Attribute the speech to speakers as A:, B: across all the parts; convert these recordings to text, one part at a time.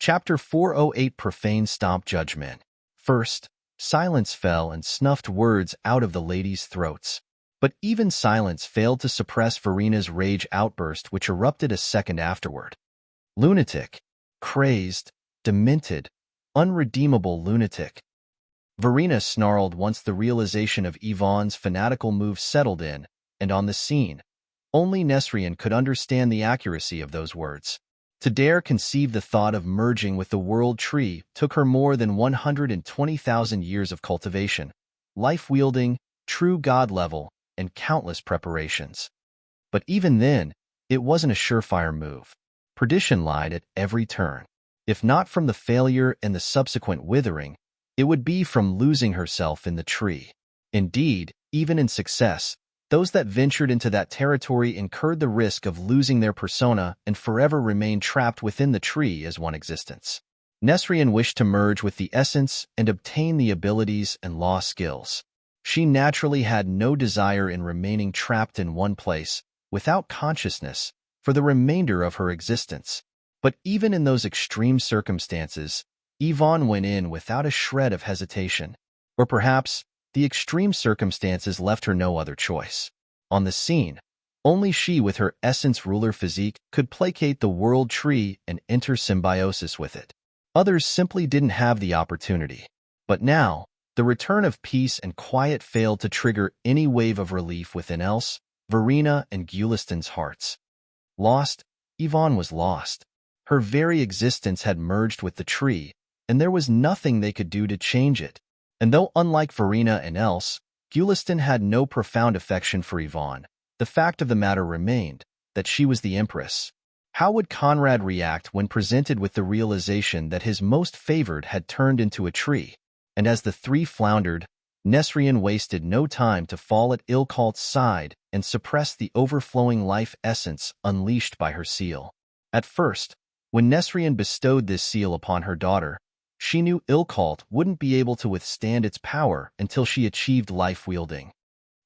A: Chapter 408 Profane Stomp Judgment. First, silence fell and snuffed words out of the ladies' throats. But even silence failed to suppress Verina's rage outburst, which erupted a second afterward. Lunatic. Crazed. Demented. Unredeemable lunatic. Verina snarled once the realization of Yvonne's fanatical move settled in, and on the scene, only Nesrien could understand the accuracy of those words. To dare conceive the thought of merging with the world tree took her more than 120,000 years of cultivation, life-wielding, true god level, and countless preparations. But even then, it wasn't a surefire move. Perdition lied at every turn. If not from the failure and the subsequent withering, it would be from losing herself in the tree. Indeed, even in success, those that ventured into that territory incurred the risk of losing their persona and forever remain trapped within the tree as one existence. Nesrien wished to merge with the essence and obtain the abilities and law skills. She naturally had no desire in remaining trapped in one place, without consciousness, for the remainder of her existence. But even in those extreme circumstances, Yvonne went in without a shred of hesitation. Or perhaps, the extreme circumstances left her no other choice. On the scene, only she with her essence ruler physique could placate the world tree and enter symbiosis with it. Others simply didn't have the opportunity. But now, the return of peace and quiet failed to trigger any wave of relief within Else, Verina, and Guliston's hearts. Lost, Yvonne was lost. Her very existence had merged with the tree, and there was nothing they could do to change it. And though unlike Verina and Else, Guliston had no profound affection for Yvonne, the fact of the matter remained that she was the Empress. How would Conrad react when presented with the realization that his most favored had turned into a tree? And as the three floundered, Nesrien wasted no time to fall at Ilkalt's side and suppress the overflowing life essence unleashed by her seal. At first, when Nesrien bestowed this seal upon her daughter, she knew Ilkalt wouldn't be able to withstand its power until she achieved life-wielding.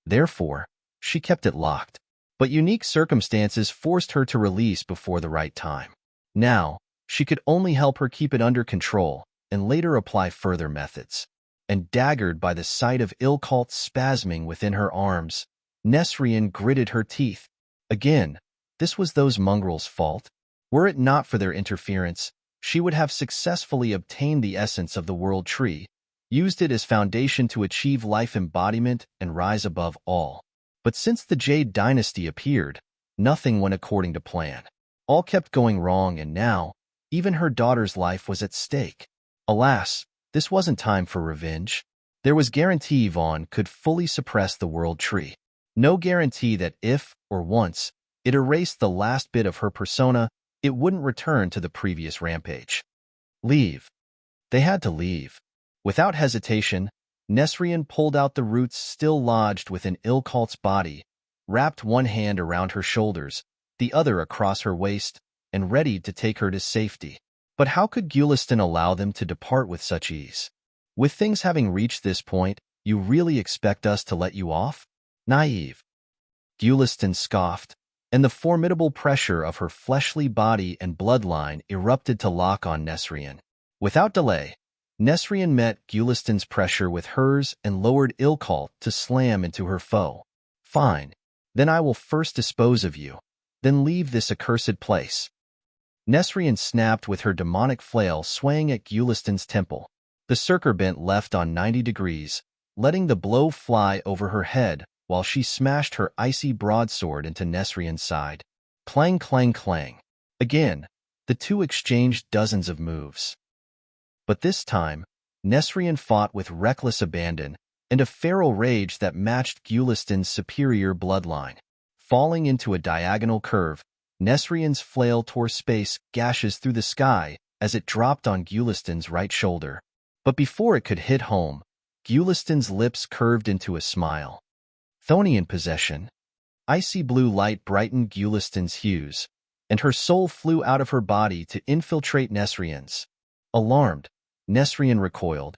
A: Therefore, she kept it locked. But unique circumstances forced her to release before the right time. Now, she could only help her keep it under control and later apply further methods. And daggered by the sight of Ilkalt spasming within her arms, Nesrien gritted her teeth. Again, this was those mongrels' fault. Were it not for their interference, she would have successfully obtained the essence of the world tree, used it as foundation to achieve life embodiment and rise above all. But since the Jade Dynasty appeared, nothing went according to plan. All kept going wrong, and now, even her daughter's life was at stake. Alas, this wasn't time for revenge. There was guarantee Yvonne could fully suppress the world tree. No guarantee that if, or once, it erased the last bit of her persona, it wouldn't return to the previous rampage. Leave. They had to leave. Without hesitation, Nesrien pulled out the roots still lodged within Ilkalt's body, wrapped one hand around her shoulders, the other across her waist, and readied to take her to safety. But how could Guliston allow them to depart with such ease? With things having reached this point, you really expect us to let you off? Naive. Guliston scoffed, and the formidable pressure of her fleshly body and bloodline erupted to lock on Nesrien. Without delay, Nesrien met Guliston's pressure with hers and lowered Ilkalt to slam into her foe. Fine. Then I will first dispose of you. Then leave this accursed place. Nesrien snapped with her demonic flail swaying at Guliston's temple. The circer bent left on 90 degrees, letting the blow fly over her head while she smashed her icy broadsword into Nesrien's side. Clang, clang, clang. Again, the two exchanged dozens of moves. But this time, Nesrien fought with reckless abandon and a feral rage that matched Guliston's superior bloodline. Falling into a diagonal curve, Nesrien's flail tore space gashes through the sky as it dropped on Guliston's right shoulder. But before it could hit home, Guliston's lips curved into a smile. Thonian possession. Icy blue light brightened Guliston's hues, and her soul flew out of her body to infiltrate Nesrien's. Alarmed, Nesrien recoiled.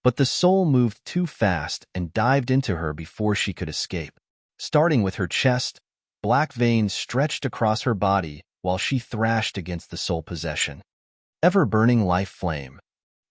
A: But the soul moved too fast and dived into her before she could escape. Starting with her chest, black veins stretched across her body while she thrashed against the soul possession. ever-burning life flame.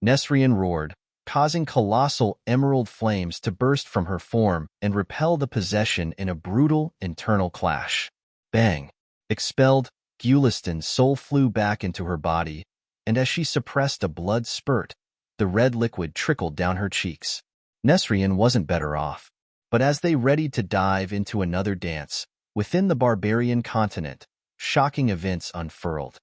A: Nesrien roared, causing colossal emerald flames to burst from her form and repel the possession in a brutal internal clash. Bang! Expelled, Gulistan's soul flew back into her body, and as she suppressed a blood spurt, the red liquid trickled down her cheeks. Nesrien wasn't better off, but as they readied to dive into another dance, within the barbarian continent, shocking events unfurled.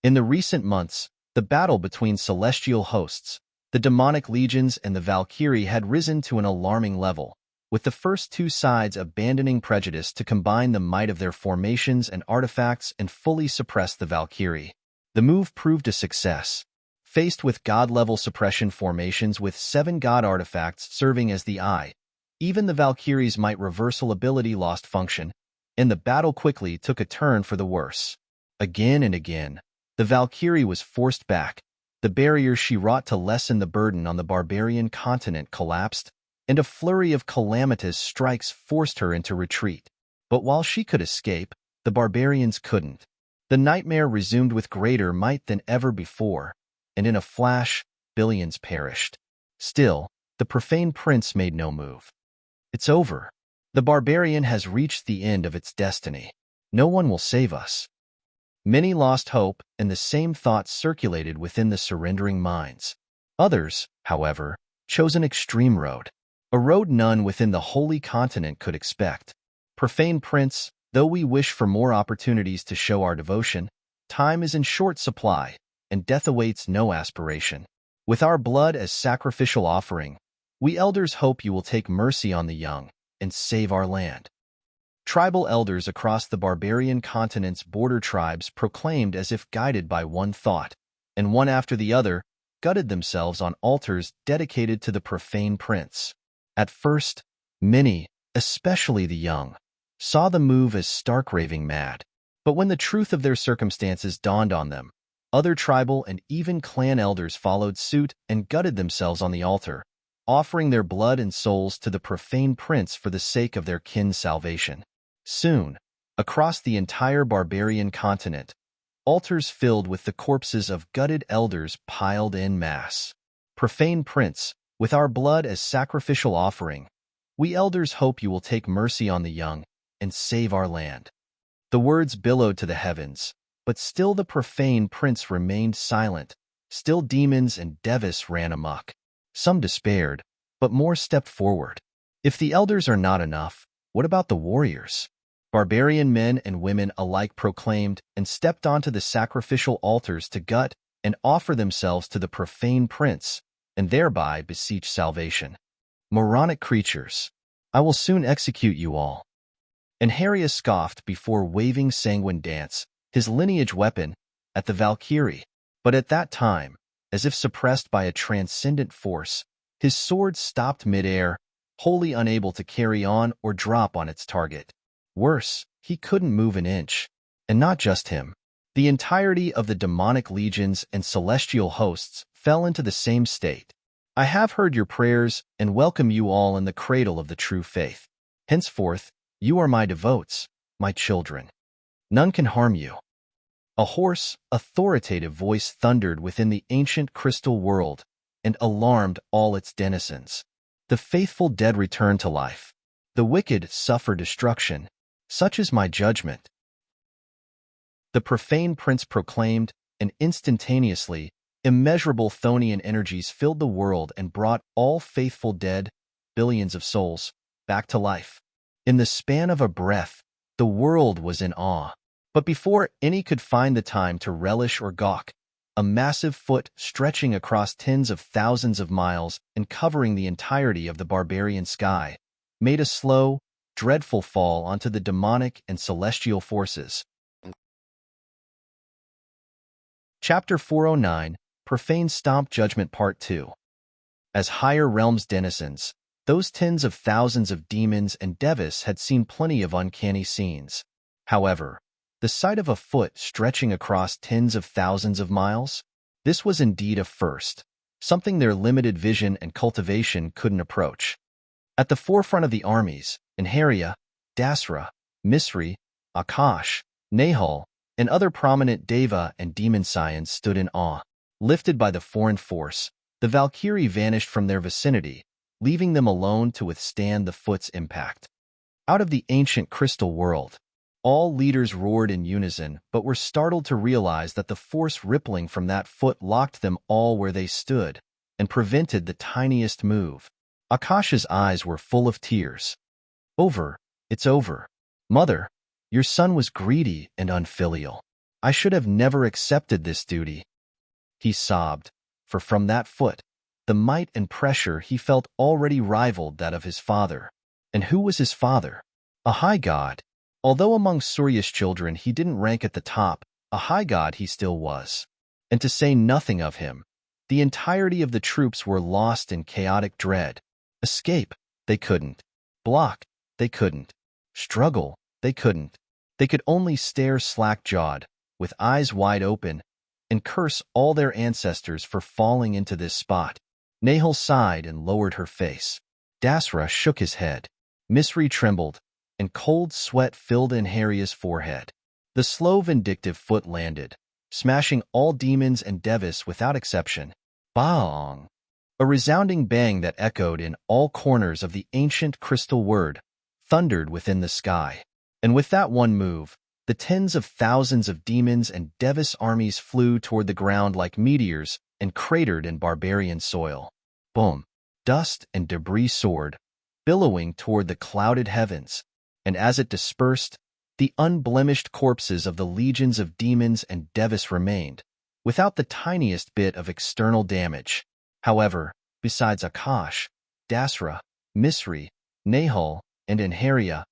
A: In the recent months, the battle between celestial hosts, the demonic legions and the Valkyrie had risen to an alarming level, with the first two sides abandoning prejudice to combine the might of their formations and artifacts and fully suppress the Valkyrie. The move proved a success. Faced with god-level suppression formations with 7 god artifacts serving as the eye, even the Valkyrie's might reversal ability lost function, and the battle quickly took a turn for the worse. Again and again, the Valkyrie was forced back, the barriers she wrought to lessen the burden on the barbarian continent collapsed, and a flurry of calamitous strikes forced her into retreat. But while she could escape, the barbarians couldn't. The nightmare resumed with greater might than ever before, and in a flash, billions perished. Still, the profane prince made no move. It's over. The barbarian has reached the end of its destiny. No one will save us. Many lost hope, and the same thoughts circulated within the surrendering minds. Others, however, chose an extreme road, a road none within the holy continent could expect. Profane prince, though we wish for more opportunities to show our devotion, time is in short supply, and death awaits no aspiration. With our blood as sacrificial offering, we elders hope you will take mercy on the young and save our land. Tribal elders across the barbarian continent's border tribes proclaimed as if guided by one thought, and one after the other gutted themselves on altars dedicated to the profane prince. At first, many, especially the young, saw the move as stark raving mad. But when the truth of their circumstances dawned on them, other tribal and even clan elders followed suit and gutted themselves on the altar, offering their blood and souls to the profane prince for the sake of their kin's salvation. Soon, across the entire barbarian continent, altars filled with the corpses of gutted elders piled en masse. Profane prince, with our blood as sacrificial offering, we elders hope you will take mercy on the young and save our land. The words billowed to the heavens, but still the profane prince remained silent. Still demons and devas ran amok. Some despaired, but more stepped forward. If the elders are not enough, what about the warriors? Barbarian men and women alike proclaimed and stepped onto the sacrificial altars to gut and offer themselves to the profane prince, and thereby beseech salvation. Moronic creatures, I will soon execute you all. And Enrich scoffed before waving sanguine dance, his lineage weapon, at the Valkyrie. But at that time, as if suppressed by a transcendent force, his sword stopped midair, wholly unable to carry on or drop on its target. Worse, he couldn't move an inch. And not just him. The entirety of the demonic legions and celestial hosts fell into the same state. I have heard your prayers and welcome you all in the cradle of the true faith. Henceforth, you are my devotes, my children. None can harm you. A hoarse, authoritative voice thundered within the ancient crystal world and alarmed all its denizens. The faithful dead return to life. The wicked suffer destruction. Such is my judgment. The profane prince proclaimed, and instantaneously, immeasurable Chthonian energies filled the world and brought all faithful dead, billions of souls, back to life. In the span of a breath, the world was in awe. But before any could find the time to relish or gawk, a massive foot stretching across tens of thousands of miles and covering the entirety of the barbarian sky, made a slow, dreadful fall onto the demonic and celestial forces. Chapter 409, Profane Stomp Judgment Part 2. As higher realms denizens, those tens of thousands of demons and devas had seen plenty of uncanny scenes. However, the sight of a foot stretching across tens of thousands of miles? This was indeed a first, something their limited vision and cultivation couldn't approach. At the forefront of the armies, Enrich, Dasra, Misri, Akash, Nahal, and other prominent deva and demon scions stood in awe. Lifted by the foreign force, the Valkyrie vanished from their vicinity, leaving them alone to withstand the foot's impact. Out of the ancient crystal world, all leaders roared in unison, but were startled to realize that the force rippling from that foot locked them all where they stood and prevented the tiniest move. Akash's eyes were full of tears. Over, it's over. Mother, your son was greedy and unfilial. I should have never accepted this duty. He sobbed, for from that foot, the might and pressure he felt already rivaled that of his father. And who was his father? A high god. Although among Surya's children he didn't rank at the top, a high god he still was. And to say nothing of him, the entirety of the troops were lost in chaotic dread. Escape, they couldn't. Block, they couldn't. Struggle, they couldn't. They could only stare slack-jawed, with eyes wide open, and curse all their ancestors for falling into this spot. Nahal sighed and lowered her face. Dasra shook his head. Misri trembled, and cold sweat filled Enheria's forehead. The slow vindictive foot landed, smashing all demons and devis without exception. Baong! A resounding bang that echoed in all corners of the ancient crystal word thundered within the sky. And with that one move, the tens of thousands of demons and devis armies flew toward the ground like meteors and cratered in barbarian soil. Boom! Dust and debris soared, billowing toward the clouded heavens, and as it dispersed, the unblemished corpses of the legions of demons and devis remained, without the tiniest bit of external damage. However, besides Akash, Dasra, Misri, Nahal, and Enheria,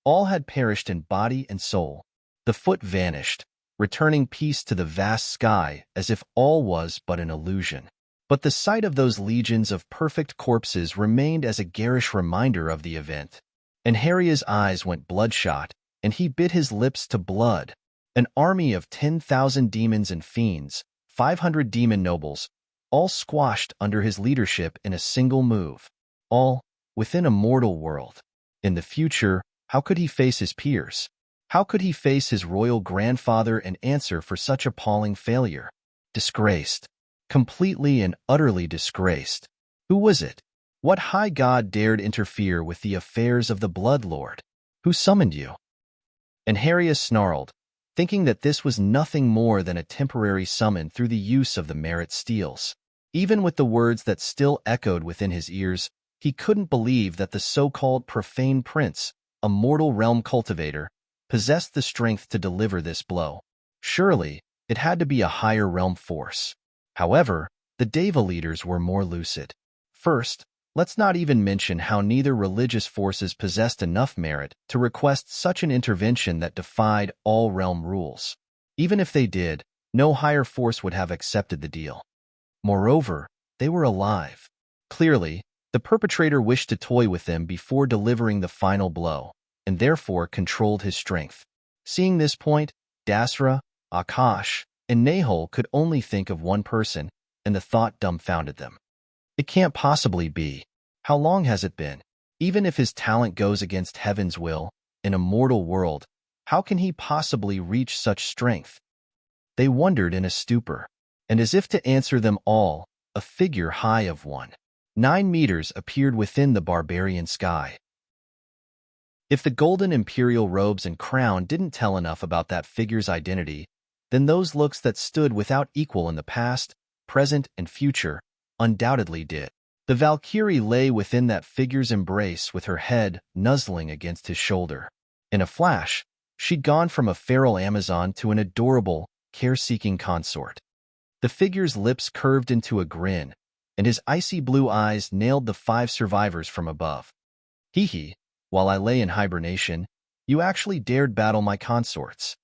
A: all had perished in body and soul. The foot vanished, returning peace to the vast sky as if all was but an illusion. But the sight of those legions of perfect corpses remained as a garish reminder of the event. Enheria's eyes went bloodshot, and he bit his lips to blood. An army of 10,000 demons and fiends, 500 demon nobles, all squashed under his leadership in a single move. All within a mortal world. In the future, how could he face his peers? How could he face his royal grandfather and answer for such appalling failure? Disgraced. Completely and utterly disgraced. Who was it? What high god dared interfere with the affairs of the Blood Lord? Who summoned you? Enheria snarled, thinking that this was nothing more than a temporary summon through the use of the merit steels. Even with the words that still echoed within his ears, he couldn't believe that the so-called Profane Prince, a mortal realm cultivator, possessed the strength to deliver this blow. Surely, it had to be a higher realm force. However, the Deva leaders were more lucid. First, let's not even mention how neither religious forces possessed enough merit to request such an intervention that defied all realm rules. Even if they did, no higher force would have accepted the deal. Moreover, they were alive. Clearly, the perpetrator wished to toy with them before delivering the final blow, and therefore controlled his strength. Seeing this point, Dasra, Akash, and Nahal could only think of one person, and the thought dumbfounded them. It can't possibly be. How long has it been? Even if his talent goes against heaven's will, in a mortal world, how can he possibly reach such strength? They wondered in a stupor, and as if to answer them all, a figure high of 9 meters appeared within the barbarian sky. If the golden imperial robes and crown didn't tell enough about that figure's identity, then those looks that stood without equal in the past, present, and future undoubtedly did. The Valkyrie lay within that figure's embrace with her head nuzzling against his shoulder. In a flash, she'd gone from a feral Amazon to an adorable, care-seeking consort. The figure's lips curved into a grin, and his icy blue eyes nailed the 5 survivors from above. Hee, while I lay in hibernation, you actually dared battle my consorts.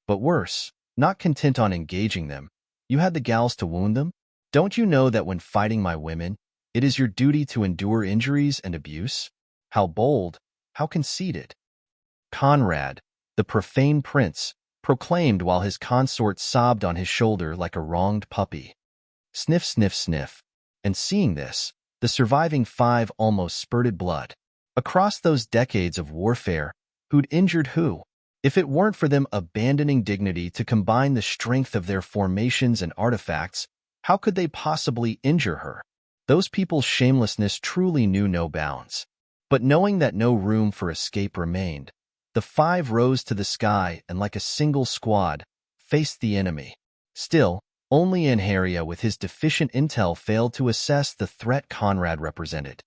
A: But worse, not content on engaging them, you had the gals to wound them? Don't you know that when fighting my women, it is your duty to endure injuries and abuse? How bold, how conceited. Conrad, the profane prince, proclaimed while his consort sobbed on his shoulder like a wronged puppy. Sniff, sniff, sniff. And seeing this, the surviving 5 almost spurted blood. Across those decades of warfare, who'd injured who? If it weren't for them abandoning dignity to combine the strength of their formations and artifacts, how could they possibly injure her? Those people's shamelessness truly knew no bounds. But knowing that no room for escape remained, the five rose to the sky and, like a single squad, faced the enemy. Still, only Anharia with his deficient intel failed to assess the threat Conrad represented.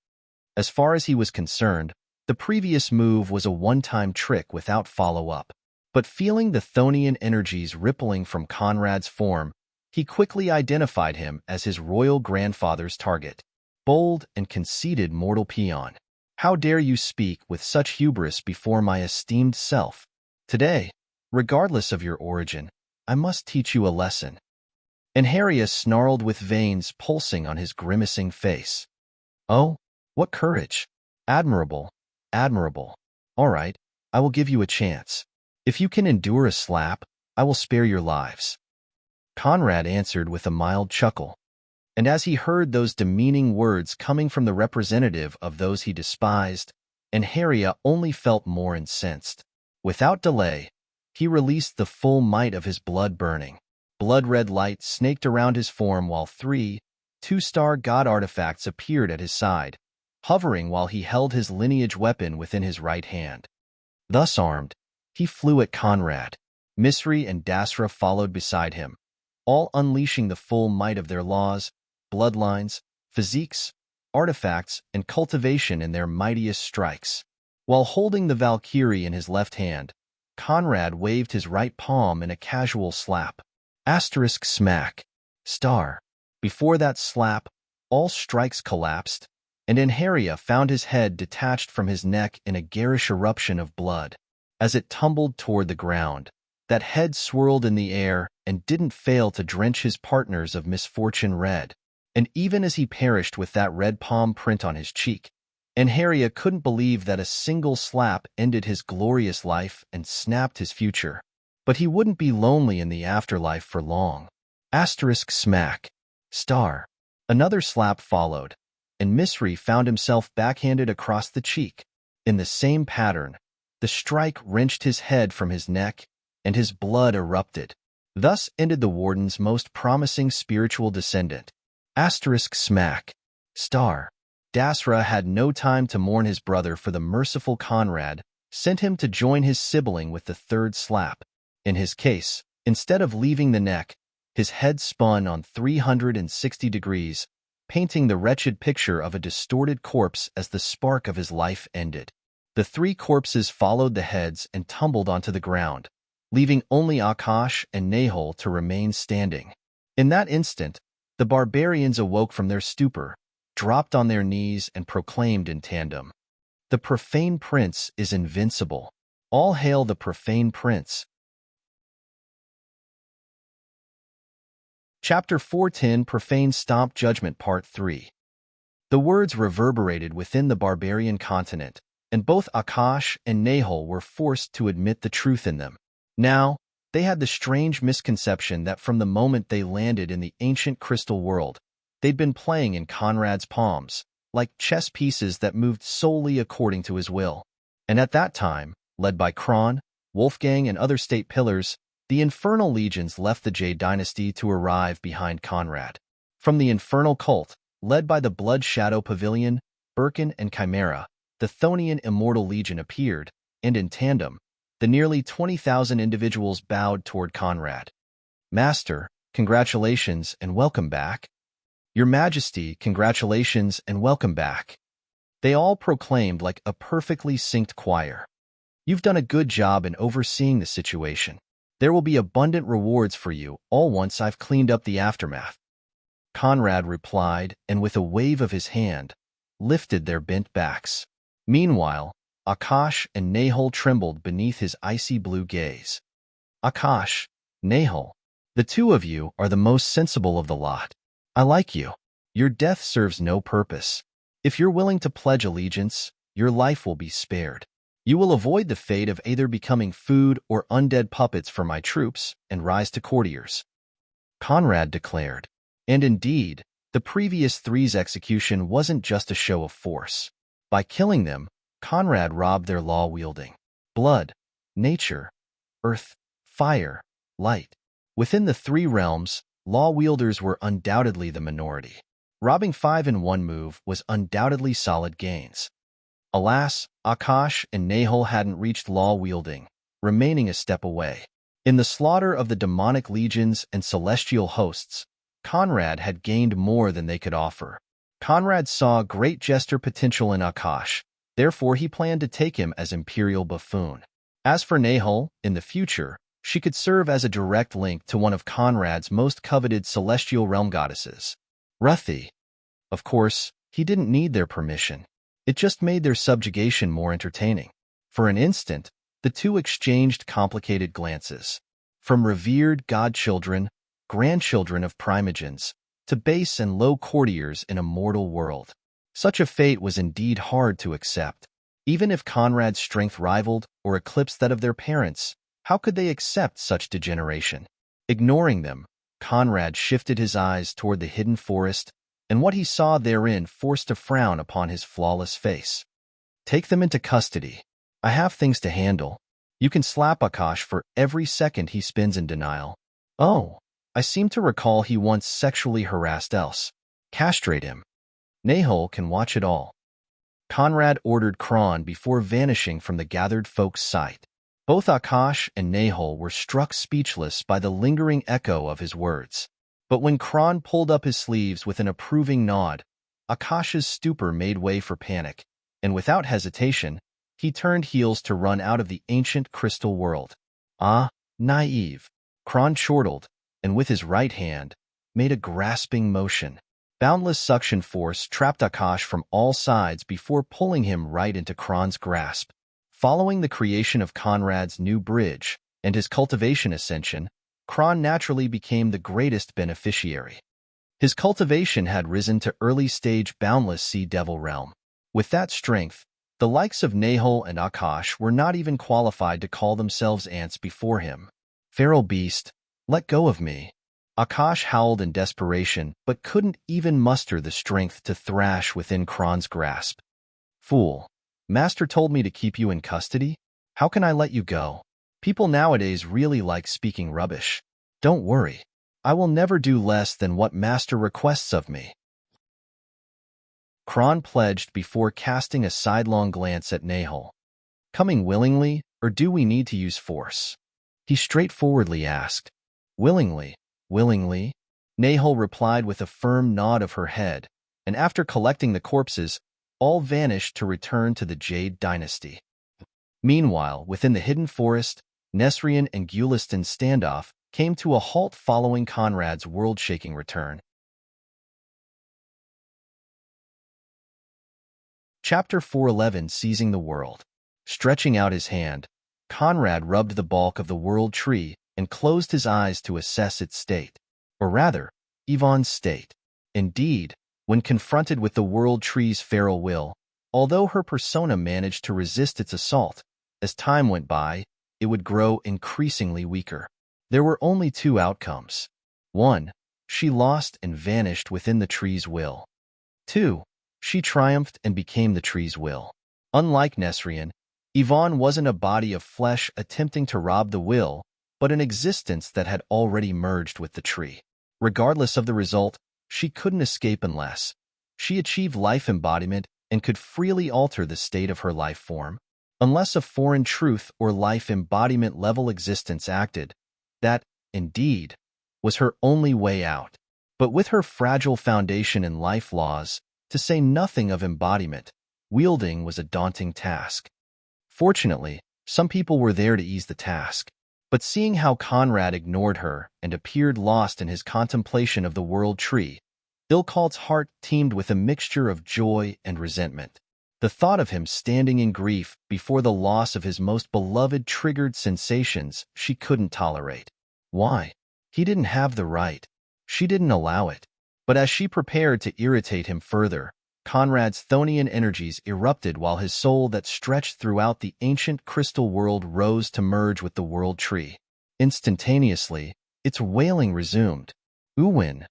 A: As far as he was concerned, the previous move was a one-time trick without follow-up. But feeling the Chthonian energies rippling from Conrad's form, he quickly identified him as his royal grandfather's target. Bold and conceited mortal peon. How dare you speak with such hubris before my esteemed self? Today, regardless of your origin, I must teach you a lesson. Anharia snarled with veins pulsing on his grimacing face. Oh, what courage! Admirable, admirable. All right, I will give you a chance. If you can endure a slap, I will spare your lives. Conrad answered with a mild chuckle. And as he heard those demeaning words coming from the representative of those he despised, Anharia only felt more incensed. Without delay, he released the full might of his blood-burning. Blood-red light snaked around his form while three two-star god artifacts appeared at his side, hovering while he held his lineage weapon within his right hand. Thus armed, he flew at Conrad. Misri and Dasra followed beside him, all unleashing the full might of their laws, bloodlines, physiques, artifacts, and cultivation in their mightiest strikes. While holding the Valkyrie in his left hand, Conrad waved his right palm in a casual slap. Asterisk smack. Star. Before that slap, all strikes collapsed, and Anharia found his head detached from his neck in a garish eruption of blood. As it tumbled toward the ground, that head swirled in the air and didn't fail to drench his partners of misfortune red. And even as he perished with that red palm print on his cheek, Anharia couldn't believe that a single slap ended his glorious life and snapped his future. But he wouldn't be lonely in the afterlife for long. Asterisk smack. Star. Another slap followed, and Misri found himself backhanded across the cheek. In the same pattern, the strike wrenched his head from his neck, and his blood erupted. Thus ended the warden's most promising spiritual descendant. Asterisk smack. Star. Dasra had no time to mourn his brother, for the merciful Conrad sent him to join his sibling with the third slap. In his case, instead of leaving the neck, his head spun on 360 degrees, painting the wretched picture of a distorted corpse as the spark of his life ended. The three corpses followed the heads and tumbled onto the ground, leaving only Akash and Nahal to remain standing. In that instant, the barbarians awoke from their stupor, dropped on their knees, and proclaimed in tandem, "The Profane Prince is invincible. All hail the Profane Prince." Chapter 410, Profane Stomp Judgment Part 3. The words reverberated within the barbarian continent, and both Akash and Nahal were forced to admit the truth in them. Now, they had the strange misconception that from the moment they landed in the ancient crystal world, they'd been playing in Conrad's palms, like chess pieces that moved solely according to his will. And at that time, led by Kron, Wolfgang, and other state pillars, the infernal legions left the Jade dynasty to arrive behind Conrad. From the infernal cult, led by the Blood Shadow Pavilion, Birkin, and Chimera, the Chthonian Immortal Legion appeared, and in tandem, the nearly 20,000 individuals bowed toward Conrad. "Master, congratulations and welcome back." "Your Majesty, congratulations and welcome back." They all proclaimed like a perfectly synced choir. "You've done a good job in overseeing the situation. There will be abundant rewards for you all once I've cleaned up the aftermath." Conrad replied, and with a wave of his hand, lifted their bent backs. Meanwhile, Akash and Nahal trembled beneath his icy blue gaze. "Akash, Nahal, the two of you are the most sensible of the lot. I like you. Your death serves no purpose. If you're willing to pledge allegiance, your life will be spared. You will avoid the fate of either becoming food or undead puppets for my troops and rise to courtiers," Conrad declared. And indeed, the previous three's execution wasn't just a show of force. By killing them, Conrad robbed their law-wielding, blood, nature, earth, fire, light. Within the three realms, law wielders were undoubtedly the minority. Robbing 5 in one move was undoubtedly solid gains. Alas, Akash and Nahal hadn't reached law wielding, remaining a step away. In the slaughter of the demonic legions and celestial hosts, Conrad had gained more than they could offer. Conrad saw great jester potential in Akash, therefore he planned to take him as imperial buffoon. As for Nahal, in the future, she could serve as a direct link to one of Conrad's most coveted celestial realm goddesses, Ruthie. Of course, he didn't need their permission. It just made their subjugation more entertaining. For an instant, the two exchanged complicated glances. From revered godchildren, grandchildren of primogens, to base and low courtiers in a mortal world. Such a fate was indeed hard to accept. Even if Conrad's strength rivaled or eclipsed that of their parents, how could they accept such degeneration? Ignoring them, Conrad shifted his eyes toward the hidden forest, and what he saw therein forced a frown upon his flawless face. Take them into custody. I have things to handle. You can slap Akash for every second he spends in denial. Oh, I seem to recall he once sexually harassed Else. Castrate him. Nahal can watch it all. Conrad ordered Kron before vanishing from the gathered folks' sight. Both Akash and Nahal were struck speechless by the lingering echo of his words. But when Kron pulled up his sleeves with an approving nod, Akash's stupor made way for panic, and without hesitation, he turned heels to run out of the ancient crystal world. Ah, naive. Kron chortled, and with his right hand, made a grasping motion. Boundless suction force trapped Akash from all sides before pulling him right into Kron's grasp. Following the creation of Conrad's new bridge and his cultivation ascension, Kron naturally became the greatest beneficiary. His cultivation had risen to early-stage boundless sea devil realm. With that strength, the likes of Nahal and Akash were not even qualified to call themselves ants before him. Feral beast, let go of me. Akash howled in desperation, but couldn't even muster the strength to thrash within Kron's grasp. Fool. Master told me to keep you in custody? How can I let you go? People nowadays really like speaking rubbish. Don't worry. I will never do less than what Master requests of me. Kron pledged before casting a sidelong glance at Nahal. Coming willingly, or do we need to use force? He straightforwardly asked. Willingly. Willingly? Nahal replied with a firm nod of her head, and after collecting the corpses, all vanished to return to the Jade Dynasty. Meanwhile, within the hidden forest, Nesrian and Guliston's standoff came to a halt following Conrad's world-shaking return. Chapter 411 Seizing the World. Stretching out his hand, Conrad rubbed the bulk of the world tree and closed his eyes to assess its state. Or rather, Yvonne's state. Indeed, when confronted with the world tree's feral will, although her persona managed to resist its assault, as time went by, it would grow increasingly weaker. There were only two outcomes. 1. She lost and vanished within the tree's will. 2. She triumphed and became the tree's will. Unlike Nesrian, Yvonne wasn't a body of flesh attempting to rob the will, but an existence that had already merged with the tree. Regardless of the result, she couldn't escape unless she achieved life embodiment and could freely alter the state of her life form. Unless a foreign truth or life embodiment level existence acted, that, indeed, was her only way out. But with her fragile foundation in life laws, to say nothing of embodiment, wielding was a daunting task. Fortunately, some people were there to ease the task. But seeing how Conrad ignored her and appeared lost in his contemplation of the world tree, Ilkalt's heart teemed with a mixture of joy and resentment. The thought of him standing in grief before the loss of his most beloved triggered sensations she couldn't tolerate. Why? He didn't have the right. She didn't allow it. But as she prepared to irritate him further, Conrad's Thonian energies erupted while his soul that stretched throughout the ancient crystal world rose to merge with the world tree. Instantaneously, its wailing resumed. Uwin.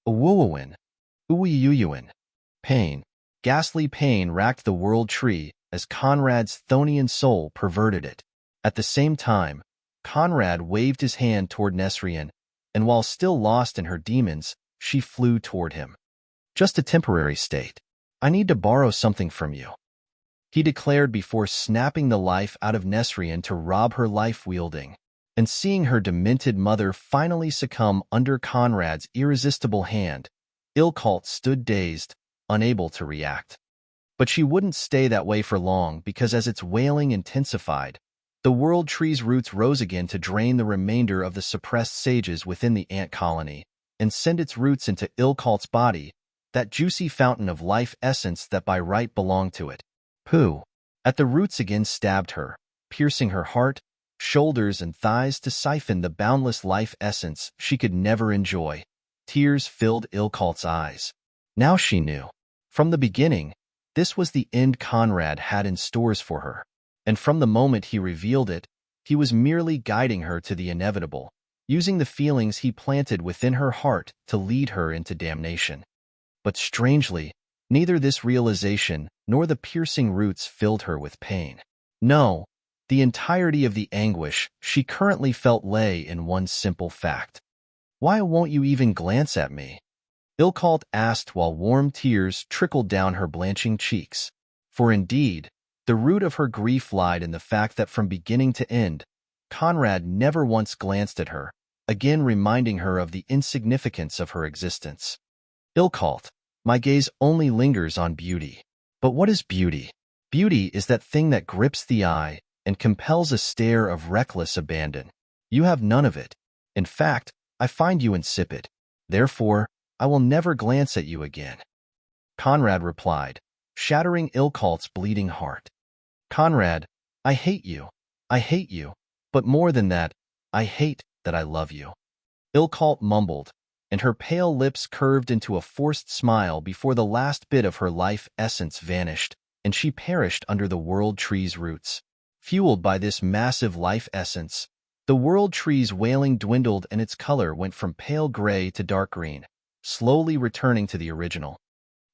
A: Uwuwin. Uwiyuyuin. Pain. Ghastly pain racked the world tree as Conrad's Thonian soul perverted it. At the same time, Conrad waved his hand toward Nesrien, and while still lost in her demons, she flew toward him. Just a temporary state. I need to borrow something from you, he declared before snapping the life out of Nesrien to rob her life-wielding. And seeing her demented mother finally succumb under Conrad's irresistible hand, Ilkalt stood dazed, unable to react. But she wouldn't stay that way for long because as its wailing intensified, the world tree's roots rose again to drain the remainder of the suppressed sages within the ant colony and send its roots into Ilkalt's body, that juicy fountain of life essence that by right belonged to it. Pooh! At the roots again stabbed her, piercing her heart, shoulders, and thighs to siphon the boundless life essence she could never enjoy. Tears filled Ilkalt's eyes. Now she knew. From the beginning, this was the end Conrad had in stores for her. And from the moment he revealed it, he was merely guiding her to the inevitable, using the feelings he planted within her heart to lead her into damnation. But strangely, neither this realization nor the piercing roots filled her with pain. No, the entirety of the anguish she currently felt lay in one simple fact. Why won't you even glance at me? Ilkalt asked while warm tears trickled down her blanching cheeks. For indeed, the root of her grief lied in the fact that from beginning to end, Conrad never once glanced at her, again reminding her of the insignificance of her existence. Ilkalt, my gaze only lingers on beauty. But what is beauty? Beauty is that thing that grips the eye and compels a stare of reckless abandon. You have none of it. In fact, I find you insipid. Therefore, I will never glance at you again. Conrad replied, shattering Ilkalt's bleeding heart. Conrad, I hate you. I hate you. But more than that, I hate that I love you. Ilkalt mumbled, and her pale lips curved into a forced smile before the last bit of her life essence vanished, and she perished under the world tree's roots. Fueled by this massive life essence, the world tree's wailing dwindled and its color went from pale gray to dark green, slowly returning to the original.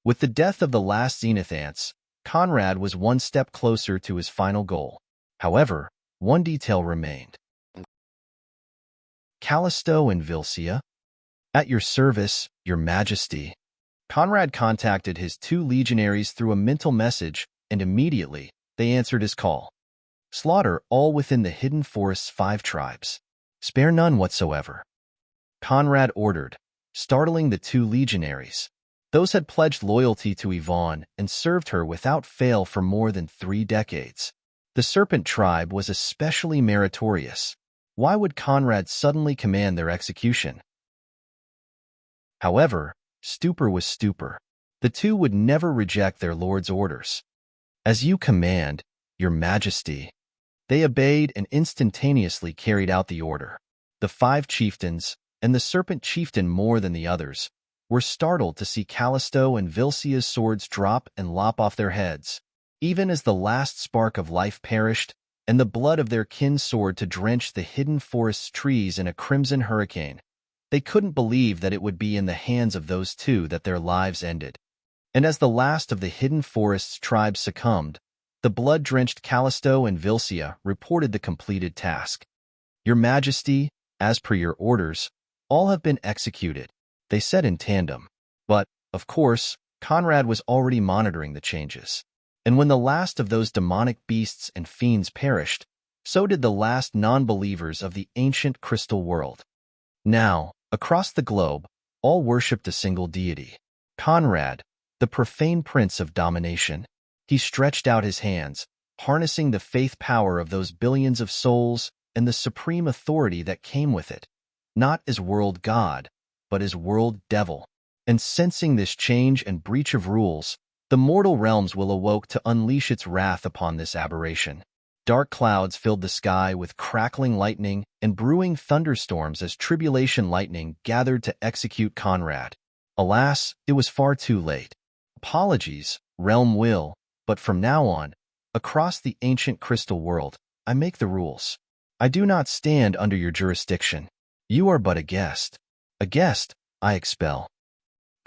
A: With the death of the last zenith ants, Conrad was one step closer to his final goal. However, one detail remained. Callisto and Vilcia? At your service, your majesty. Conrad contacted his 2 legionaries through a mental message, and immediately, they answered his call. Slaughter all within the hidden forest's 5 tribes. Spare none whatsoever. Conrad ordered, startling the 2 legionaries. Those had pledged loyalty to Yvonne and served her without fail for more than 3 decades. The Serpent tribe was especially meritorious. Why would Conrad suddenly command their execution? However, stupor was stupor. The 2 would never reject their lord's orders. As you command, your majesty. They obeyed and instantaneously carried out the order. The 5 chieftains, and the Serpent chieftain more than the others, were startled to see Callisto and Vilcia's swords drop and lop off their heads, even as the last spark of life perished, and the blood of their kin soared to drench the hidden forest's trees in a crimson hurricane. They couldn't believe that it would be in the hands of those 2 that their lives ended. And as the last of the hidden forest's tribes succumbed, the blood-drenched Callisto and Vilcia reported the completed task. Your Majesty, as per your orders, all have been executed, they said in tandem. But, of course, Conrad was already monitoring the changes. And when the last of those demonic beasts and fiends perished, so did the last non-believers of the ancient crystal world. Now, across the globe, all worshipped a single deity. Conrad, the profane prince of domination. He stretched out his hands, harnessing the faith power of those billions of souls and the supreme authority that came with it, not as world god, but as world devil. And sensing this change and breach of rules, the mortal realms will awoke to unleash its wrath upon this aberration. Dark clouds filled the sky with crackling lightning and brewing thunderstorms as tribulation lightning gathered to execute Conrad. Alas, it was far too late. Apologies, realm will, but from now on, across the ancient crystal world, I make the rules. I do not stand under your jurisdiction. You are but a guest. A guest, I expel.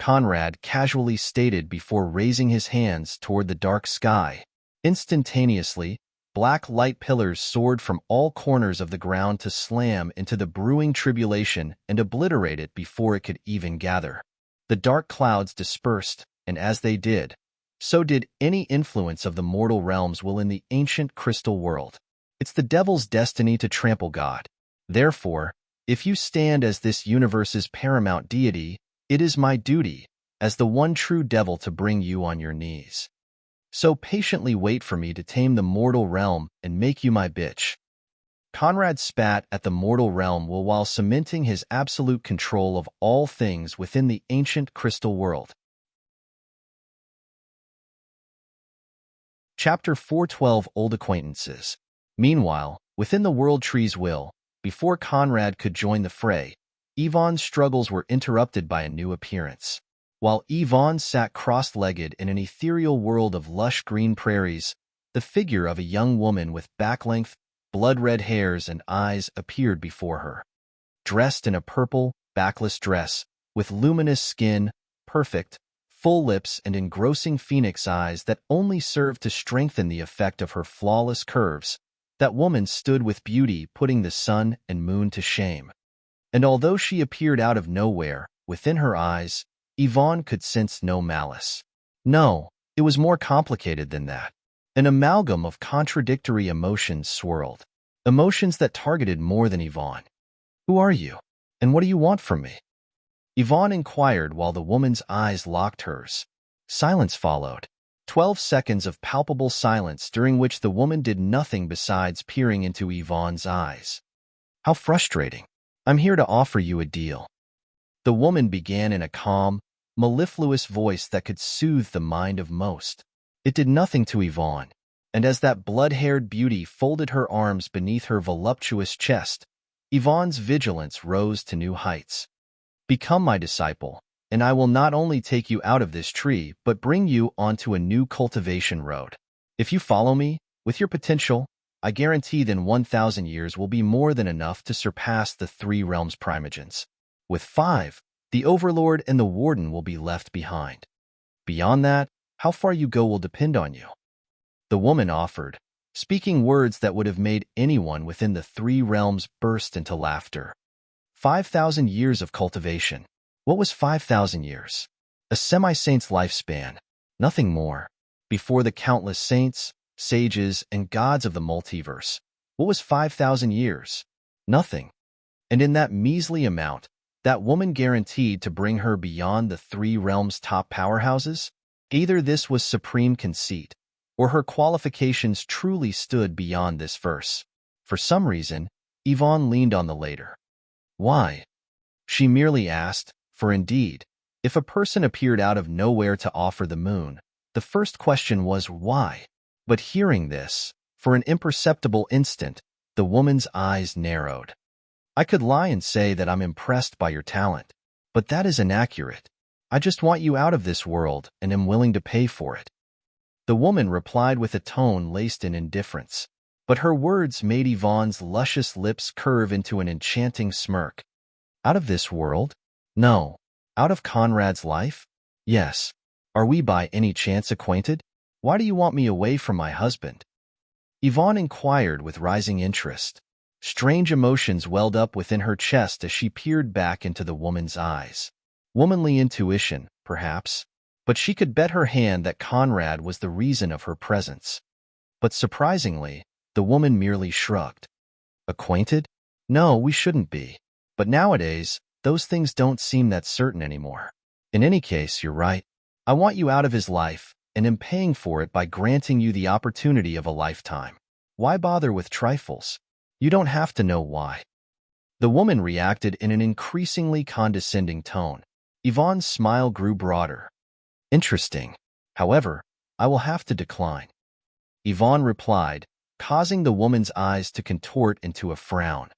A: Conrad casually stated before raising his hands toward the dark sky. Instantaneously, black light pillars soared from all corners of the ground to slam into the brewing tribulation and obliterate it before it could even gather. The dark clouds dispersed, and as they did, so did any influence of the mortal realms in the ancient crystal world. It's the devil's destiny to trample God. Therefore, if you stand as this universe's paramount deity, it is my duty, as the one true devil, to bring you on your knees. So patiently wait for me to tame the mortal realm and make you my bitch. Conrad spat at the mortal realm while cementing his absolute control of all things within the ancient crystal world. Chapter 412 Old Acquaintances. Meanwhile, within the World Tree's will, before Conrad could join the fray, Yvonne's struggles were interrupted by a new appearance. While Yvonne sat cross-legged in an ethereal world of lush green prairies, the figure of a young woman with back-length, blood-red hairs and eyes appeared before her. Dressed in a purple, backless dress, with luminous skin, perfect, full lips and engrossing phoenix eyes that only served to strengthen the effect of her flawless curves, that woman stood with beauty, putting the sun and moon to shame. And although she appeared out of nowhere, within her eyes, Yvonne could sense no malice. No, it was more complicated than that. An amalgam of contradictory emotions swirled. Emotions that targeted more than Yvonne. "Who are you? And what do you want from me?" Yvonne inquired while the woman's eyes locked hers. Silence followed. 12 seconds of palpable silence during which the woman did nothing besides peering into Yvonne's eyes. "How frustrating. I'm here to offer you a deal." The woman began in a calm, mellifluous voice that could soothe the mind of most. It did nothing to Yvonne, and as that blood-haired beauty folded her arms beneath her voluptuous chest, Yvonne's vigilance rose to new heights. "Become my disciple, and I will not only take you out of this tree but bring you onto a new cultivation road. If you follow me, with your potential, I guarantee then 1,000 years will be more than enough to surpass the 3 realms primogens. With 5, the Overlord and the Warden will be left behind. Beyond that, how far you go will depend on you." The woman offered, speaking words that would have made anyone within the 3 realms burst into laughter. 5,000 years of cultivation. What was 5,000 years? A semi-saint's lifespan, nothing more. Before the countless saints, sages, and gods of the multiverse, what was 5,000 years? Nothing. And in that measly amount, that woman guaranteed to bring her beyond the 3 realms' top powerhouses? Either this was supreme conceit, or her qualifications truly stood beyond this verse. For some reason, Yvonne leaned on the later. Why? She merely asked, for indeed, if a person appeared out of nowhere to offer the moon, the first question was why? But hearing this, for an imperceptible instant, the woman's eyes narrowed. "I could lie and say that I'm impressed by your talent, but that is inaccurate. I just want you out of this world and am willing to pay for it." The woman replied with a tone laced in indifference, but her words made Yvonne's luscious lips curve into an enchanting smirk. "Out of this world? No. Out of Conrad's life? Yes. Are we by any chance acquainted? Why do you want me away from my husband?" Yvonne inquired with rising interest. Strange emotions welled up within her chest as she peered back into the woman's eyes. Womanly intuition, perhaps, but she could bet her hand that Conrad was the reason of her presence. But surprisingly, the woman merely shrugged. "Acquainted? No, we shouldn't be. But nowadays, those things don't seem that certain anymore. In any case, you're right. I want you out of his life, and am paying for it by granting you the opportunity of a lifetime. Why bother with trifles? You don't have to know why." The woman reacted in an increasingly condescending tone. Yvonne's smile grew broader. "Interesting. However, I will have to decline." Yvonne replied, causing the woman's eyes to contort into a frown.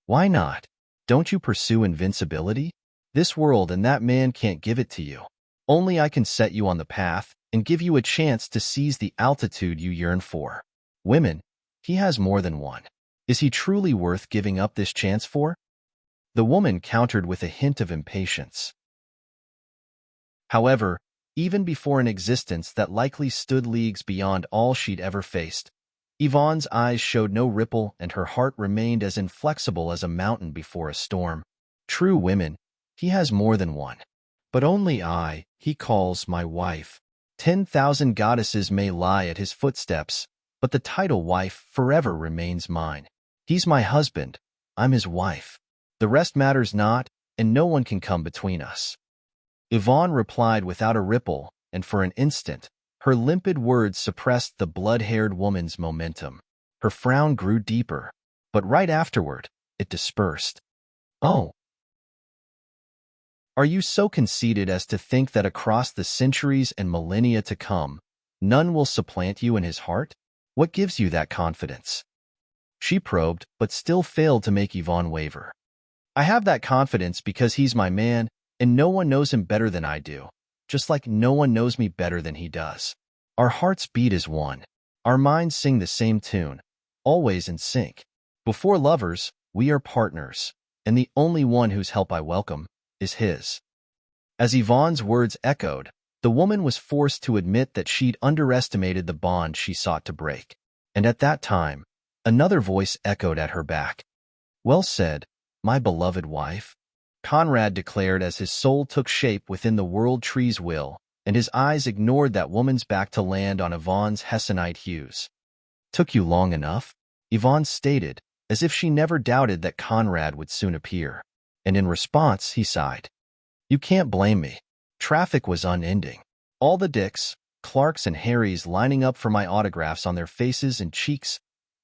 A: "Why not? Don't you pursue invincibility? This world and that man can't give it to you. Only I can set you on the path and give you a chance to seize the altitude you yearn for. Women, he has more than one. Is he truly worth giving up this chance for?" The woman countered with a hint of impatience. However, even before an existence that likely stood leagues beyond all she'd ever faced, Yvonne's eyes showed no ripple, and her heart remained as inflexible as a mountain before a storm. True women, he has more than one. But only he calls my wife. 10,000 goddesses may lie at his footsteps, but the title wife forever remains mine. He's my husband, I'm his wife. The rest matters not, and no one can come between us. Yvonne replied without a ripple, and for an instant, her limpid words suppressed the blood-haired woman's momentum. Her frown grew deeper, but right afterward, it dispersed. Oh. Are you so conceited as to think that across the centuries and millennia to come, none will supplant you in his heart? What gives you that confidence? She probed, but still failed to make Yvonne waver. I have that confidence because he's my man, and no one knows him better than I do, just like no one knows me better than he does. Our hearts beat as one. Our minds sing the same tune, always in sync. Before lovers, we are partners, and the only one whose help I welcome is his. As Yvonne's words echoed, the woman was forced to admit that she'd underestimated the bond she sought to break. And at that time, another voice echoed at her back. Well said, my beloved wife, Conrad declared as his soul took shape within the world tree's will, and his eyes ignored that woman's back to land on Yvonne's Hessenite hues. Took you long enough? Yvonne stated, as if she never doubted that Conrad would soon appear. And in response, he sighed. You can't blame me. Traffic was unending. All the Dicks, Clarks, and Harrys lining up for my autographs on their faces and cheeks.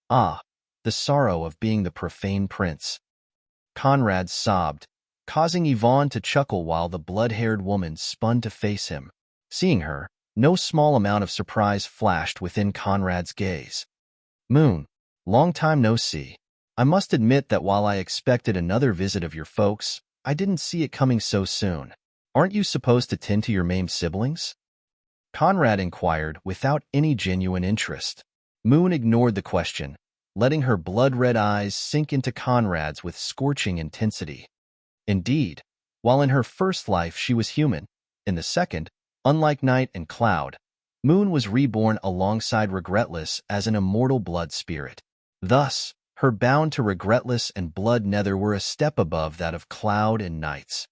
A: Ah, the sorrow of being the profane prince. Conrad sobbed, causing Yvonne to chuckle while the blood-haired woman spun to face him. Seeing her, no small amount of surprise flashed within Conrad's gaze. Moon, long time no see. I must admit that while I expected another visit of your folks, I didn't see it coming so soon. Aren't you supposed to tend to your maimed siblings? Conrad inquired without any genuine interest. Moon ignored the question, letting her blood-red eyes sink into Conrad's with scorching intensity. Indeed, while in her first life she was human, in the second, unlike Night and Cloud, Moon was reborn alongside Regretless as an immortal blood spirit. Thus, her bound to Regretless and Blood Nether were a step above that of Cloud and Night's.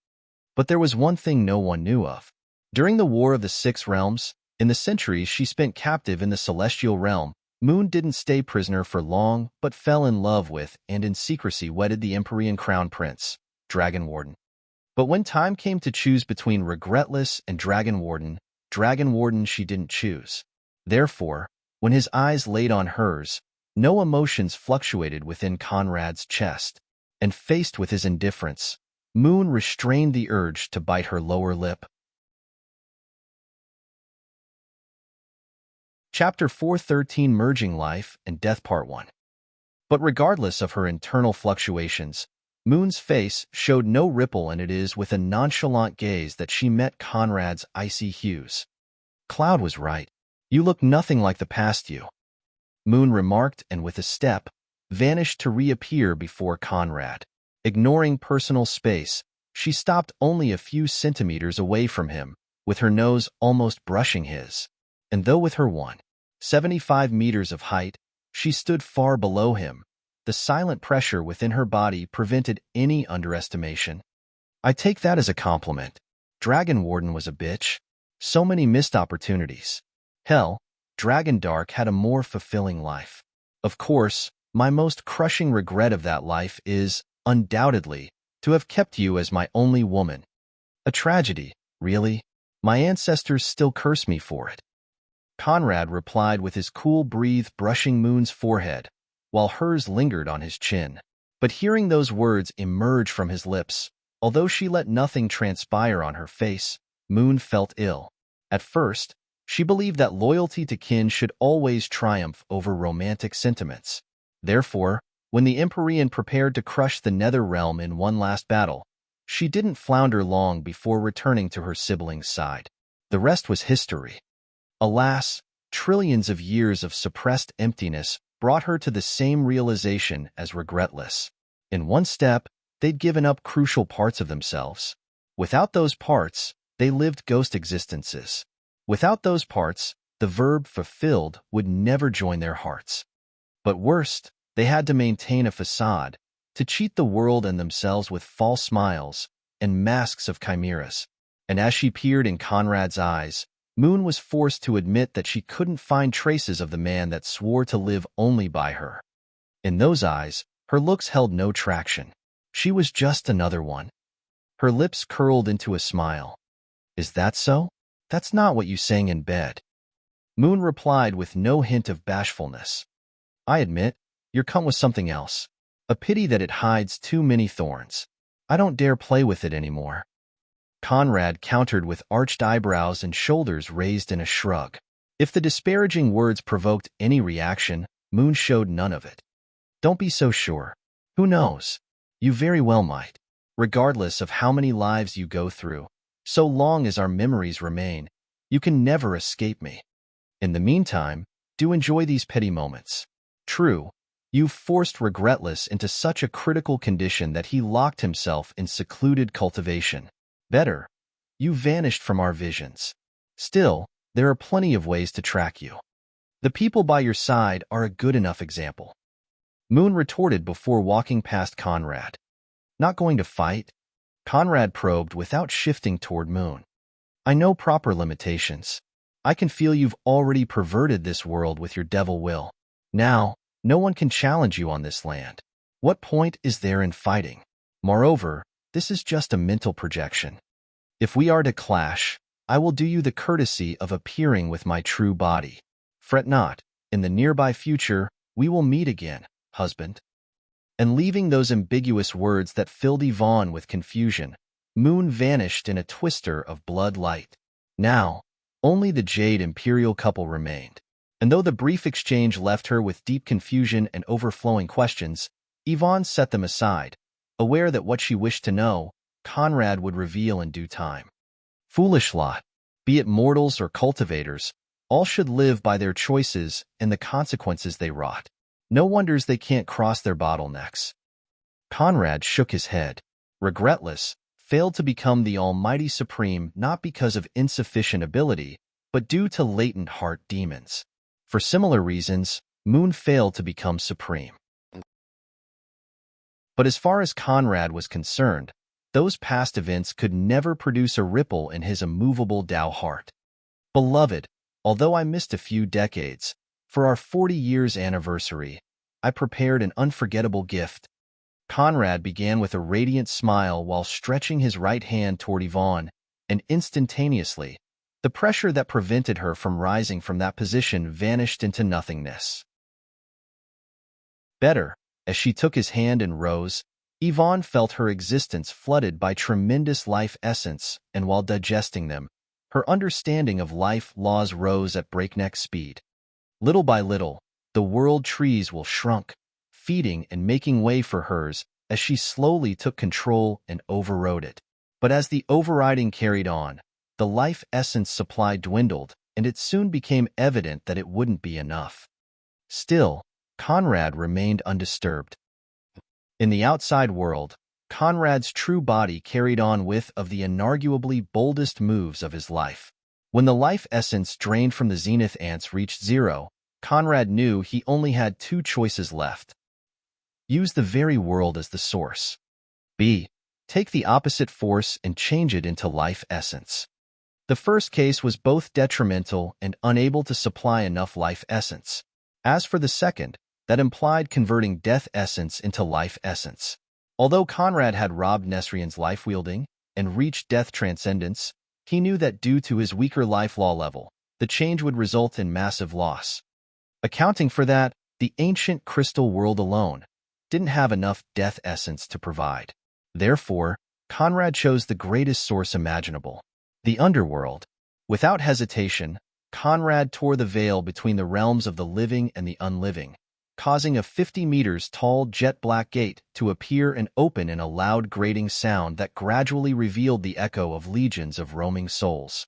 A: But there was one thing no one knew of. During the War of the Six Realms, in the centuries she spent captive in the Celestial Realm, Moon didn't stay prisoner for long, but fell in love with and in secrecy wedded the Empyrean Crown Prince, Dragon Warden. But when time came to choose between Regretless and Dragon Warden she didn't choose. Therefore, when his eyes laid on hers, no emotions fluctuated within Conrad's chest, and faced with his indifference, Moon restrained the urge to bite her lower lip. Chapter 413, Merging Life and Death Part 1. But regardless of her internal fluctuations, Moon's face showed no ripple, and it is with a nonchalant gaze that she met Conrad's icy hues. Cloud was right. You look nothing like the past you, Moon remarked, and with a step, vanished to reappear before Conrad. Ignoring personal space, she stopped only a few centimeters away from him, with her nose almost brushing his. And though with her 175 meters of height, she stood far below him, the silent pressure within her body prevented any underestimation. I take that as a compliment. Dragon Warden was a bitch. So many missed opportunities. Hell, Dragon Dark had a more fulfilling life. Of course, my most crushing regret of that life is, undoubtedly, to have kept you as my only woman. A tragedy, really. My ancestors still curse me for it. Conrad replied with his cool breath brushing Moon's forehead, while hers lingered on his chin. But hearing those words emerge from his lips, although she let nothing transpire on her face, Moon felt ill. At first, she believed that loyalty to kin should always triumph over romantic sentiments. Therefore, when the Empyrean prepared to crush the Nether Realm in one last battle, she didn't flounder long before returning to her sibling's side. The rest was history. Alas, trillions of years of suppressed emptiness brought her to the same realization as Regretless. In one step, they'd given up crucial parts of themselves. Without those parts, they lived ghost existences. Without those parts, the verb fulfilled would never join their hearts. But worst, they had to maintain a facade, to cheat the world and themselves with false smiles and masks of chimeras. And as she peered in Conrad's eyes, Moon was forced to admit that she couldn't find traces of the man that swore to live only by her. In those eyes, her looks held no traction. She was just another one. Her lips curled into a smile. "Is that so? That's not what you sang in bed." Moon replied with no hint of bashfulness. "I admit, your cunt was something else. A pity that it hides too many thorns. I don't dare play with it anymore." Conrad countered with arched eyebrows and shoulders raised in a shrug. If the disparaging words provoked any reaction, Moon showed none of it. "Don't be so sure. Who knows? You very well might. Regardless of how many lives you go through, so long as our memories remain, you can never escape me. In the meantime, do enjoy these petty moments." True, you've forced Regretless into such a critical condition that he locked himself in secluded cultivation. Better, you vanished from our visions. Still, there are plenty of ways to track you. The people by your side are a good enough example. Moon retorted before walking past Conrad. "Not going to fight?" Conrad probed without shifting toward Moon. "I know proper limitations. I can feel you've already perverted this world with your devil will. Now, no one can challenge you on this land. What point is there in fighting? Moreover, this is just a mental projection. If we are to clash, I will do you the courtesy of appearing with my true body. Fret not, in the nearby future, we will meet again, husband." And leaving those ambiguous words that filled Yvonne with confusion, Moon vanished in a twister of blood light. Now, only the Jade Imperial couple remained. And though the brief exchange left her with deep confusion and overflowing questions, Yvonne set them aside, aware that what she wished to know, Conrad would reveal in due time. Foolish lot, be it mortals or cultivators, all should live by their choices and the consequences they wrought. No wonders they can't cross their bottlenecks. Conrad shook his head. Regretless, failed to become the Almighty Supreme not because of insufficient ability, but due to latent heart demons. For similar reasons, Moon failed to become supreme. But as far as Conrad was concerned, those past events could never produce a ripple in his immovable Tao heart. "Beloved, although I missed a few decades, for our 40 years anniversary, I prepared an unforgettable gift." Conrad began with a radiant smile while stretching his right hand toward Yvonne, and instantaneously, the pressure that prevented her from rising from that position vanished into nothingness. Better, as she took his hand and rose, Yvonne felt her existence flooded by tremendous life essence, and while digesting them, her understanding of life laws rose at breakneck speed. Little by little, the world trees will shrunk, feeding and making way for hers as she slowly took control and overrode it. But as the overriding carried on, the life essence supply dwindled, and it soon became evident that it wouldn't be enough. Still, Conrad remained undisturbed. In the outside world, Conrad's true body carried on with of the inarguably boldest moves of his life. When the life essence drained from the zenith ants reached zero, Conrad knew he only had two choices left. Use the very world as the source. B. Take the opposite force and change it into life essence. The first case was both detrimental and unable to supply enough life essence. As for the second, that implied converting death essence into life essence. Although Conrad had robbed Nesrian's life-wielding and reached death transcendence, he knew that due to his weaker life law level, the change would result in massive loss. Accounting for that, the ancient crystal world alone didn't have enough death essence to provide. Therefore, Conrad chose the greatest source imaginable, the underworld. Without hesitation, Conrad tore the veil between the realms of the living and the unliving, causing a 50 meters tall jet-black gate to appear and open in a loud grating sound that gradually revealed the echo of legions of roaming souls.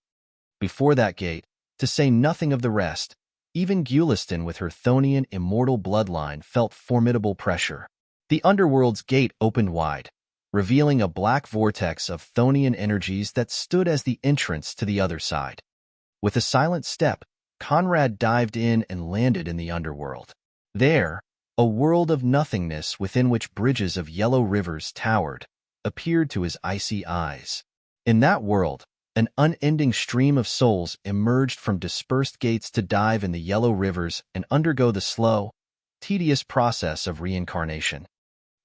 A: Before that gate, to say nothing of the rest, even Gulistan with her Thonian immortal bloodline felt formidable pressure. The underworld's gate opened wide, revealing a black vortex of Thonian energies that stood as the entrance to the other side. With a silent step, Conrad dived in and landed in the underworld. There, A world of nothingness within which bridges of yellow rivers towered, appeared to his icy eyes. In that world, an unending stream of souls emerged from dispersed gates to dive in the yellow rivers and undergo the slow, tedious process of reincarnation.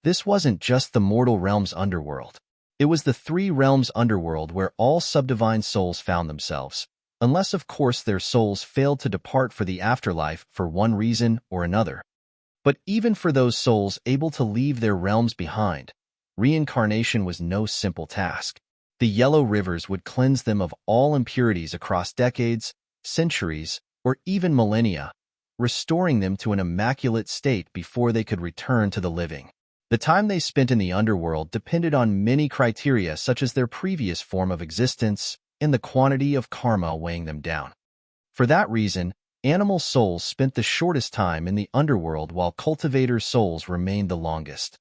A: This wasn't just the mortal realm's underworld. It was the three realms underworld where all subdivine souls found themselves, unless of course their souls failed to depart for the afterlife for one reason or another. But even for those souls able to leave their realms behind, reincarnation was no simple task. The yellow rivers would cleanse them of all impurities across decades, centuries, or even millennia, restoring them to an immaculate state before they could return to the living. The time they spent in the underworld depended on many criteria such as their previous form of existence and the quantity of karma weighing them down. For that reason, animal souls spent the shortest time in the underworld while cultivator souls remained the longest.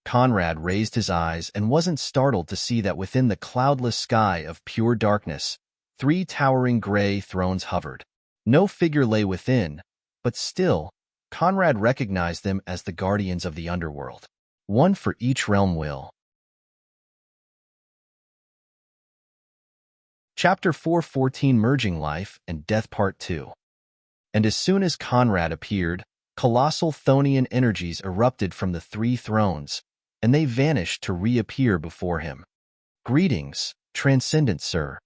A: Conrad raised his eyes and wasn't startled to see that within the cloudless sky of pure darkness, three towering gray thrones hovered. No figure lay within, but still, Conrad recognized them as the guardians of the underworld. One for each realm will. Chapter 4:14 Merging Life and Death Part 2. And as soon as Conrad appeared, colossal Thonian energies erupted from the three thrones, and they vanished to reappear before him. Greetings, Transcendent Sir.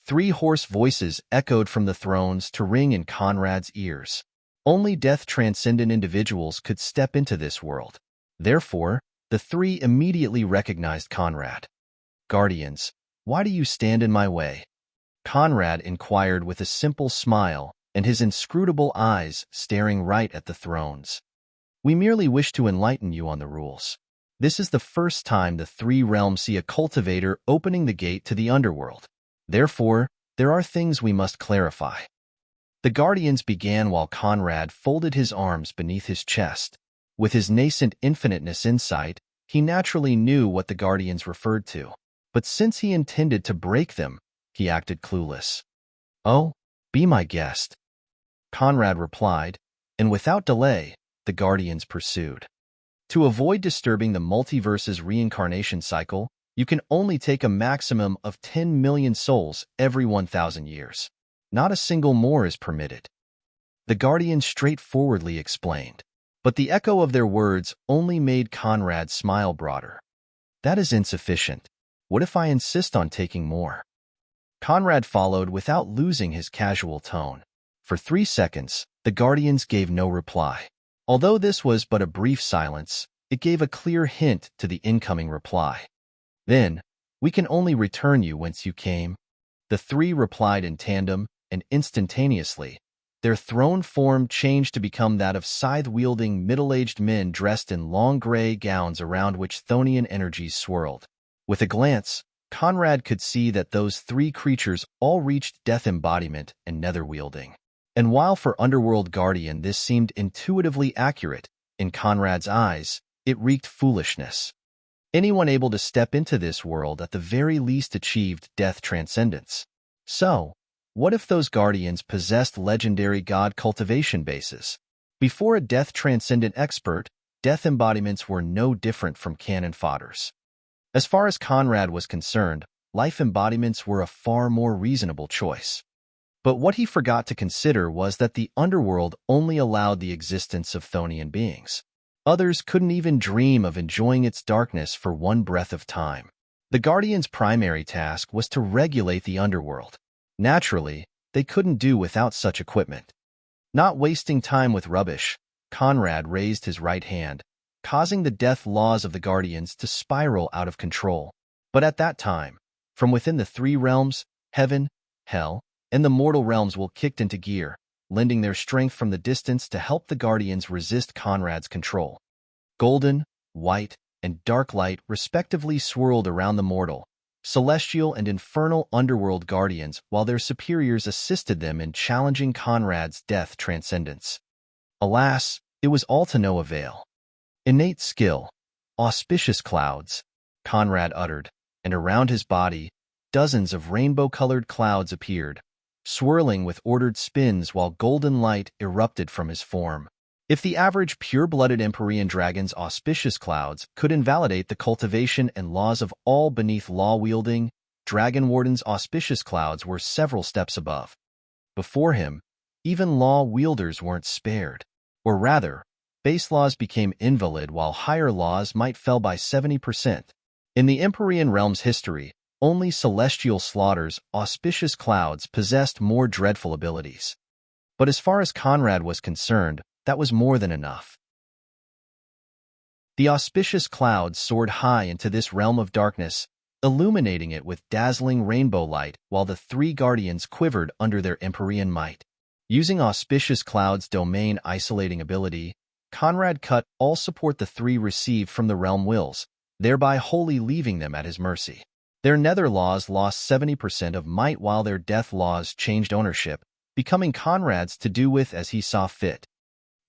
A: Three hoarse voices echoed from the thrones to ring in Conrad's ears. Only death-transcendent individuals could step into this world. Therefore, the three immediately recognized Conrad. Guardians, why do you stand in my way? Conrad inquired with a simple smile, and his inscrutable eyes staring right at the thrones. We merely wish to enlighten you on the rules. This is the first time the three realms see a cultivator opening the gate to the underworld. Therefore, there are things we must clarify. The guardians began while Conrad folded his arms beneath his chest. With his nascent infiniteness insight, he naturally knew what the guardians referred to. But since he intended to break them, he acted clueless. Oh, be my guest, Conrad replied, and without delay, the guardians pursued. To avoid disturbing the multiverse's reincarnation cycle, you can only take a maximum of 10 million souls every 1,000 years. Not a single more is permitted. The guardians straightforwardly explained, but the echo of their words only made Conrad's smile broader. That is insufficient. What if I insist on taking more? Conrad followed without losing his casual tone. For 3 seconds, the guardians gave no reply. Although this was but a brief silence, it gave a clear hint to the incoming reply. Then, we can only return you whence you came. The three replied in tandem, and instantaneously, their throne form changed to become that of scythe-wielding middle-aged men dressed in long gray gowns around which Thonian energies swirled. With a glance, Conrad could see that those three creatures all reached death embodiment and nether-wielding. And while for Underworld Guardian this seemed intuitively accurate, in Conrad's eyes, it reeked foolishness. Anyone able to step into this world at the very least achieved death transcendence. So, what if those guardians possessed legendary god cultivation bases? Before a death transcendent expert, death embodiments were no different from cannon fodders. As far as Conrad was concerned, life embodiments were a far more reasonable choice. But what he forgot to consider was that the underworld only allowed the existence of Thonian beings. Others couldn't even dream of enjoying its darkness for one breath of time. The Guardians' primary task was to regulate the underworld. Naturally, they couldn't do without such equipment. Not wasting time with rubbish, Conrad raised his right hand, causing the death laws of the Guardians to spiral out of control. But at that time, from within the three realms, heaven, hell, and the mortal realms will kicked into gear, lending their strength from the distance to help the Guardians resist Conrad's control. Golden, white, and dark light respectively swirled around the mortal, celestial, and infernal underworld Guardians while their superiors assisted them in challenging Conrad's death transcendence. Alas, it was all to no avail. Innate skill, auspicious clouds, Conrad uttered, and around his body, dozens of rainbow-colored clouds appeared, swirling with ordered spins while golden light erupted from his form. If the average pure-blooded Empyrean dragon's auspicious clouds could invalidate the cultivation and laws of all beneath law-wielding, Dragon Warden's auspicious clouds were several steps above. Before him, even law-wielders weren't spared. Or rather, base laws became invalid while higher laws might fell by 70%. In the Empyrean realm's history, only celestial slaughter's auspicious clouds possessed more dreadful abilities. But as far as Conrad was concerned, that was more than enough. The auspicious clouds soared high into this realm of darkness, illuminating it with dazzling rainbow light while the three guardians quivered under their Empyrean might. Using auspicious clouds' domain isolating ability, Conrad cut all support the three received from the realm wills, thereby wholly leaving them at his mercy. Their nether laws lost 70% of might while their death laws changed ownership, becoming Conrad's to do with as he saw fit.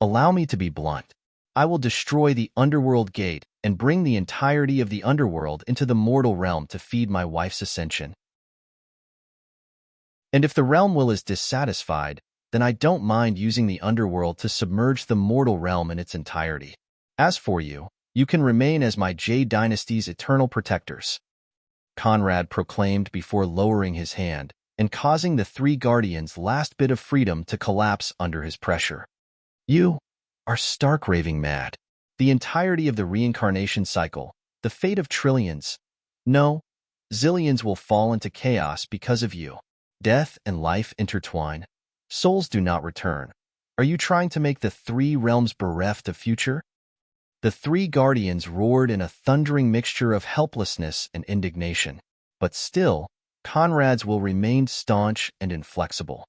A: Allow me to be blunt. I will destroy the underworld gate and bring the entirety of the underworld into the mortal realm to feed my wife's ascension. And if the realm will is dissatisfied, then I don't mind using the underworld to submerge the mortal realm in its entirety. As for you, you can remain as my Jade Dynasty's eternal protectors. Conrad proclaimed before lowering his hand and causing the three guardians' last bit of freedom to collapse under his pressure. You are stark raving mad. The entirety of the reincarnation cycle, the fate of trillions, no, zillions will fall into chaos because of you. Death and life intertwine. Souls do not return. Are you trying to make the three realms bereft of future? The three guardians roared in a thundering mixture of helplessness and indignation. But still, Conrad's will remained staunch and inflexible.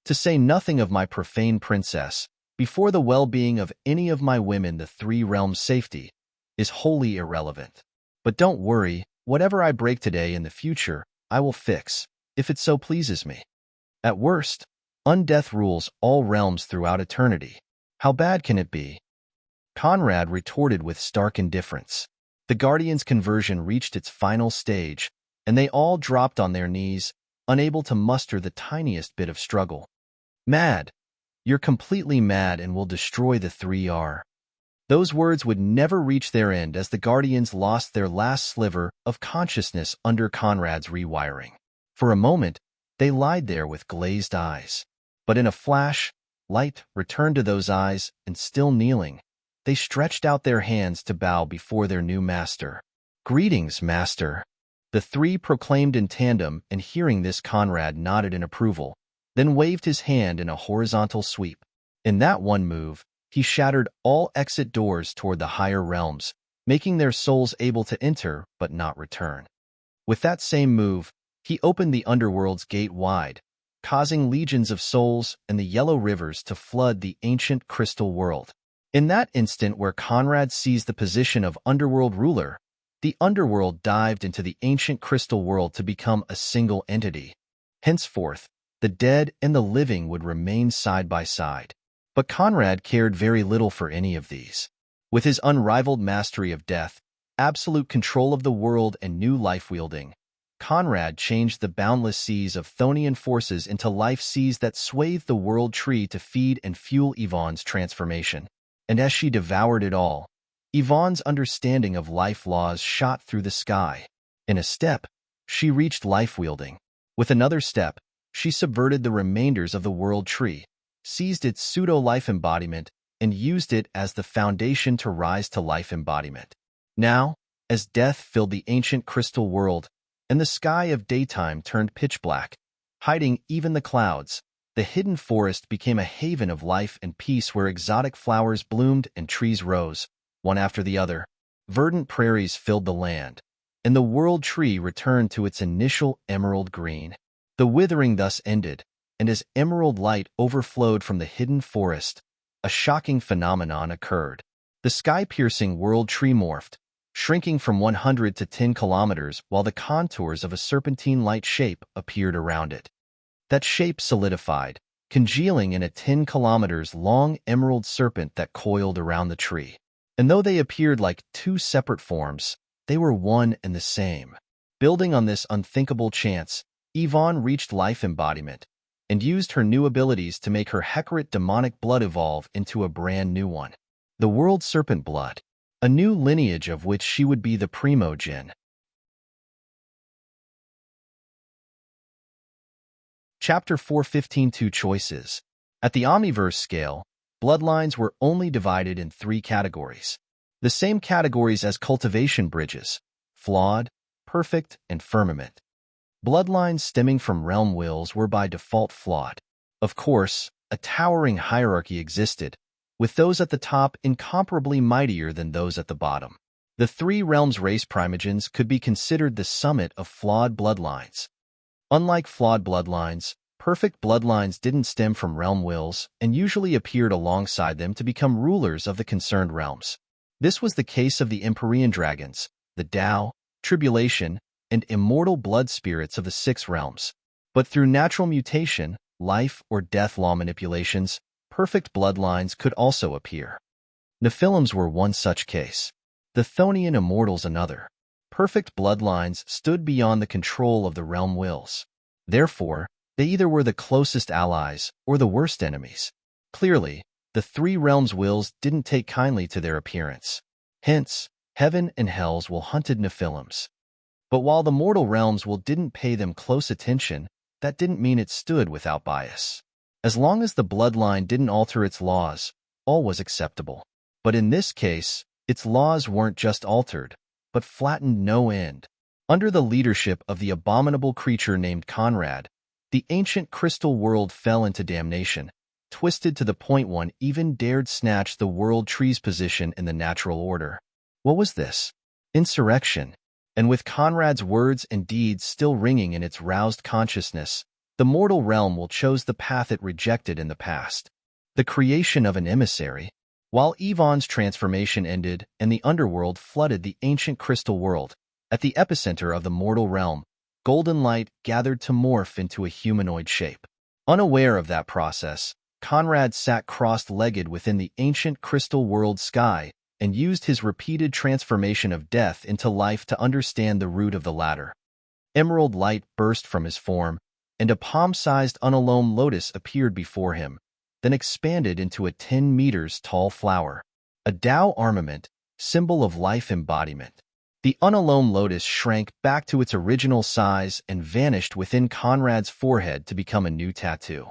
A: To say nothing of my profane princess, before the well-being of any of my women the three realms' safety is wholly irrelevant. But don't worry, whatever I break today in the future, I will fix, if it so pleases me. At worst, undeath rules all realms throughout eternity. How bad can it be? Conrad retorted with stark indifference. The Guardians' conversion reached its final stage, and they all dropped on their knees, unable to muster the tiniest bit of struggle. Mad. You're completely mad and will destroy the 3R. Those words would never reach their end as the Guardians lost their last sliver of consciousness under Conrad's rewiring. For a moment, they lied there with glazed eyes. But in a flash, light returned to those eyes, and still kneeling, they stretched out their hands to bow before their new master. Greetings, master. The three proclaimed in tandem, and hearing this Conrad nodded in approval, then waved his hand in a horizontal sweep. In that one move, he shattered all exit doors toward the higher realms, making their souls able to enter but not return. With that same move, he opened the underworld's gate wide, causing legions of souls and the yellow rivers to flood the ancient crystal world. In that instant where Conrad seized the position of underworld ruler, the underworld dived into the ancient crystal world to become a single entity. Henceforth, the dead and the living would remain side by side. But Conrad cared very little for any of these. With his unrivaled mastery of death, absolute control of the world and new life-wielding, Conrad changed the boundless seas of Thonian forces into life seas that swathed the world tree to feed and fuel Yvonne's transformation. And as she devoured it all, Yvonne's understanding of life laws shot through the sky. In a step, she reached life-wielding. With another step, she subverted the remainders of the world tree, seized its pseudo-life embodiment, and used it as the foundation to rise to life embodiment. Now, as death filled the ancient crystal world, and the sky of daytime turned pitch black, hiding even the clouds, the hidden forest became a haven of life and peace where exotic flowers bloomed and trees rose, one after the other. Verdant prairies filled the land, and the world tree returned to its initial emerald green. The withering thus ended, and as emerald light overflowed from the hidden forest, a shocking phenomenon occurred. The sky-piercing world tree morphed, shrinking from 100 to 10 kilometers while the contours of a serpentine-like shape appeared around it. That shape solidified, congealing in a 10 kilometers long emerald serpent that coiled around the tree. And though they appeared like two separate forms, they were one and the same. Building on this unthinkable chance, Yvonne reached life embodiment, and used her new abilities to make her Hekarit demonic blood evolve into a brand new one. The World Serpent blood, a new lineage of which she would be the primogen. Chapter 4:15 Two choices. At the Omniverse scale, bloodlines were only divided in three categories. The same categories as cultivation bridges: flawed, perfect, and firmament. Bloodlines stemming from realm wills were by default flawed. Of course, a towering hierarchy existed, with those at the top incomparably mightier than those at the bottom. The three realms race primogens could be considered the summit of flawed bloodlines. Unlike flawed bloodlines, perfect bloodlines didn't stem from realm wills and usually appeared alongside them to become rulers of the concerned realms. This was the case of the Empyrean dragons, the Tao, Tribulation, and immortal blood spirits of the six realms. But through natural mutation, life or death law manipulations, perfect bloodlines could also appear. Nephilims were one such case. The Chthonian immortals another. Perfect bloodlines stood beyond the control of the realm wills. Therefore, they either were the closest allies or the worst enemies. Clearly, the three realms' wills didn't take kindly to their appearance. Hence, heaven and hell's will hunted Nephilims. But while the mortal realms will didn't pay them close attention, that didn't mean it stood without bias. As long as the bloodline didn't alter its laws, all was acceptable. But in this case, its laws weren't just altered, but flattened no end. Under the leadership of the abominable creature named Conrad, the ancient crystal world fell into damnation, twisted to the point one even dared snatch the world tree's position in the natural order. What was this? Insurrection. And with Conrad's words and deeds still ringing in its roused consciousness, the mortal realm will chose the path it rejected in the past. The creation of an emissary. While Yvonne's transformation ended and the underworld flooded the ancient crystal world, at the epicenter of the mortal realm, golden light gathered to morph into a humanoid shape. Unaware of that process, Conrad sat cross-legged within the ancient crystal world sky and used his repeated transformation of death into life to understand the root of the latter. Emerald light burst from his form, and a palm-sized unalome lotus appeared before him, then expanded into a 10 meters tall flower. A Tao armament, symbol of life embodiment. The unalome lotus shrank back to its original size and vanished within Conrad's forehead to become a new tattoo.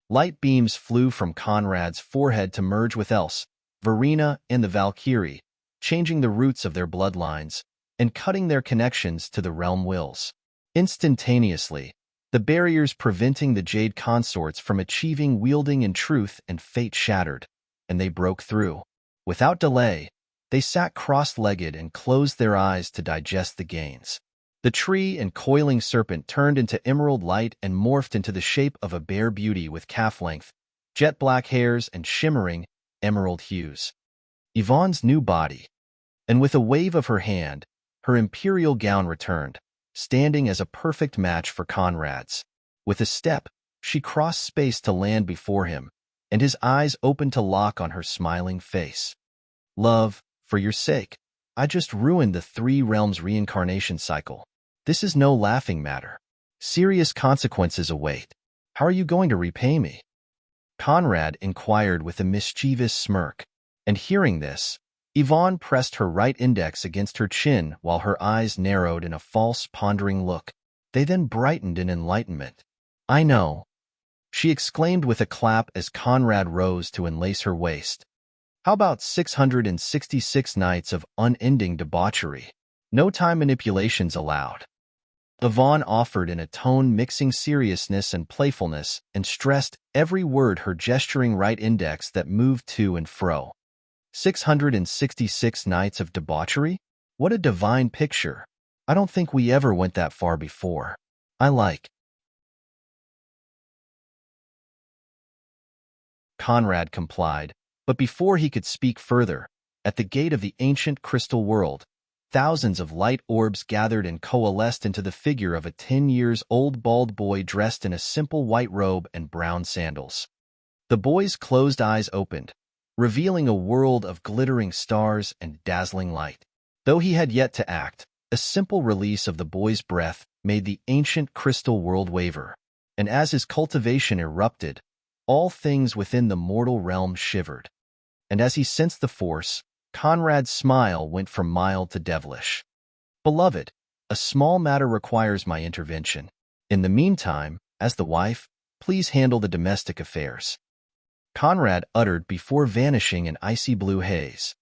A: Light beams flew from Conrad's forehead to merge with Else, Verena, and the Valkyrie, changing the roots of their bloodlines and cutting their connections to the realm wills. Instantaneously, the barriers preventing the Jade consorts from achieving wielding in truth and fate shattered, and they broke through. Without delay, they sat cross-legged and closed their eyes to digest the gains. The tree and coiling serpent turned into emerald light and morphed into the shape of a bare beauty with calf-length, jet-black hairs, and shimmering, emerald hues. Yvonne's new body. And with a wave of her hand, her imperial gown returned, standing as a perfect match for Conrad's. With a step, she crossed space to land before him, and his eyes opened to lock on her smiling face. Love, for your sake, I just ruined the three realms reincarnation cycle. This is no laughing matter. Serious consequences await. How are you going to repay me? Conrad inquired with a mischievous smirk, and hearing this, Yvonne pressed her right index against her chin while her eyes narrowed in a false, pondering look. They then brightened in enlightenment. I know, she exclaimed with a clap as Conrad rose to unlace her waist. How about 666 nights of unending debauchery? No time manipulations allowed. Yvonne offered in a tone mixing seriousness and playfulness and stressed every word her gesturing right index that moved to and fro. 666 nights of debauchery? What a divine picture. I don't think we ever went that far before. I like. Conrad complied, but before he could speak further, at the gate of the ancient crystal world, thousands of light orbs gathered and coalesced into the figure of a 10-year-old bald boy dressed in a simple white robe and brown sandals. The boy's closed eyes opened, revealing a world of glittering stars and dazzling light. Though he had yet to act, a simple release of the boy's breath made the ancient crystal world waver. and as his cultivation erupted, all things within the mortal realm shivered. And as he sensed the force, Conrad's smile went from mild to devilish. "Beloved, a small matter requires my intervention. In the meantime, as the wife, please handle the domestic affairs." Conrad uttered before vanishing in icy blue haze.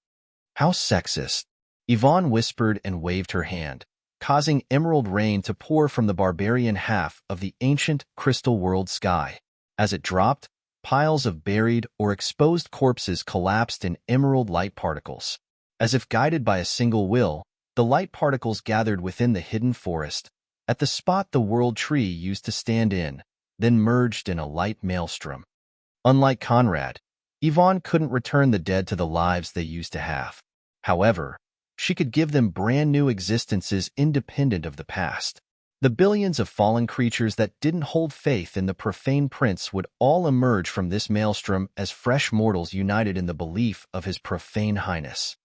A: "How sexist," Yvonne whispered and waved her hand, causing emerald rain to pour from the barbarian half of the ancient crystal world sky. As it dropped, piles of buried or exposed corpses collapsed in emerald light particles. As if guided by a single will, the light particles gathered within the hidden forest, at the spot the world tree used to stand in, then merged in a light maelstrom. Unlike Conrad, Yvonne couldn't return the dead to the lives they used to have. However, she could give them brand new existences independent of the past. The billions of fallen creatures that didn't hold faith in the profane prince would all emerge from this maelstrom as fresh mortals united in the belief of his profane highness.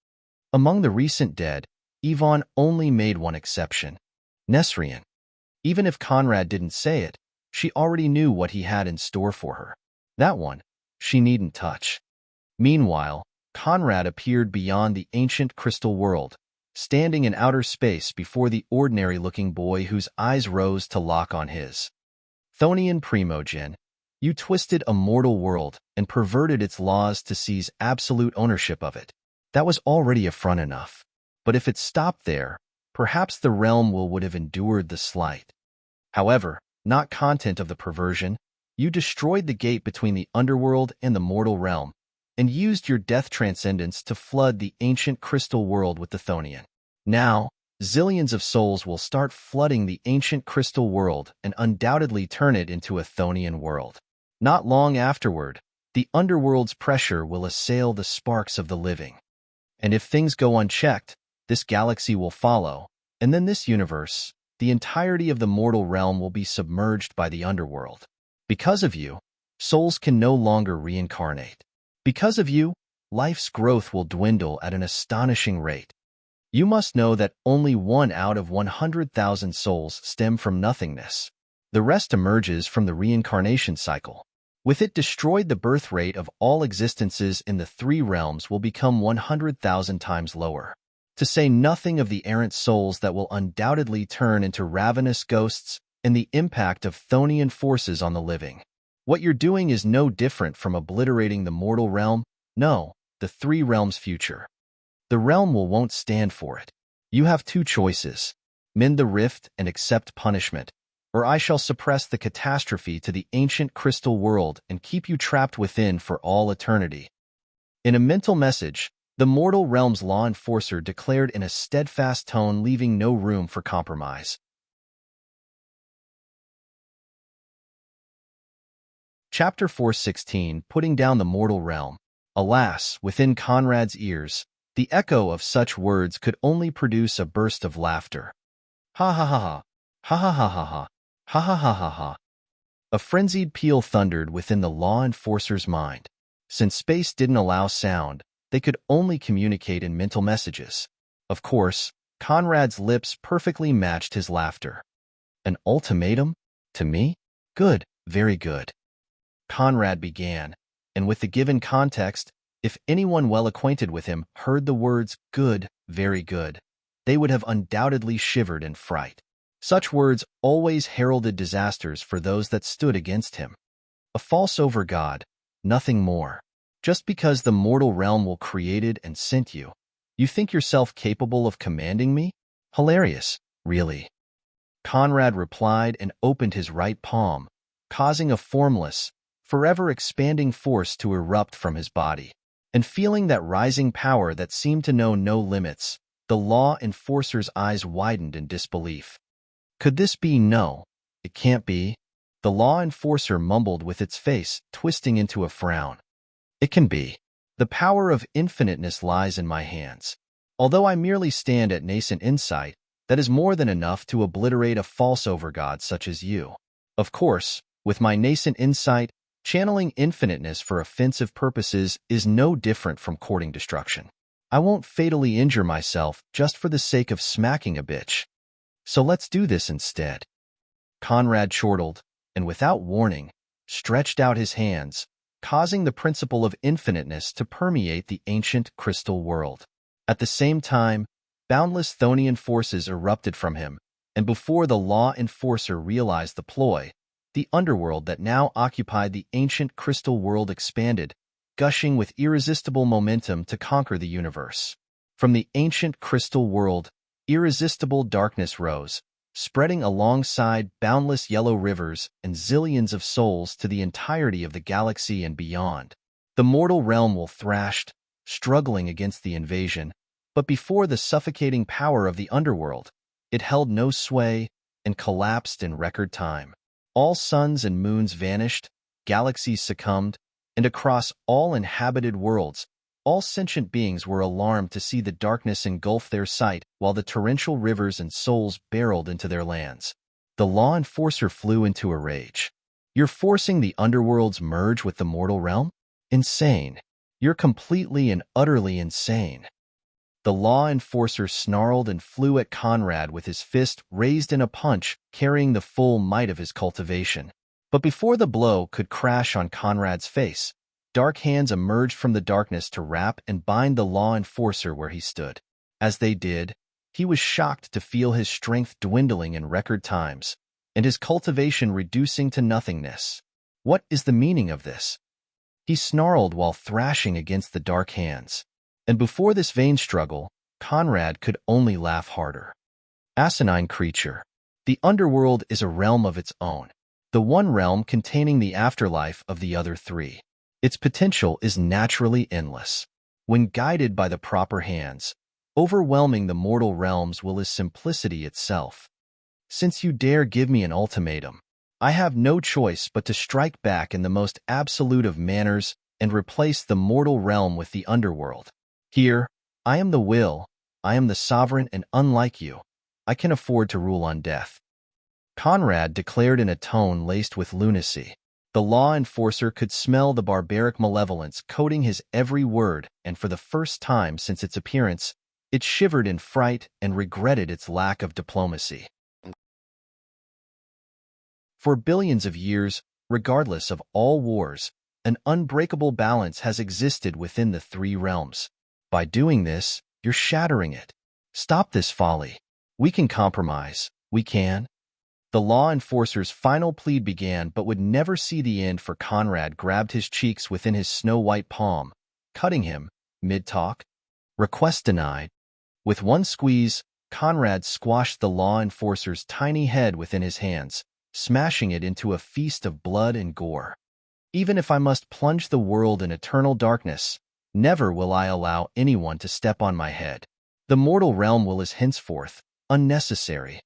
A: Among the recent dead, Yvonne only made one exception: Nesrien. Even if Conrad didn't say it, she already knew what he had in store for her. That one, she needn't touch. Meanwhile, Conrad appeared beyond the ancient crystal world, standing in outer space before the ordinary-looking boy whose eyes rose to lock on his. "Thonian Primogen, you twisted a mortal world and perverted its laws to seize absolute ownership of it. That was already affront enough. But if it stopped there, perhaps the realm would have endured the slight. However, not content of the perversion, you destroyed the gate between the underworld and the mortal realm, and used your death transcendence to flood the ancient crystal world with the Thonian. Now, zillions of souls will start flooding the ancient crystal world and undoubtedly turn it into a Thonian world. Not long afterward, the underworld's pressure will assail the sparks of the living. And if things go unchecked, this galaxy will follow, and then this universe, the entirety of the mortal realm will be submerged by the underworld. Because of you, souls can no longer reincarnate. Because of you, life's growth will dwindle at an astonishing rate. You must know that only 1 out of 100,000 souls stem from nothingness. The rest emerges from the reincarnation cycle. With it destroyed, the birth rate of all existences in the 3 realms will become 100,000 times lower. To say nothing of the errant souls that will undoubtedly turn into ravenous ghosts and the impact of Thonian forces on the living. What you're doing is no different from obliterating the mortal realm, no, the 3 realms' future. The realm won't stand for it. You have 2 choices: mend the rift and accept punishment, or I shall suppress the catastrophe to the ancient crystal world and keep you trapped within for all eternity." In a mental message, the mortal realm's law enforcer declared in a steadfast tone, leaving no room for compromise. Chapter 416, Putting Down the Mortal Realm. Alas, within Conrad's ears, the echo of such words could only produce a burst of laughter. Ha ha ha ha, ha ha ha ha ha, ha ha ha ha ha. A frenzied peal thundered within the law enforcer's mind. Since space didn't allow sound, they could only communicate in mental messages. Of course, Conrad's lips perfectly matched his laughter. An ultimatum? To me? Good, very good. Conrad began, and with the given context, if anyone well acquainted with him heard the words "good, very good," they would have undoubtedly shivered in fright. Such words always heralded disasters for those that stood against him. A false over God, nothing more. Just because the mortal realm will created and sent you, you think yourself capable of commanding me? Hilarious, really. Conrad replied and opened his right palm, causing a formless, forever expanding force to erupt from his body. And feeling that rising power that seemed to know no limits, the law enforcer's eyes widened in disbelief. Could this be? No, it can't be. The law enforcer mumbled with its face twisting into a frown. It can be. The power of infiniteness lies in my hands. Although I merely stand at nascent insight, that is more than enough to obliterate a false overgod such as you. Of course, with my nascent insight, channeling infiniteness for offensive purposes is no different from courting destruction. I won't fatally injure myself just for the sake of smacking a bitch. So let's do this instead. Conrad chortled, and without warning, stretched out his hands, causing the principle of infiniteness to permeate the ancient crystal world. At the same time, boundless Thonian forces erupted from him, and before the law enforcer realized the ploy, the underworld that now occupied the ancient crystal world expanded, gushing with irresistible momentum to conquer the universe. From the ancient crystal world, irresistible darkness rose, spreading alongside boundless yellow rivers and zillions of souls to the entirety of the galaxy and beyond. The mortal realm will thrashed, struggling against the invasion, but before the suffocating power of the underworld, it held no sway and collapsed in record time. All suns and moons vanished, galaxies succumbed, and across all inhabited worlds, all sentient beings were alarmed to see the darkness engulf their sight while the torrential rivers and souls barreled into their lands. The law enforcer flew into a rage. "You're forcing the underworld's merge with the mortal realm? Insane. You're completely and utterly insane." The law enforcer snarled and flew at Conrad with his fist raised in a punch, carrying the full might of his cultivation. But before the blow could crash on Conrad's face, dark hands emerged from the darkness to wrap and bind the law enforcer where he stood. As they did, he was shocked to feel his strength dwindling in record times, and his cultivation reducing to nothingness. "What is the meaning of this?" he snarled while thrashing against the dark hands. And before this vain struggle, Conrad could only laugh harder. Asinine creature. The underworld is a realm of its own, the one realm containing the afterlife of the other three. Its potential is naturally endless. When guided by the proper hands, overwhelming the mortal realms will is simplicity itself. Since you dare give me an ultimatum, I have no choice but to strike back in the most absolute of manners and replace the mortal realm with the underworld. Here, I am the will, I am the sovereign, and unlike you, I can afford to rule on death. Conrad declared in a tone laced with lunacy. The law enforcer could smell the barbaric malevolence coating his every word, and for the first time since its appearance, it shivered in fright and regretted its lack of diplomacy. For billions of years, regardless of all wars, an unbreakable balance has existed within the three realms. By doing this, you're shattering it. Stop this folly. We can compromise. We can. The law enforcer's final plead began but would never see the end, for Conrad grabbed his cheeks within his snow-white palm, cutting him, mid-talk. Request denied. With one squeeze, Conrad squashed the law enforcer's tiny head within his hands, smashing it into a feast of blood and gore. "Even if I must plunge the world in eternal darkness, never will I allow anyone to step on my head. The mortal realm will is henceforth unnecessary."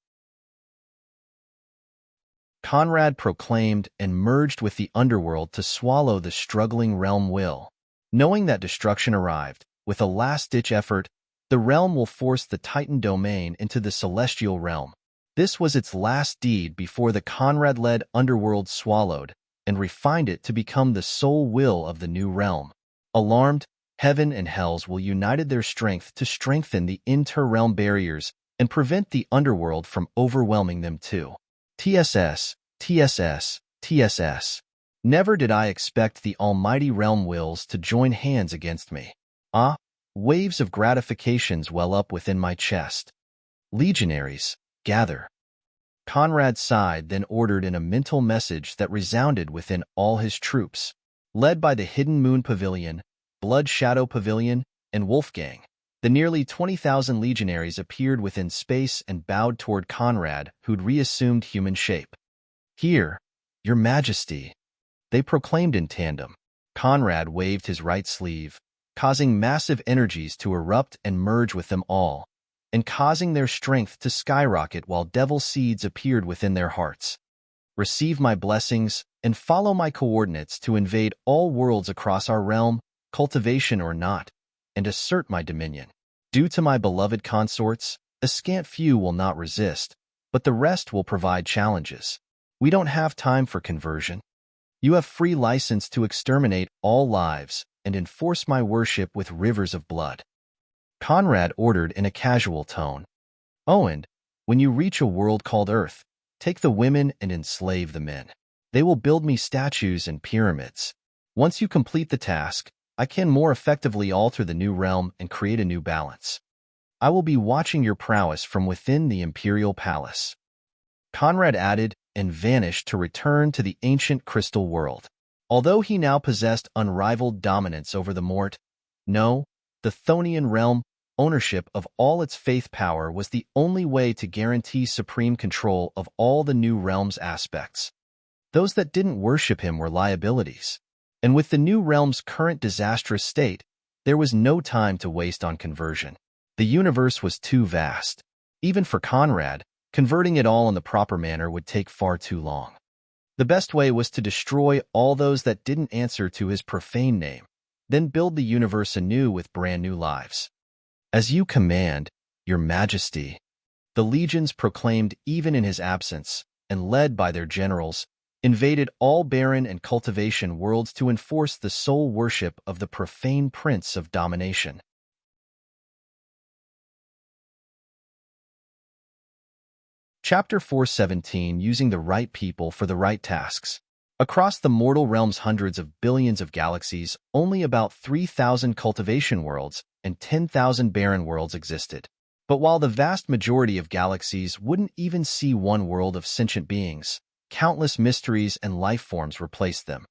A: Conrad proclaimed and merged with the underworld to swallow the struggling realm will. Knowing that destruction arrived, with a last-ditch effort, the realm will force the Titan domain into the celestial realm. This was its last deed before the Conrad-led underworld swallowed and refined it to become the sole will of the new realm. Alarmed, heaven and hells will united their strength to strengthen the inter-realm barriers and prevent the underworld from overwhelming them too. TSS, TSS, TSS. Never did I expect the almighty realm wills to join hands against me. Waves of gratifications well up within my chest. Legionaries, gather. Conrad sighed, then ordered in a mental message that resounded within all his troops. Led by the Hidden Moon Pavilion, Blood Shadow Pavilion, and Wolfgang, the nearly 20,000 legionaries appeared within space and bowed toward Conrad, who'd reassumed human shape. "Here, your majesty," they proclaimed in tandem. Conrad waved his right sleeve, causing massive energies to erupt and merge with them all, and causing their strength to skyrocket while devil seeds appeared within their hearts. "Receive my blessings and follow my coordinates to invade all worlds across our realm, cultivation or not, and assert my dominion. Due to my beloved consorts, a scant few will not resist, but the rest will provide challenges. We don't have time for conversion. You have free license to exterminate all lives and enforce my worship with rivers of blood." Conrad ordered in a casual tone. "Oh, and when you reach a world called Earth, take the women and enslave the men. They will build me statues and pyramids. Once you complete the task, I can more effectively alter the new realm and create a new balance. I will be watching your prowess from within the imperial palace." Conrad added and vanished to return to the ancient crystal world. Although he now possessed unrivaled dominance over the the Thonian realm, ownership of all its faith power was the only way to guarantee supreme control of all the new realm's aspects. Those that didn't worship him were liabilities. And with the new realm's current disastrous state, there was no time to waste on conversion. The universe was too vast. Even for Conrad, converting it all in the proper manner would take far too long. The best way was to destroy all those that didn't answer to his profane name, then build the universe anew with brand new lives. "As you command, Your Majesty," the legions proclaimed even in his absence, and led by their generals, invaded all barren and cultivation worlds to enforce the sole worship of the profane prince of domination. Chapter 417, Using the Right People for the Right Tasks. Across the mortal realm's hundreds of billions of galaxies, only about 3,000 cultivation worlds and 10,000 barren worlds existed. But while the vast majority of galaxies wouldn't even see one world of sentient beings, countless mysteries and life forms replaced them.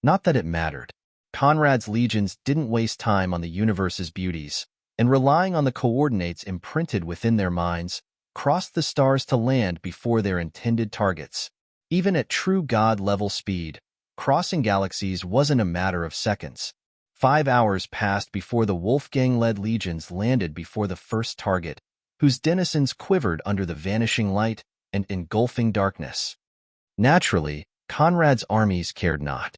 A: Not that it mattered. Conrad's legions didn't waste time on the universe's beauties, and relying on the coordinates imprinted within their minds, crossed the stars to land before their intended targets. Even at true God-level speed, crossing galaxies wasn't a matter of seconds. 5 hours passed before the Wolfgang-led legions landed before the first target, whose denizens quivered under the vanishing light and engulfing darkness. Naturally, Conrad's armies cared not.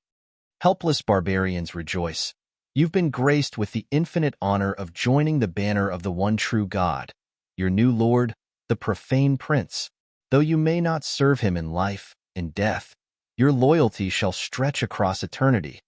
A: Helpless barbarians rejoice. You've been graced with the infinite honor of joining the banner of the one true God, your new lord, the profane prince. Though you may not serve him in life, in death, your loyalty shall stretch across eternity.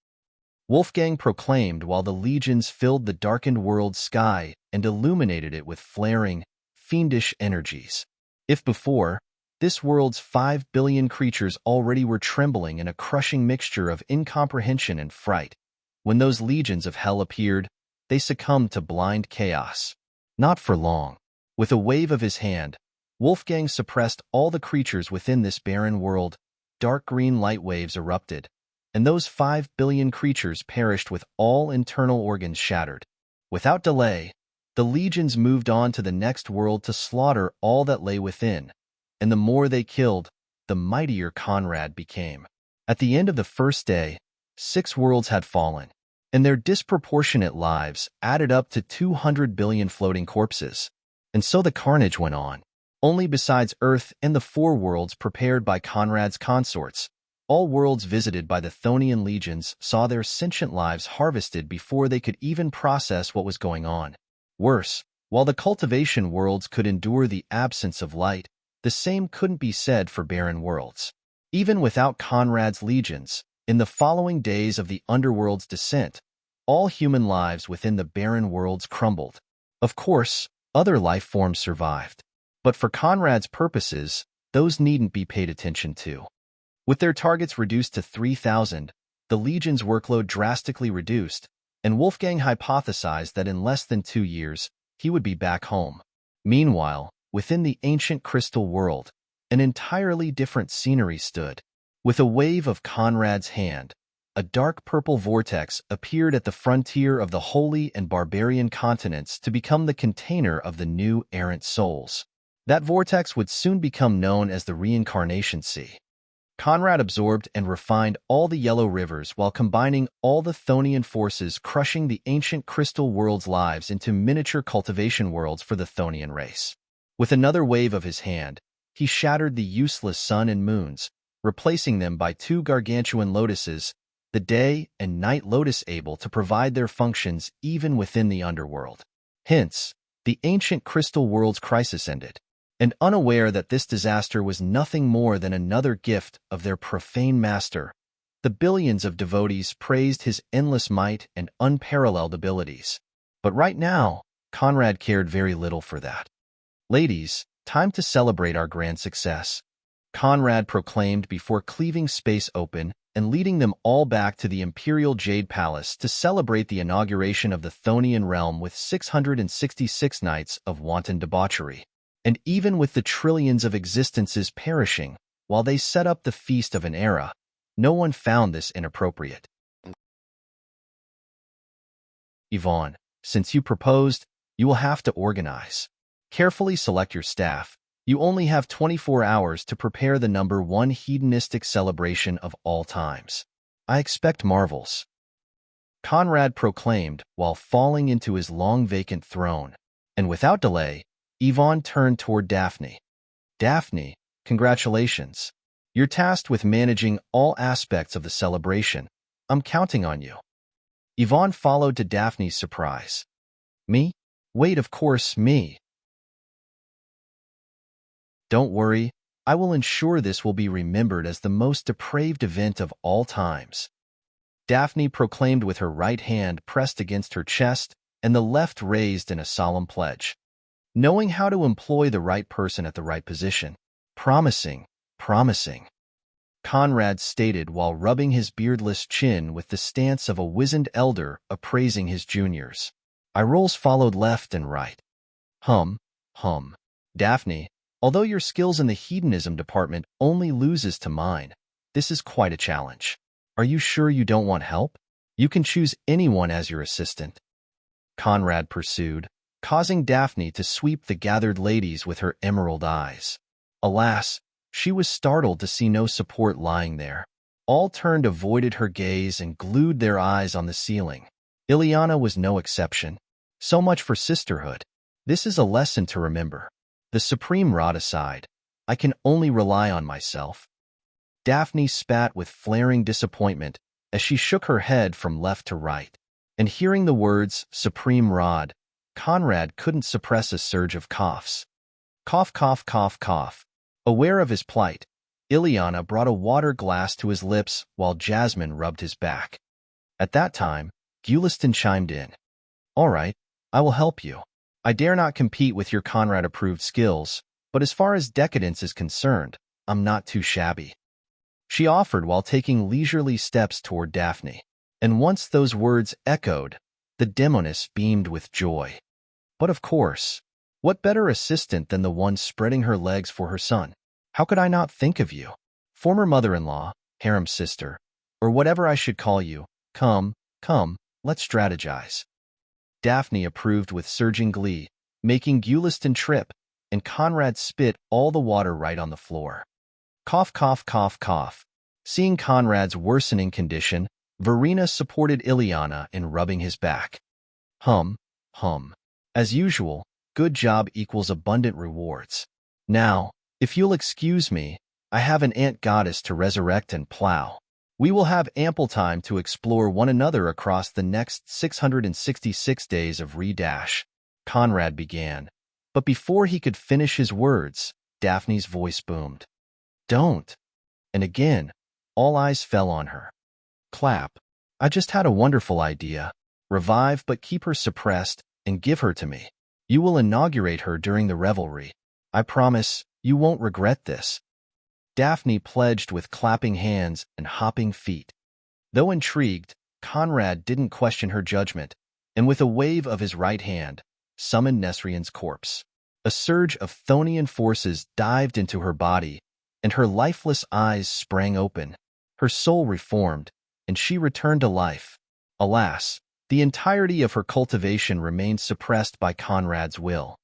A: Wolfgang proclaimed while the legions filled the darkened world's sky and illuminated it with flaring, fiendish energies. If before, this world's 5 billion creatures already were trembling in a crushing mixture of incomprehension and fright, when those legions of hell appeared, they succumbed to blind chaos. Not for long. With a wave of his hand, Wolfgang suppressed all the creatures within this barren world. Dark green light waves erupted, and those 5 billion creatures perished with all internal organs shattered. Without delay, the legions moved on to the next world to slaughter all that lay within, and the more they killed, the mightier Conrad became. At the end of the first day, 6 worlds had fallen, and their disproportionate lives added up to 200 billion floating corpses. And so the carnage went on. Only besides Earth and the 4 worlds prepared by Conrad's consorts, all worlds visited by the Thonian legions saw their sentient lives harvested before they could even process what was going on. Worse, while the cultivation worlds could endure the absence of light, the same couldn't be said for barren worlds. Even without Conrad's legions, in the following days of the underworld's descent, all human lives within the barren worlds crumbled. Of course, other life forms survived. But for Conrad's purposes, those needn't be paid attention to. With their targets reduced to 3,000, the Legion's workload drastically reduced, and Wolfgang hypothesized that in less than 2 years, he would be back home. Meanwhile, within the ancient crystal world, an entirely different scenery stood. With a wave of Conrad's hand, a dark purple vortex appeared at the frontier of the holy and barbarian continents to become the container of the new errant souls. That vortex would soon become known as the Reincarnation Sea. Conrad absorbed and refined all the yellow rivers while combining all the Thonian forces, crushing the ancient crystal world's lives into miniature cultivation worlds for the Thonian race. With another wave of his hand, he shattered the useless sun and moons, replacing them by 2 gargantuan lotuses, the day and night lotus, able to provide their functions even within the underworld. Hence, the ancient crystal world's crisis ended. And unaware that this disaster was nothing more than another gift of their profane master, the billions of devotees praised his endless might and unparalleled abilities. But right now, Conrad cared very little for that. "Ladies, time to celebrate our grand success." Conrad proclaimed before cleaving space open and leading them all back to the Imperial Jade Palace to celebrate the inauguration of the Thonian realm with 666 nights of wanton debauchery. And even with the trillions of existences perishing, while they set up the feast of an era, no one found this inappropriate. Yvonne, since you proposed, you will have to organize. Carefully select your staff. You only have 24 hours to prepare the #1 hedonistic celebration of all times. I expect marvels. Conrad proclaimed while falling into his long vacant throne. And without delay, Yvonne turned toward Daphne. Daphne, congratulations. You're tasked with managing all aspects of the celebration. I'm counting on you. Yvonne followed to Daphne's surprise. Me? Wait, of course, me. Don't worry, I will ensure this will be remembered as the most depraved event of all times. Daphne proclaimed with her right hand pressed against her chest and the left raised in a solemn pledge. Knowing how to employ the right person at the right position. Promising. Conrad stated while rubbing his beardless chin with the stance of a wizened elder appraising his juniors. Eye rolls followed left and right. Hum. Daphne, although your skills in the hedonism department only loses to mine, this is quite a challenge. Are you sure you don't want help? You can choose anyone as your assistant. Conrad pursued, causing Daphne to sweep the gathered ladies with her emerald eyes. Alas, she was startled to see no support lying there. All turned avoided her gaze and glued their eyes on the ceiling. Ileana was no exception. So much for sisterhood. This is a lesson to remember. The supreme rod aside, I can only rely on myself. Daphne spat with flaring disappointment as she shook her head from left to right. And hearing the words, supreme rod, Conrad couldn't suppress a surge of coughs. Cough. Aware of his plight, Ileana brought a water glass to his lips while Jasmine rubbed his back. At that time, Gulistan chimed in. All right, I will help you. I dare not compete with your Conrad-approved skills, but as far as decadence is concerned, I'm not too shabby. She offered while taking leisurely steps toward Daphne. And once those words echoed, the demoness beamed with joy. But of course, what better assistant than the one spreading her legs for her son? How could I not think of you? Former mother-in-law, harem sister, or whatever I should call you. Come, let's strategize. Daphne approved with surging glee, making Gulistan trip, and Conrad spit all the water right on the floor. Cough. Seeing Conrad's worsening condition, Verena supported Ileana in rubbing his back. Hum. As usual, good job equals abundant rewards. Now, if you'll excuse me, I have an ant goddess to resurrect and plow. We will have ample time to explore one another across the next 666 days of Re-. Conrad began. But before he could finish his words, Daphne's voice boomed. Don't. And again, all eyes fell on her. Clap. I just had a wonderful idea. Revive but keep her suppressed and give her to me. You will inaugurate her during the revelry. I promise you won't regret this. Daphne pledged with clapping hands and hopping feet. Though intrigued, Conrad didn't question her judgment, and with a wave of his right hand, summoned Nesrian's corpse. A surge of Thonian forces dived into her body, and her lifeless eyes sprang open. Her soul reformed, and she returned to life. Alas, the entirety of her cultivation remained suppressed by Conrad's will.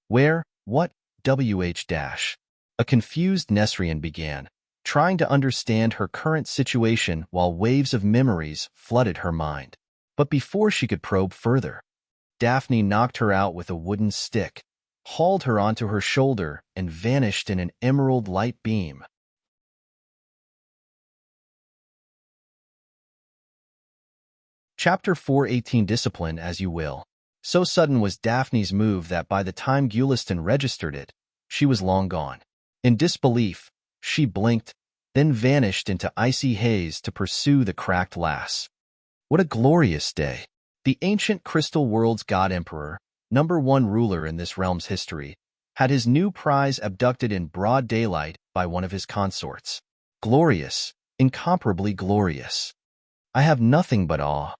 A: Where, what, wh-. A confused Nesrian began, trying to understand her current situation while waves of memories flooded her mind. But before she could probe further, Daphne knocked her out with a wooden stick, hauled her onto her shoulder, and vanished in an emerald light beam. Chapter 418 Discipline as you will. So sudden was Daphne's move that by the time Gulistan registered it, she was long gone. In disbelief, she blinked, then vanished into icy haze to pursue the cracked lass. What a glorious day! The ancient crystal world's god-emperor, #1 ruler in this realm's history, had his new prize abducted in broad daylight by one of his consorts. Glorious, incomparably glorious. I have nothing but awe,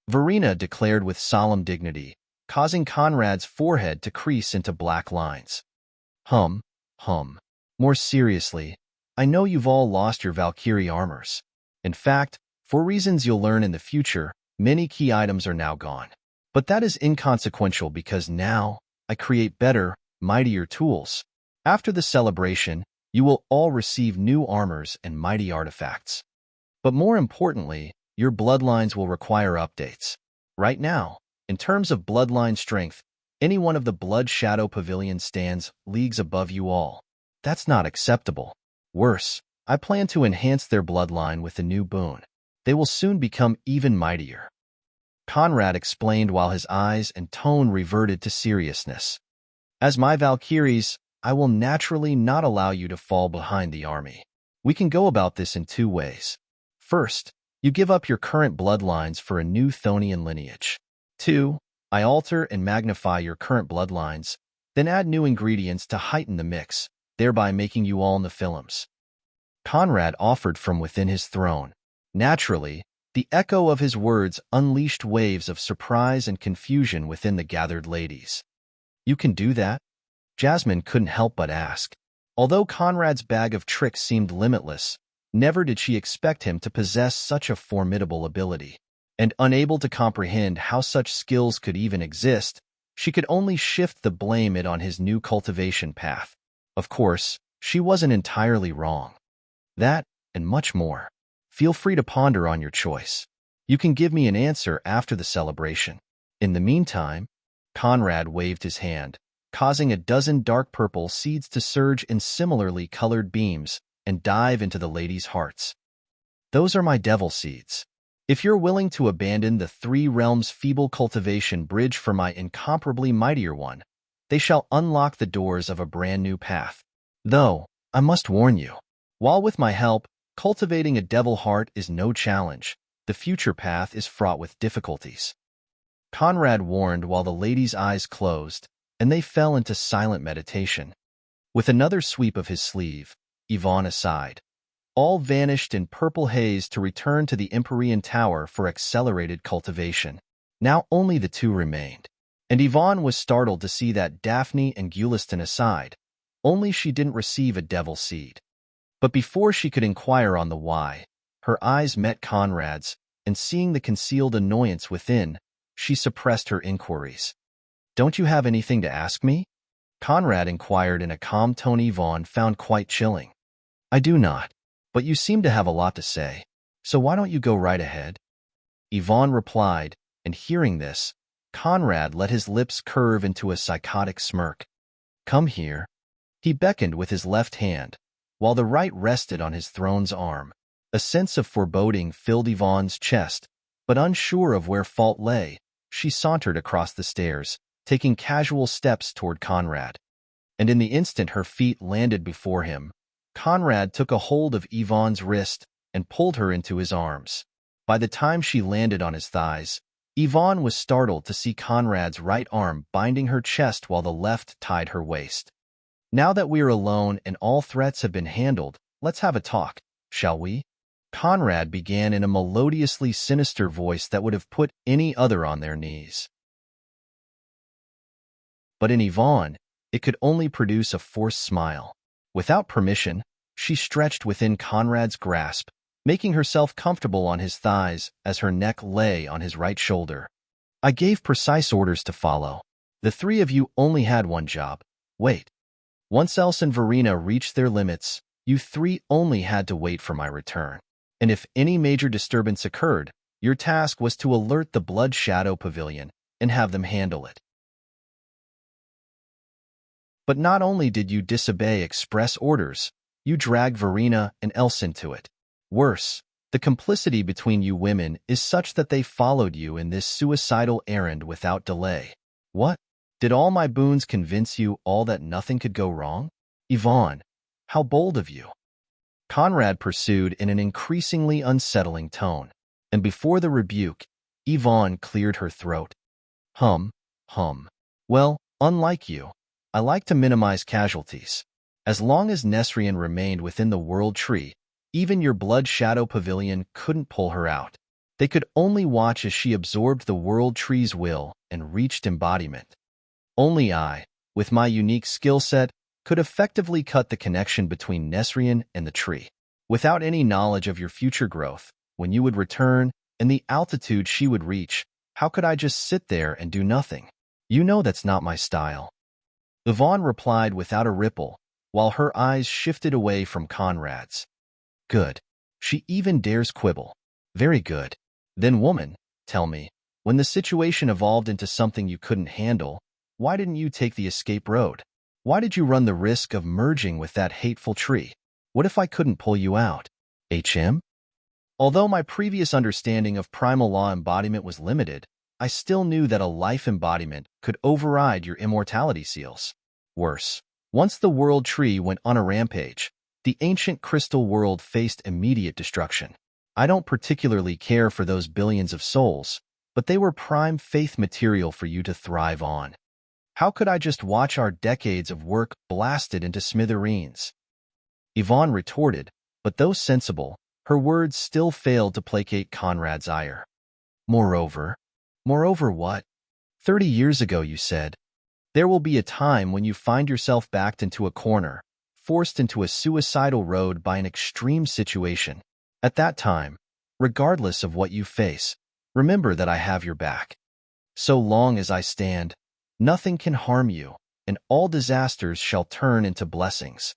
A: Verena declared with solemn dignity, causing Conrad's forehead to crease into black lines. Hum. More seriously, I know you've all lost your Valkyrie armors. In fact, for reasons you'll learn in the future, many key items are now gone. But that is inconsequential because now I create better, mightier tools. After the celebration, you will all receive new armors and mighty artifacts. But more importantly, your bloodlines will require updates. Right now, in terms of bloodline strength, any one of the Blood Shadow Pavilion stands leagues above you all. That's not acceptable. Worse, I plan to enhance their bloodline with a new boon. They will soon become even mightier. Conrad explained while his eyes and tone reverted to seriousness. As my Valkyries, I will naturally not allow you to fall behind the army. We can go about this in two ways. First, you give up your current bloodlines for a new Thonian lineage. 2. I alter and magnify your current bloodlines, then add new ingredients to heighten the mix, thereby making you all Nephilims. Conrad offered from within his throne. Naturally, the echo of his words unleashed waves of surprise and confusion within the gathered ladies. You can do that? Jasmine couldn't help but ask. Although Conrad's bag of tricks seemed limitless, never did she expect him to possess such a formidable ability. And unable to comprehend how such skills could even exist, she could only shift the blame on his new cultivation path. Of course, she wasn't entirely wrong. That, and much more. Feel free to ponder on your choice. You can give me an answer after the celebration. In the meantime, Conrad waved his hand, causing a dozen dark purple seeds to surge in similarly colored beams and dive into the ladies' hearts. Those are my devil seeds. If you're willing to abandon the three realms feeble cultivation bridge for my incomparably mightier one, they shall unlock the doors of a brand new path. Though, I must warn you, while with my help, cultivating a devil heart is no challenge, the future path is fraught with difficulties. Conrad warned while the ladies' eyes closed, and they fell into silent meditation. With another sweep of his sleeve, Yvonne sighed. All vanished in purple haze to return to the Empyrean Tower for accelerated cultivation. Now only the two remained. And Yvonne was startled to see that Daphne and Gulistan aside, only she didn't receive a devil seed. But before she could inquire on the why, her eyes met Conrad's, and seeing the concealed annoyance within, she suppressed her inquiries. Don't you have anything to ask me? Conrad inquired in a calm tone Yvonne found quite chilling. I do not. But you seem to have a lot to say, so why don't you go right ahead? Yvonne replied, and hearing this, Conrad let his lips curve into a psychotic smirk. Come here. He beckoned with his left hand, while the right rested on his throne's arm. A sense of foreboding filled Yvonne's chest, but unsure of where fault lay, she sauntered across the stairs, taking casual steps toward Conrad. And in the instant her feet landed before him, Conrad took a hold of Yvonne's wrist and pulled her into his arms. By the time she landed on his thighs, Yvonne was startled to see Conrad's right arm binding her chest while the left tied her waist. Now that we're alone and all threats have been handled, let's have a talk, shall we? Conrad began in a melodiously sinister voice that would have put any other on their knees. But in Yvonne, it could only produce a forced smile. Without permission, she stretched within Conrad's grasp, making herself comfortable on his thighs as her neck lay on his right shoulder. I gave precise orders to follow. The three of you only had one job. Wait. Once Else and Verena reached their limits, you three only had to wait for my return. And if any major disturbance occurred, your task was to alert the Blood Shadow Pavilion and have them handle it. But not only did you disobey express orders, you dragged Verena and Else into it. Worse, the complicity between you women is such that they followed you in this suicidal errand without delay. What? Did all my boons convince you all that nothing could go wrong? Yvonne, how bold of you! Conrad pursued in an increasingly unsettling tone, and before the rebuke, Yvonne cleared her throat. Well, unlike you, I like to minimize casualties. As long as Nesrian remained within the World Tree, even your Blood Shadow Pavilion couldn't pull her out. They could only watch as she absorbed the World Tree's will and reached embodiment. Only I, with my unique skill set, could effectively cut the connection between Nesrian and the tree. Without any knowledge of your future growth, when you would return, and the altitude she would reach, how could I just sit there and do nothing? You know that's not my style. Yvonne replied without a ripple, while her eyes shifted away from Conrad's. Good. She even dares quibble. Very good. Then woman, tell me, when the situation evolved into something you couldn't handle, why didn't you take the escape road? Why did you run the risk of merging with that hateful tree? What if I couldn't pull you out? HM? Although my previous understanding of primal law embodiment was limited, I still knew that a life embodiment could override your immortality seals. Worse, once the World Tree went on a rampage, the ancient crystal world faced immediate destruction. I don't particularly care for those billions of souls, but they were prime faith material for you to thrive on. How could I just watch our decades of work blasted into smithereens? Yvonne retorted, but though sensible, her words still failed to placate Conrad's ire. Moreover what? 30 years ago you said, there will be a time when you find yourself backed into a corner, forced into a suicidal road by an extreme situation. At that time, regardless of what you face, remember that I have your back. So long as I stand, nothing can harm you, and all disasters shall turn into blessings.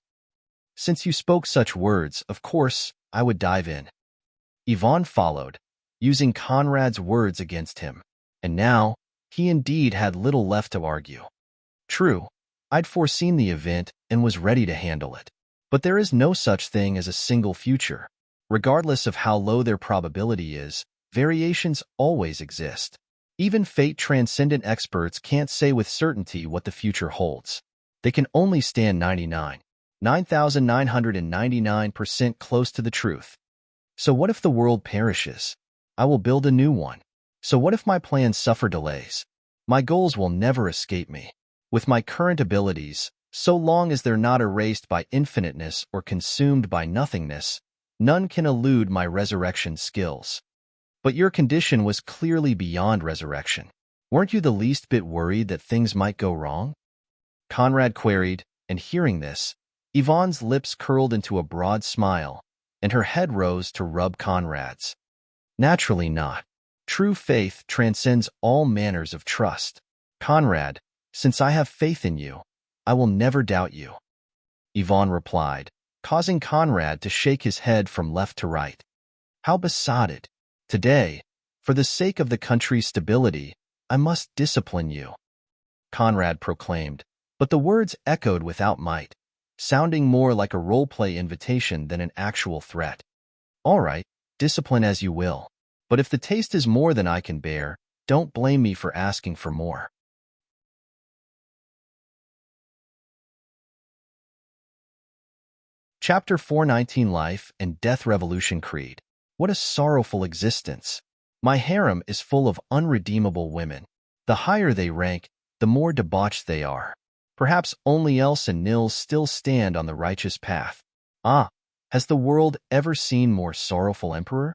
A: Since you spoke such words, of course, I would dive in. Yvonne followed, using Conrad's words against him, and now, he indeed had little left to argue. True, I'd foreseen the event and was ready to handle it. But there is no such thing as a single future. Regardless of how low their probability is, variations always exist. Even fate-transcendent experts can't say with certainty what the future holds. They can only stand 9,999% close to the truth. So what if the world perishes? I will build a new one. So what if my plans suffer delays? My goals will never escape me. With my current abilities, so long as they're not erased by infiniteness or consumed by nothingness, none can elude my resurrection skills. But your condition was clearly beyond resurrection. Weren't you the least bit worried that things might go wrong? Conrad queried, and hearing this, Yvonne's lips curled into a broad smile, and her head rose to rub Conrad's. Naturally not. True faith transcends all manners of trust. Conrad, since I have faith in you, I will never doubt you. Yvonne replied, causing Conrad to shake his head from left to right. How besotted. Today, for the sake of the country's stability, I must discipline you. Conrad proclaimed, but the words echoed without might, sounding more like a role-play invitation than an actual threat. All right, discipline as you will. But if the taste is more than I can bear, don't blame me for asking for more. Chapter 419 Life and Death Revolution Creed. What a sorrowful existence. My harem is full of unredeemable women. The higher they rank, the more debauched they are. Perhaps only Else and Nils still stand on the righteous path. Ah, has the world ever seen more sorrowful emperor?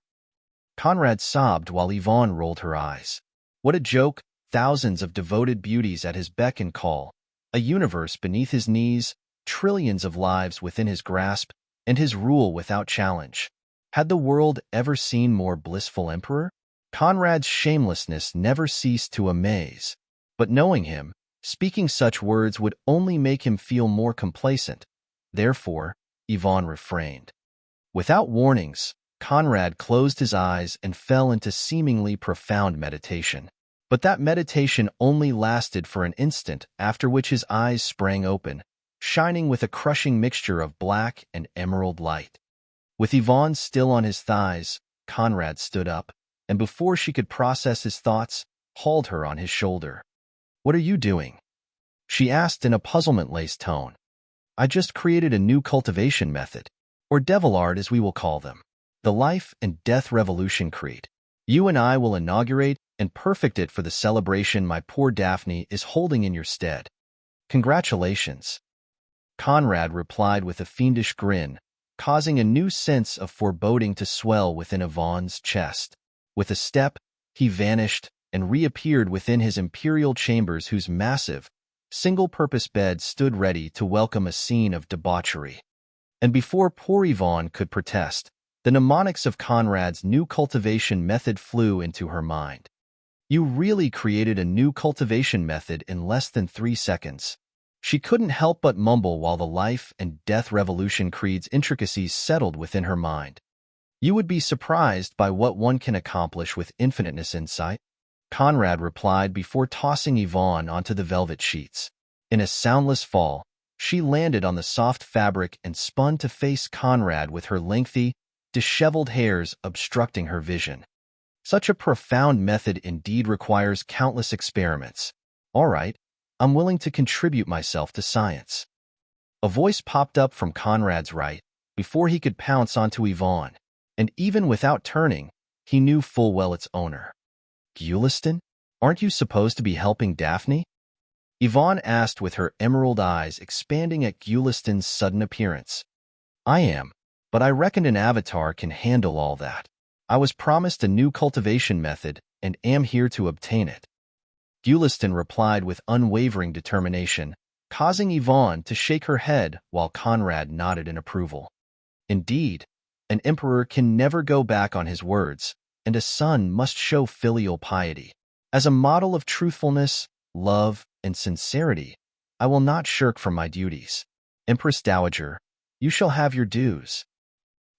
A: Conrad sobbed while Yvonne rolled her eyes. What a joke, thousands of devoted beauties at his beck and call, a universe beneath his knees, trillions of lives within his grasp, and his rule without challenge. Had the world ever seen more blissful emperor? Conrad's shamelessness never ceased to amaze. But knowing him, speaking such words would only make him feel more complacent. Therefore, Yvonne refrained. Without warnings, Conrad closed his eyes and fell into seemingly profound meditation. But that meditation only lasted for an instant, after which his eyes sprang open, shining with a crushing mixture of black and emerald light. With Yvonne still on his thighs, Conrad stood up, and before she could process his thoughts, hauled her on his shoulder. "What are you doing?" she asked in a puzzlement-laced tone. "I just created a new cultivation method, or devil art as we will call them. The Life and Death Revolution Creed. You and I will inaugurate and perfect it for the celebration my poor Daphne is holding in your stead." Congratulations. Conrad replied with a fiendish grin, causing a new sense of foreboding to swell within Yvonne's chest. With a step, he vanished and reappeared within his imperial chambers, whose massive, single-purpose bed stood ready to welcome a scene of debauchery. And before poor Yvonne could protest, the mnemonics of Conrad's new cultivation method flew into her mind. You really created a new cultivation method in less than 3 seconds. She couldn't help but mumble while the life and death revolution creed's intricacies settled within her mind. You would be surprised by what one can accomplish with infiniteness insight, Conrad replied before tossing Yvonne onto the velvet sheets. In a soundless fall, she landed on the soft fabric and spun to face Conrad with her lengthy, disheveled hairs obstructing her vision. Such a profound method indeed requires countless experiments. All right, I'm willing to contribute myself to science. A voice popped up from Conrad's right before he could pounce onto Yvonne, and even without turning, he knew full well its owner. Gulistan, aren't you supposed to be helping Daphne? Yvonne asked with her emerald eyes expanding at Gulistan's sudden appearance. I am, but I reckon an avatar can handle all that. I was promised a new cultivation method and am here to obtain it. Gulistan replied with unwavering determination, causing Yvonne to shake her head while Conrad nodded in approval. Indeed, an emperor can never go back on his words, and a son must show filial piety. As a model of truthfulness, love, and sincerity, I will not shirk from my duties. Empress Dowager, you shall have your dues.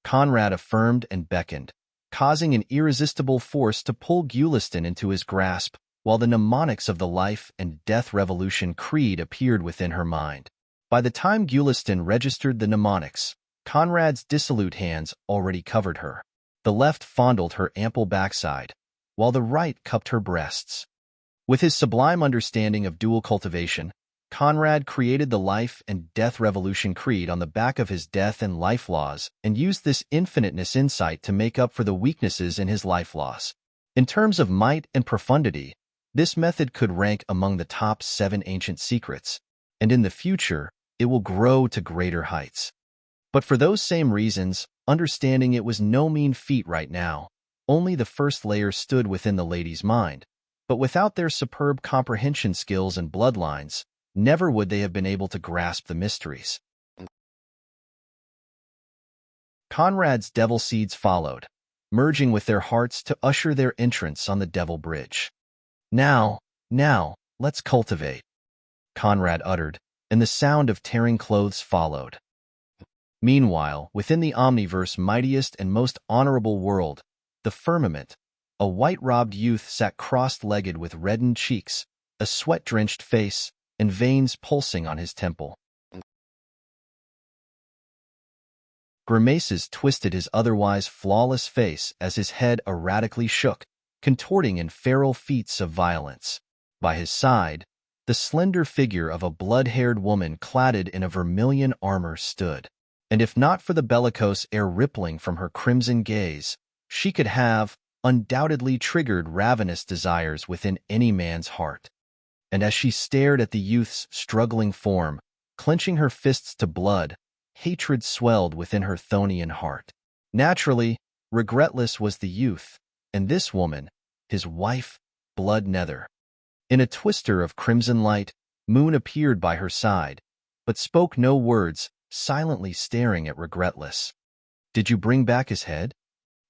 A: Conrad affirmed and beckoned, causing an irresistible force to pull Gulistan into his grasp, while the mnemonics of the life and death revolution creed appeared within her mind. By the time Gulistan registered the mnemonics, Conrad's dissolute hands already covered her. The left fondled her ample backside, while the right cupped her breasts. With his sublime understanding of dual cultivation, Conrad created the life and death revolution creed on the back of his death and life laws and used this infiniteness insight to make up for the weaknesses in his life laws. In terms of might and profundity, this method could rank among the top 7 ancient secrets, and in the future, it will grow to greater heights. But for those same reasons, understanding it was no mean feat right now. Only the first layer stood within the lady's mind, but without their superb comprehension skills and bloodlines, never would they have been able to grasp the mysteries. Conrad's devil seeds followed, merging with their hearts to usher their entrance on the Devil Bridge. Now, let's cultivate, Conrad uttered, and the sound of tearing clothes followed. Meanwhile, within the omniverse mightiest and most honorable world, the firmament, a white-robed youth sat cross-legged with reddened cheeks, a sweat-drenched face, and veins pulsing on his temple. Grimaces twisted his otherwise flawless face as his head erratically shook, contorting in feral feats of violence. By his side, the slender figure of a blood-haired woman clad in a vermilion armor stood. And if not for the bellicose air rippling from her crimson gaze, she could have undoubtedly triggered ravenous desires within any man's heart. And as she stared at the youth's struggling form, clenching her fists to blood, hatred swelled within her Thonian heart. Naturally, regretless was the youth, and this woman, his wife, Blood Nether. In a twister of crimson light, Moon appeared by her side, but spoke no words, silently staring at Regretless. Did you bring back his head?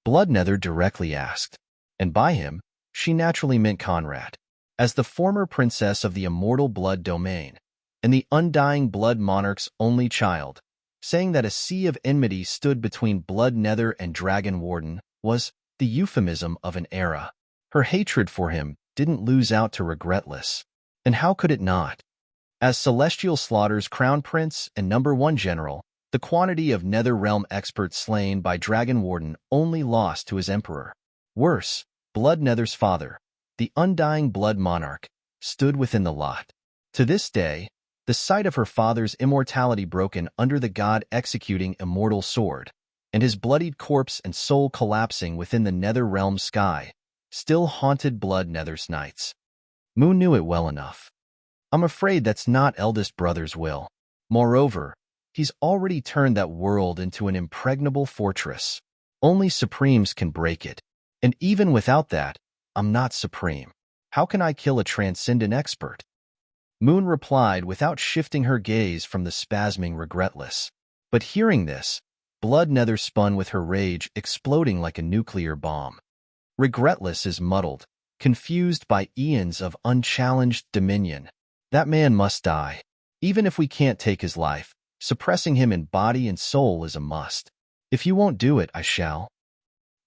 A: Blood Nether directly asked, and by him, she naturally meant Conrad. As the former princess of the immortal blood domain, and the undying blood monarch's only child, saying that a sea of enmity stood between Blood Nether and Dragon Warden was the euphemism of an era. Her hatred for him didn't lose out to Regretless. And how could it not? As Celestial Slaughter's crown prince and #1 general, the quantity of Nether Realm experts slain by Dragon Warden only lost to his emperor. Worse, Blood Nether's father, the undying blood monarch, stood within the lot. To this day, the sight of her father's immortality broken under the god-executing immortal sword, and his bloodied corpse and soul collapsing within the Nether Realm sky, still haunted Blood Nether's nights. Moon knew it well enough. I'm afraid that's not eldest brother's will. Moreover, he's already turned that world into an impregnable fortress. Only Supremes can break it. And even without that, I'm not Supreme. How can I kill a transcendent expert? Moon replied without shifting her gaze from the spasming Regretless. But hearing this, Blood Nether spun with her rage exploding like a nuclear bomb. Regretless is muddled, confused by eons of unchallenged dominion. That man must die. Even if we can't take his life, suppressing him in body and soul is a must. If you won't do it, I shall.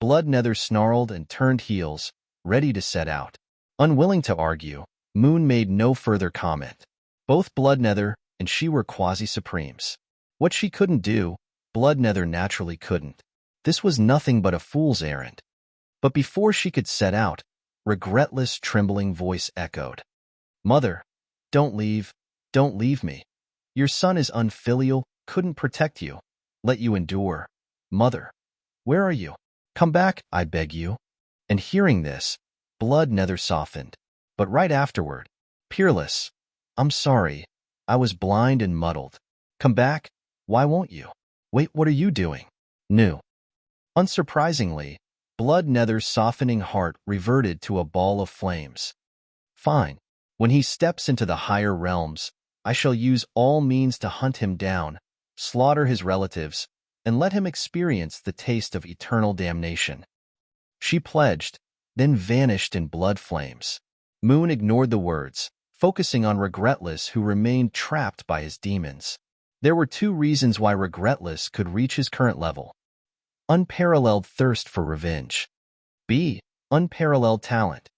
A: Blood Nether snarled and turned heels, ready to set out. Unwilling to argue, Moon made no further comment. Both Blood Nether and she were quasi-supremes. What she couldn't do, Blood Nether naturally couldn't. This was nothing but a fool's errand. But before she could set out, Regretless' trembling voice echoed. Mother, don't leave me. Your son is unfilial, couldn't protect you, let you endure. Mother, where are you? Come back, I beg you. And hearing this, Blood Nether softened. But right afterward, Peerless, I'm sorry, I was blind and muddled. Come back, why won't you? Wait, what are you doing? New. Unsurprisingly, Blood Nether's softening heart reverted to a ball of flames. Fine. When he steps into the higher realms, I shall use all means to hunt him down, slaughter his relatives, and let him experience the taste of eternal damnation. She pledged, then vanished in blood flames. Moon ignored the words, focusing on Regretless, who remained trapped by his demons. There were two reasons why Regretless could reach his current level. Unparalleled thirst for revenge. B. Unparalleled talent.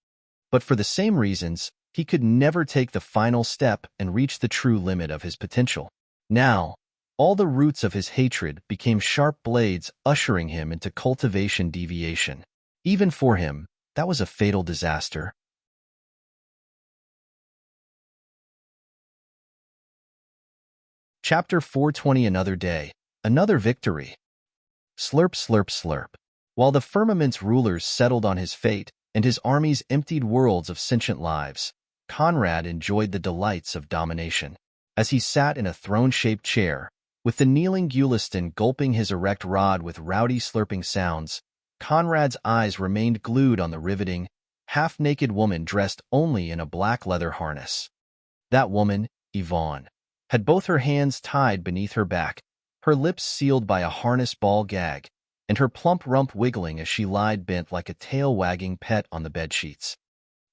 A: But for the same reasons, he could never take the final step and reach the true limit of his potential. Now, all the roots of his hatred became sharp blades, ushering him into cultivation deviation. Even for him, that was a fatal disaster. Chapter 420. Another day, another victory. Slurp, slurp, slurp. While the firmament's rulers settled on his fate and his armies emptied worlds of sentient lives, Conrad enjoyed the delights of domination. As he sat in a throne-shaped chair, with the kneeling Gulistan gulping his erect rod with rowdy slurping sounds, Conrad's eyes remained glued on the riveting, half-naked woman dressed only in a black leather harness. That woman, Yvonne, had both her hands tied beneath her back, her lips sealed by a harness ball gag, and her plump rump wiggling as she lied bent like a tail-wagging pet on the bedsheets.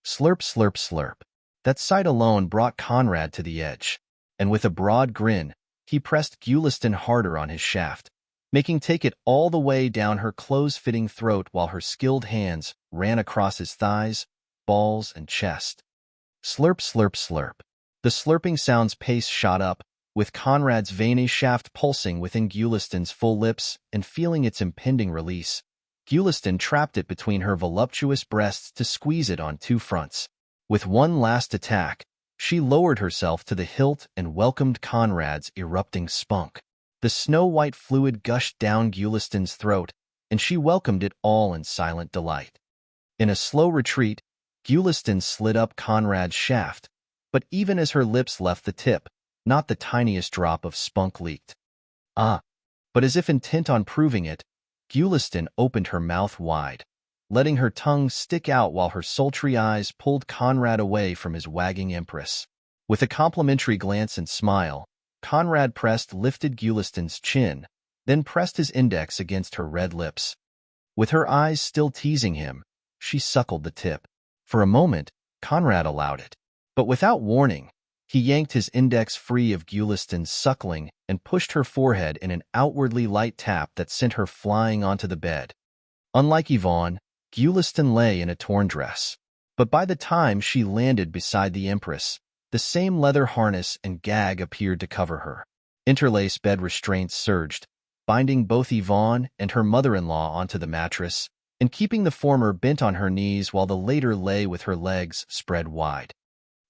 A: Slurp, slurp, slurp. That sight alone brought Conrad to the edge, and with a broad grin, he pressed Gulistan harder on his shaft, making take it all the way down her close-fitting throat while her skilled hands ran across his thighs, balls, and chest. Slurp, slurp, slurp. The slurping sound's pace shot up, with Conrad's veiny shaft pulsing within Gulistan's full lips and feeling its impending release. Gulistan trapped it between her voluptuous breasts to squeeze it on two fronts. With one last attack, she lowered herself to the hilt and welcomed Conrad's erupting spunk. The snow-white fluid gushed down Gulistan's throat, and she welcomed it all in silent delight. In a slow retreat, Gulistan slid up Conrad's shaft, but even as her lips left the tip, not the tiniest drop of spunk leaked. Ah! But as if intent on proving it, Gulistan opened her mouth wide, letting her tongue stick out while her sultry eyes pulled Conrad away from his wagging empress. With a complimentary glance and smile, Conrad lifted Gulistan's chin, then pressed his index against her red lips. With her eyes still teasing him, she suckled the tip. For a moment, Conrad allowed it. But without warning, he yanked his index free of Gulistan's suckling and pushed her forehead in an outwardly light tap that sent her flying onto the bed. Unlike Yvonne, Gulistan lay in a torn dress. But by the time she landed beside the Empress, the same leather harness and gag appeared to cover her. Interlace bed restraints surged, binding both Yvonne and her mother-in-law onto the mattress, and keeping the former bent on her knees while the latter lay with her legs spread wide.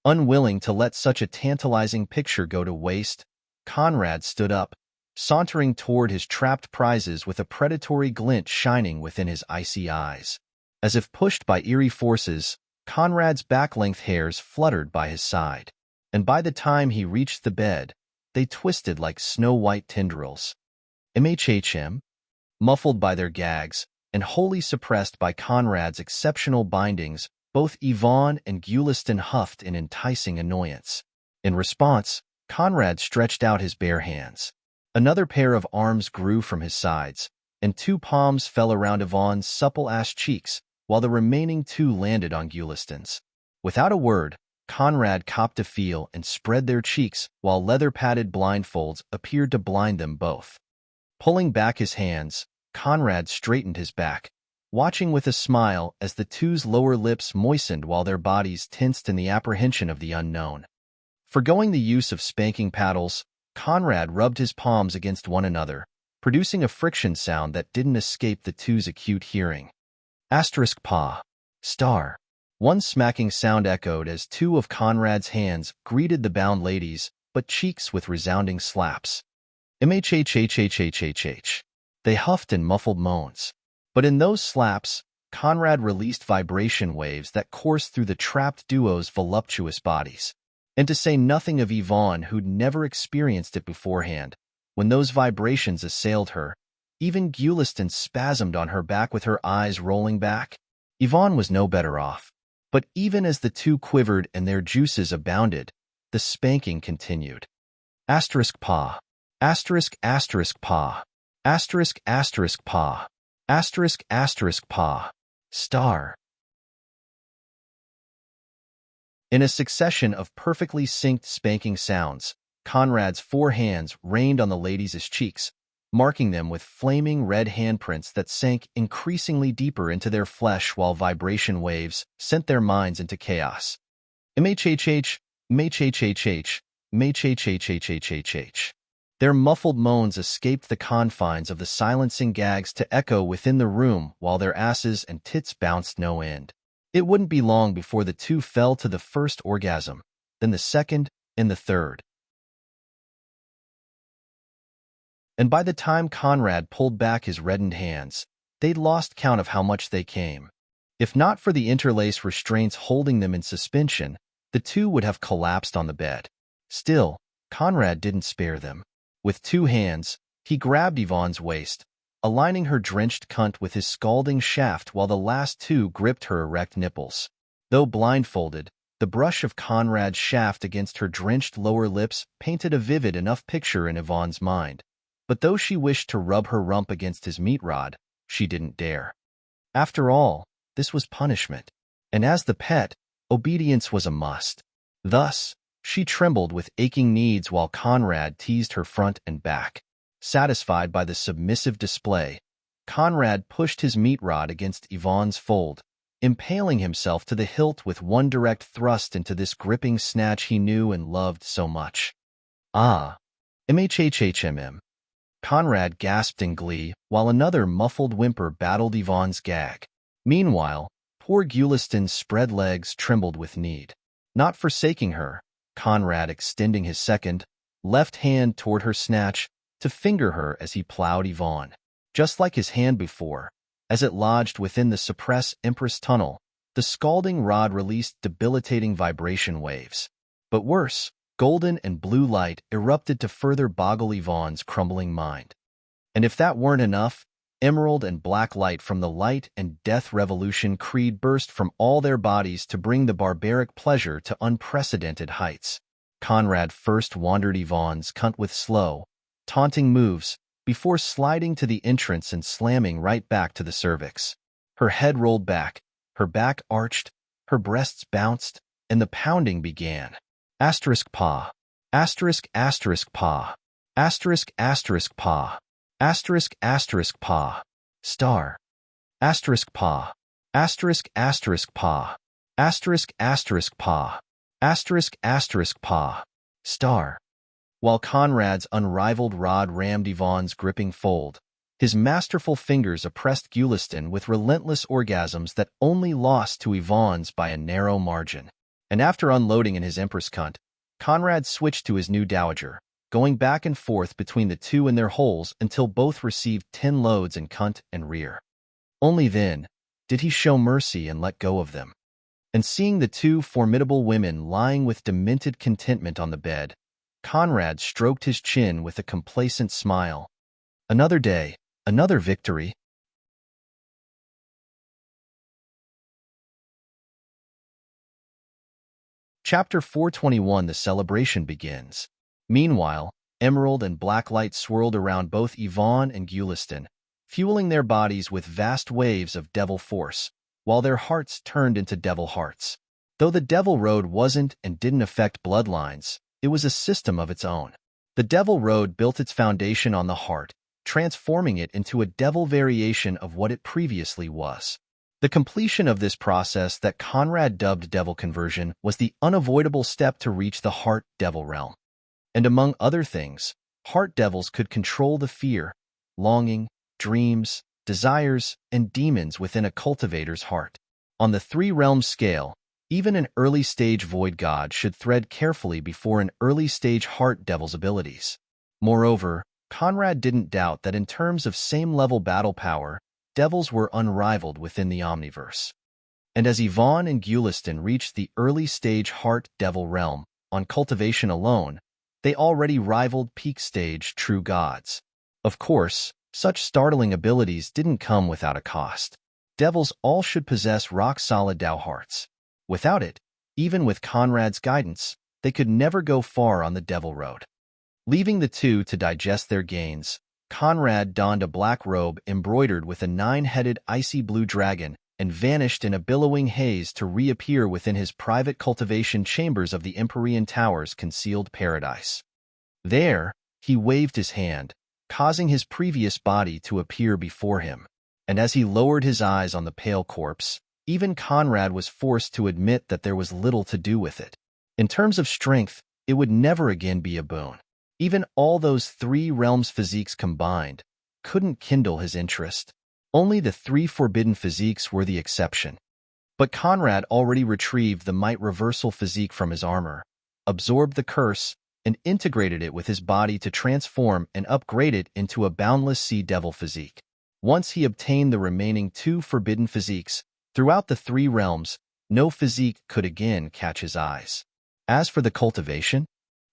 A: Unwilling to let such a tantalizing picture go to waste, Conrad stood up, sauntering toward his trapped prizes with a predatory glint shining within his icy eyes. As if pushed by eerie forces, Conrad's back-length hairs fluttered by his side. and by the time he reached the bed, they twisted like snow-white tendrils. MHHM, muffled by their gags, and wholly suppressed by Conrad's exceptional bindings, both Yvonne and Gulistan huffed in enticing annoyance. In response, Conrad stretched out his bare hands. Another pair of arms grew from his sides, and 2 palms fell around Yvonne's supple-ass cheeks, while the remaining 2 landed on Gulistan's. Without a word, Conrad copped a feel and spread their cheeks, while leather-padded blindfolds appeared to blind them both. Pulling back his hands, Conrad straightened his back, watching with a smile as the 2's lower lips moistened while their bodies tensed in the apprehension of the unknown. Forgoing the use of spanking paddles, Conrad rubbed his palms against one another, producing a friction sound that didn't escape the 2's acute hearing. *paw. Star. One smacking sound echoed as 2 of Conrad's hands greeted the bound ladies, but cheeks with resounding slaps. MHHHHHHH. They huffed in muffled moans. But in those slaps, Conrad released vibration waves that coursed through the trapped duo's voluptuous bodies. And to say nothing of Yvonne, who'd never experienced it beforehand, when those vibrations assailed her, even Gulistan spasmed on her back with her eyes rolling back. Yvonne was no better off. But even as the 2 quivered and their juices abounded, the spanking continued. *paw. *paw. *paw. *paw. Star. In a succession of perfectly synced spanking sounds, Conrad's 4 hands rained on the ladies' cheeks, marking them with flaming red handprints that sank increasingly deeper into their flesh while vibration waves sent their minds into chaos. MHHH, MHHHH, MHHHHHHH. Their muffled moans escaped the confines of the silencing gags to echo within the room while their asses and tits bounced no end. It wouldn't be long before the 2 fell to the first orgasm, then the second, and the third. And by the time Conrad pulled back his reddened hands, they'd lost count of how much they came. If not for the interlace restraints holding them in suspension, the 2 would have collapsed on the bed. Still, Conrad didn't spare them. With 2 hands, he grabbed Yvonne's waist, aligning her drenched cunt with his scalding shaft while the last 2 gripped her erect nipples. Though blindfolded, the brush of Conrad's shaft against her drenched lower lips painted a vivid enough picture in Yvonne's mind. But though she wished to rub her rump against his meat rod, she didn't dare. After all, this was punishment. And as the pet, obedience was a must. Thus, she trembled with aching needs while Conrad teased her front and back. Satisfied by the submissive display, Conrad pushed his meat rod against Yvonne's fold, impaling himself to the hilt with one direct thrust into this gripping snatch he knew and loved so much. Ah! MHHHMM. Conrad gasped in glee, while another muffled whimper battled Yvonne's gag. Meanwhile, poor Gulistan's spread legs trembled with need. Not forsaking her, Conrad extending his second, left hand toward her snatch to finger her as he plowed Yvonne. Just like his hand before, as it lodged within the suppressed Empress tunnel, the scalding rod released debilitating vibration waves. But worse, golden and blue light erupted to further boggle Yvonne's crumbling mind. And if that weren't enough, emerald and black light from the light and death revolution creed burst from all their bodies to bring the barbaric pleasure to unprecedented heights. Conrad first wandered Yvonne's cunt with slow, taunting moves, before sliding to the entrance and slamming right back to the cervix. Her head rolled back, her back arched, her breasts bounced, and the pounding began. *paw. *paw. *paw. *paw. Star. *paw. *paw. *paw. *paw. Star. While Conrad's unrivaled rod rammed Yvonne's gripping fold, his masterful fingers oppressed Gulistan with relentless orgasms that only lost to Yvonne's by a narrow margin. And after unloading in his Empress cunt, Conrad switched to his new dowager, going back and forth between the 2 in their holes until both received 10 loads in cunt and rear. Only then did he show mercy and let go of them. And seeing the two formidable women lying with demented contentment on the bed, Conrad stroked his chin with a complacent smile. Another day, another victory. Chapter 421. The celebration begins. Meanwhile, emerald and black light swirled around both Yvonne and Gulistan, fueling their bodies with vast waves of devil force, while their hearts turned into devil hearts. Though the Devil Road wasn't and didn't affect bloodlines, it was a system of its own. The Devil Road built its foundation on the heart, transforming it into a devil variation of what it previously was. The completion of this process that Conrad dubbed devil conversion was the unavoidable step to reach the heart devil realm. And among other things, heart devils could control the fear, longing, dreams, desires, and demons within a cultivator's heart. On the three-realm scale, even an early-stage void god should thread carefully before an early-stage heart devil's abilities. Moreover, Conrad didn't doubt that in terms of same-level battle power, devils were unrivaled within the Omniverse. And as Yvonne and Gulistan reached the early-stage heart devil realm, on cultivation alone, they already rivaled peak-stage true gods. Of course, such startling abilities didn't come without a cost. Devils all should possess rock-solid Dao hearts. Without it, even with Conrad's guidance, they could never go far on the Devil Road. Leaving the two to digest their gains, Conrad donned a black robe embroidered with a 9-headed icy blue dragon and vanished in a billowing haze to reappear within his private cultivation chambers of the Empyrean Tower's concealed paradise. There, he waved his hand, causing his previous body to appear before him. And as he lowered his eyes on the pale corpse, even Conrad was forced to admit that there was little to do with it. In terms of strength, it would never again be a boon. Even all those three realms' physiques combined couldn't kindle his interest. Only the three forbidden physiques were the exception. But Conrad already retrieved the might reversal physique from his armor, absorbed the curse, and integrated it with his body to transform and upgrade it into a boundless sea devil physique. Once he obtained the remaining two forbidden physiques, throughout the three realms, no physique could again catch his eyes. As for the cultivation,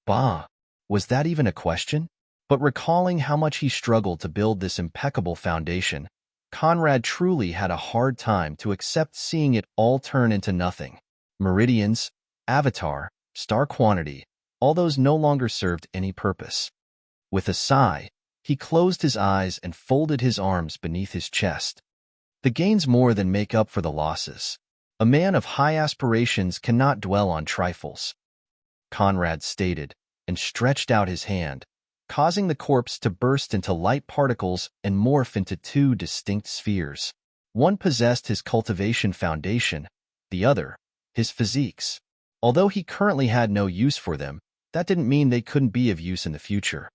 A: was that even a question? But recalling how much he struggled to build this impeccable foundation, Conrad truly had a hard time to accept seeing it all turn into nothing. Meridians, avatar, star quantity, all those no longer served any purpose. With a sigh, he closed his eyes and folded his arms beneath his chest. The gains more than make up for the losses. A man of high aspirations cannot dwell on trifles, Conrad stated, and stretched out his hand, causing the corpse to burst into light particles and morph into two distinct spheres. One possessed his cultivation foundation, the other, his physiques. Although he currently had no use for them, that didn't mean they couldn't be of use in the future.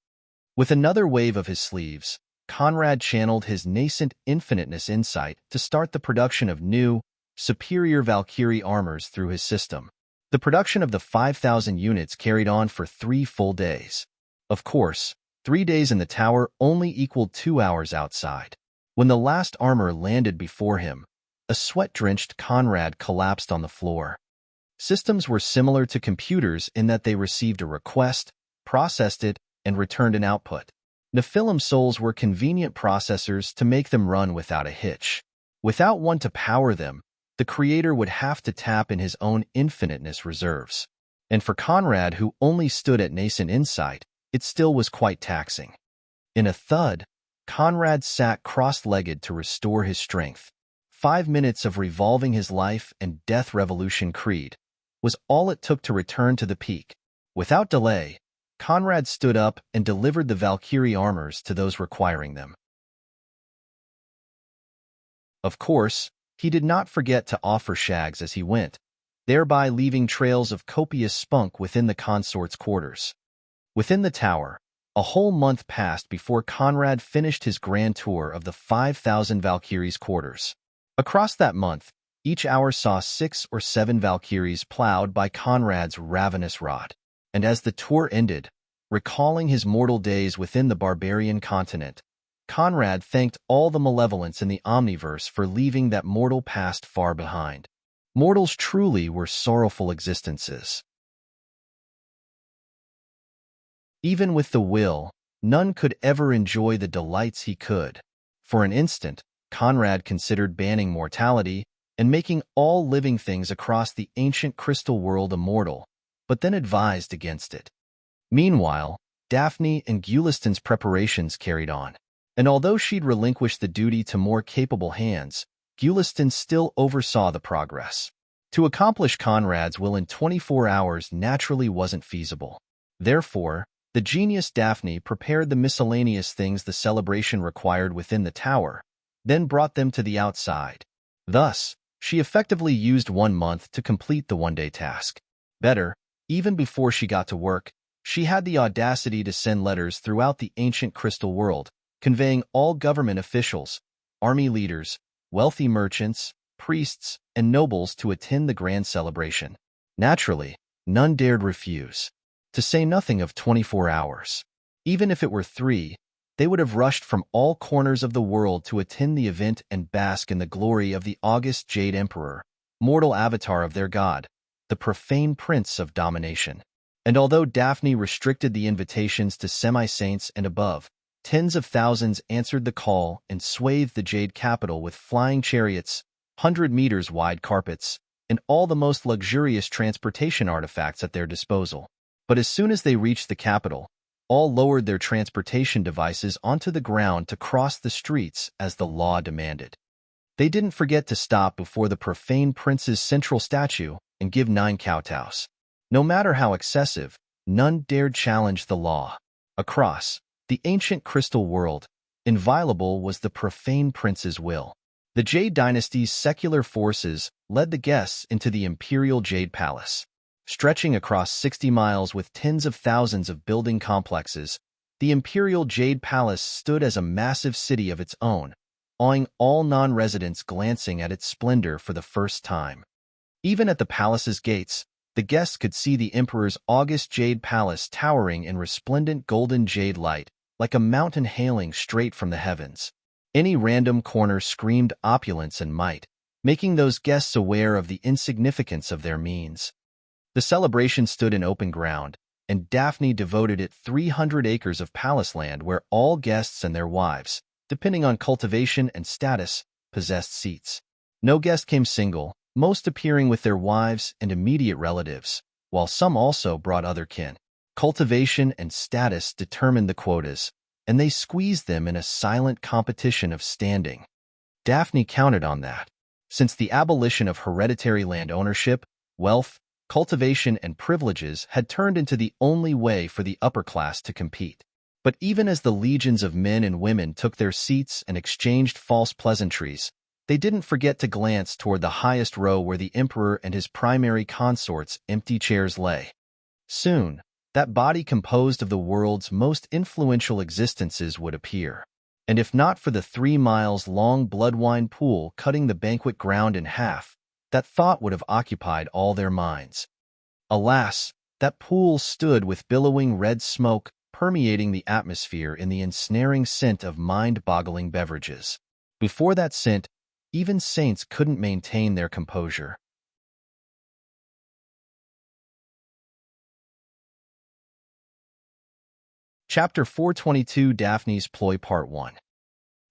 A: With another wave of his sleeves, Conrad channeled his nascent infiniteness insight to start the production of new, superior Valkyrie armors through his system. The production of the 5,000 units carried on for 3 full days. Of course, 3 days in the tower only equaled 2 hours outside. When the last armor landed before him, a sweat-drenched Conrad collapsed on the floor. Systems were similar to computers in that they received a request, processed it, and returned an output. Nephilim souls were convenient processors to make them run without a hitch. Without one to power them, the creator would have to tap in his own infiniteness reserves. And for Conrad, who only stood at nascent insight, it still was quite taxing. In a thud, Conrad sat cross-legged to restore his strength. 5 minutes of revolving his life and death revolution creed was all it took to return to the peak. Without delay, Conrad stood up and delivered the Valkyrie armors to those requiring them. Of course, he did not forget to offer shags as he went, thereby leaving trails of copious spunk within the consort's quarters. Within the tower, a whole month passed before Conrad finished his grand tour of the 5,000 Valkyries' quarters. Across that month, each hour saw 6 or 7 Valkyries plowed by Conrad's ravenous rod. And as the tour ended, recalling his mortal days within the barbarian continent, Conrad thanked all the malevolence in the Omniverse for leaving that mortal past far behind. Mortals truly were sorrowful existences. Even with the will, none could ever enjoy the delights he could. For an instant, Conrad considered banning mortality and making all living things across the ancient crystal world immortal, but then advised against it. Meanwhile, Daphne and Gulistan's preparations carried on, and although she'd relinquished the duty to more capable hands, Gulistan still oversaw the progress. To accomplish Conrad's will in 24 hours naturally wasn't feasible. Therefore, the genius Daphne prepared the miscellaneous things the celebration required within the tower, then brought them to the outside. Thus, she effectively used 1 month to complete the one-day task. Better, even before she got to work, she had the audacity to send letters throughout the ancient crystal world, conveying all government officials, army leaders, wealthy merchants, priests, and nobles to attend the grand celebration. Naturally, none dared refuse. To say nothing of 24 hours. Even if it were 3, they would have rushed from all corners of the world to attend the event and bask in the glory of the august Jade Emperor, mortal avatar of their god, the profane prince of domination. And although Daphne restricted the invitations to semi-saints and above, tens of thousands answered the call and swathed the Jade capital with flying chariots, 100-meters-wide carpets, and all the most luxurious transportation artifacts at their disposal. But as soon as they reached the capital, all lowered their transportation devices onto the ground to cross the streets as the law demanded. They didn't forget to stop before the profane prince's central statue and give 9 kowtows. No matter how excessive, none dared challenge the law. Across the ancient crystal world, inviolable was the profane prince's will. The Jade dynasty's secular forces led the guests into the imperial Jade Palace. Stretching across 60 miles with tens of thousands of building complexes, the Imperial Jade Palace stood as a massive city of its own, awing all non-residents glancing at its splendor for the first time. Even at the palace's gates, the guests could see the Emperor's august Jade Palace towering in resplendent golden jade light, like a mountain hailing straight from the heavens. Any random corner screamed opulence and might, making those guests aware of the insignificance of their means. The celebration stood in open ground, and Daphne devoted it 300 acres of palace land where all guests and their wives, depending on cultivation and status, possessed seats. No guest came single, most appearing with their wives and immediate relatives, while some also brought other kin. Cultivation and status determined the quotas, and they squeezed them in a silent competition of standing. Daphne counted on that. Since the abolition of hereditary land ownership, wealth, cultivation and privileges had turned into the only way for the upper class to compete. But even as the legions of men and women took their seats and exchanged false pleasantries, they didn't forget to glance toward the highest row where the emperor and his primary consorts' empty chairs lay. Soon, that body composed of the world's most influential existences would appear. And if not for the 3-mile-long bloodwine pool cutting the banquet ground in half, that thought would have occupied all their minds. Alas, that pool stood with billowing red smoke permeating the atmosphere in the ensnaring scent of mind-boggling beverages. Before that scent, even saints couldn't maintain their composure. Chapter 422 Daphne's Ploy Part 1.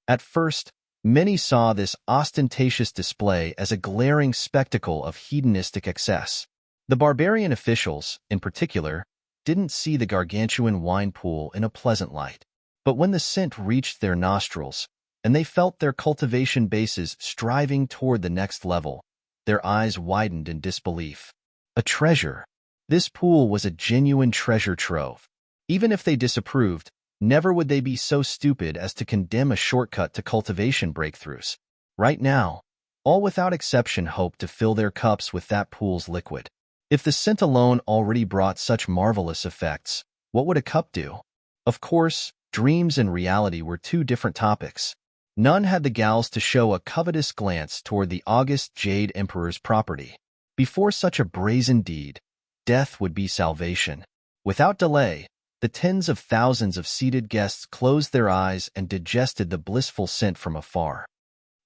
A: At first, many saw this ostentatious display as a glaring spectacle of hedonistic excess. The barbarian officials, in particular, didn't see the gargantuan wine pool in a pleasant light. But when the scent reached their nostrils, and they felt their cultivation bases striving toward the next level, their eyes widened in disbelief. A treasure. This pool was a genuine treasure trove. Even if they disapproved, never would they be so stupid as to condemn a shortcut to cultivation breakthroughs. Right now, all without exception hoped to fill their cups with that pool's liquid. If the scent alone already brought such marvelous effects, what would a cup do? Of course, dreams and reality were 2 different topics. None had the gals to show a covetous glance toward the august Jade Emperor's property. Before such a brazen deed, death would be salvation. Without delay, the tens of thousands of seated guests closed their eyes and digested the blissful scent from afar.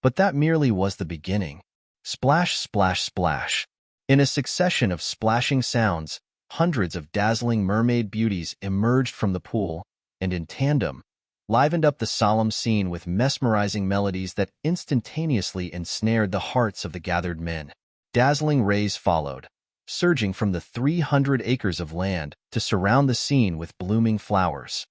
A: But that merely was the beginning. Splash, splash, splash. In a succession of splashing sounds, hundreds of dazzling mermaid beauties emerged from the pool, and in tandem, livened up the solemn scene with mesmerizing melodies that instantaneously ensnared the hearts of the gathered men. Dazzling rays followed, surging from the 300 acres of land to surround the scene with blooming flowers.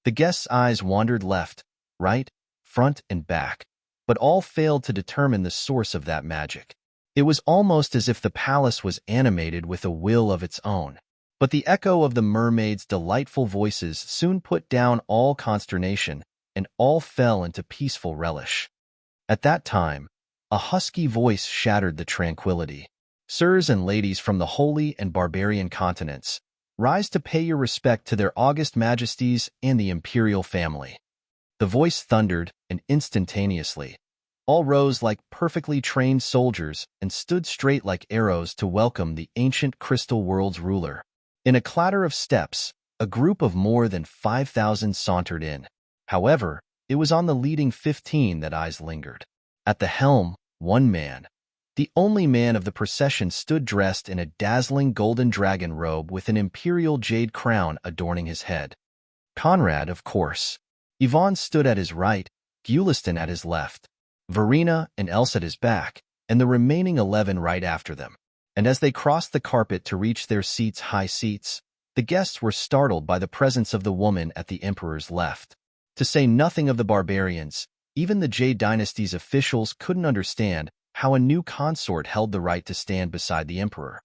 A: The guests' eyes wandered left, right, front, and back, but all failed to determine the source of that magic. It was almost as if the palace was animated with a will of its own. But the echo of the mermaids' delightful voices soon put down all consternation, and all fell into peaceful relish. At that time, a husky voice shattered the tranquility. Sirs and ladies from the holy and barbarian continents, rise to pay your respect to their august majesties and the imperial family. The voice thundered, and instantaneously, all rose like perfectly trained soldiers and stood straight like arrows to welcome the ancient crystal world's ruler. In a clatter of steps, a group of more than 5,000 sauntered in. However, it was on the leading 15 that eyes lingered. At the helm, one man, the only man of the procession, stood dressed in a dazzling golden dragon robe with an imperial jade crown adorning his head. Conrad, of course. Yvonne stood at his right, Gulistan at his left, Verena and Else at his back, and the remaining 11 right after them. And as they crossed the carpet to reach their high seats, the guests were startled by the presence of the woman at the emperor's left. To say nothing of the barbarians, even the Jade Dynasty's officials couldn't understand how a new consort held the right to stand beside the emperor.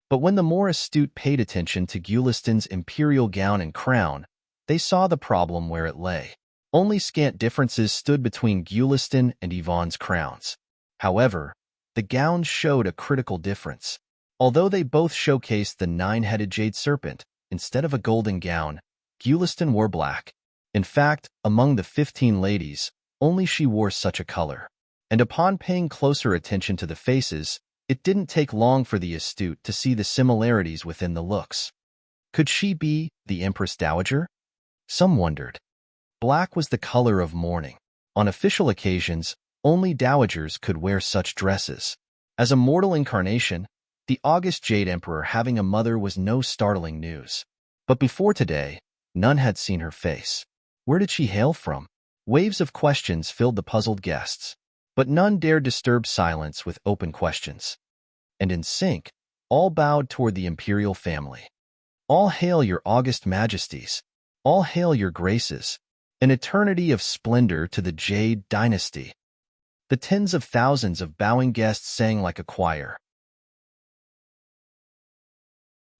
A: But when the more astute paid attention to Gulistan's imperial gown and crown, they saw the problem where it lay. Only scant differences stood between Gulistan and Yvonne's crowns. However, the gowns showed a critical difference. Although they both showcased the 9-headed jade serpent, instead of a golden gown, Gulistan wore black. In fact, among the 15 ladies, only she wore such a color. And upon paying closer attention to the faces, it didn't take long for the astute to see the similarities within the looks. Could she be the Empress Dowager? Some wondered. Black was the color of mourning. On official occasions, only dowagers could wear such dresses. As a mortal incarnation, the august Jade Emperor having a mother was no startling news. But before today, none had seen her face. Where did she hail from? Waves of questions filled the puzzled guests, but none dared disturb silence with open questions. And in sync, all bowed toward the imperial family. All hail your august majesties. All hail your graces. An eternity of splendor to the Jade Dynasty. The tens of thousands of bowing guests sang like a choir.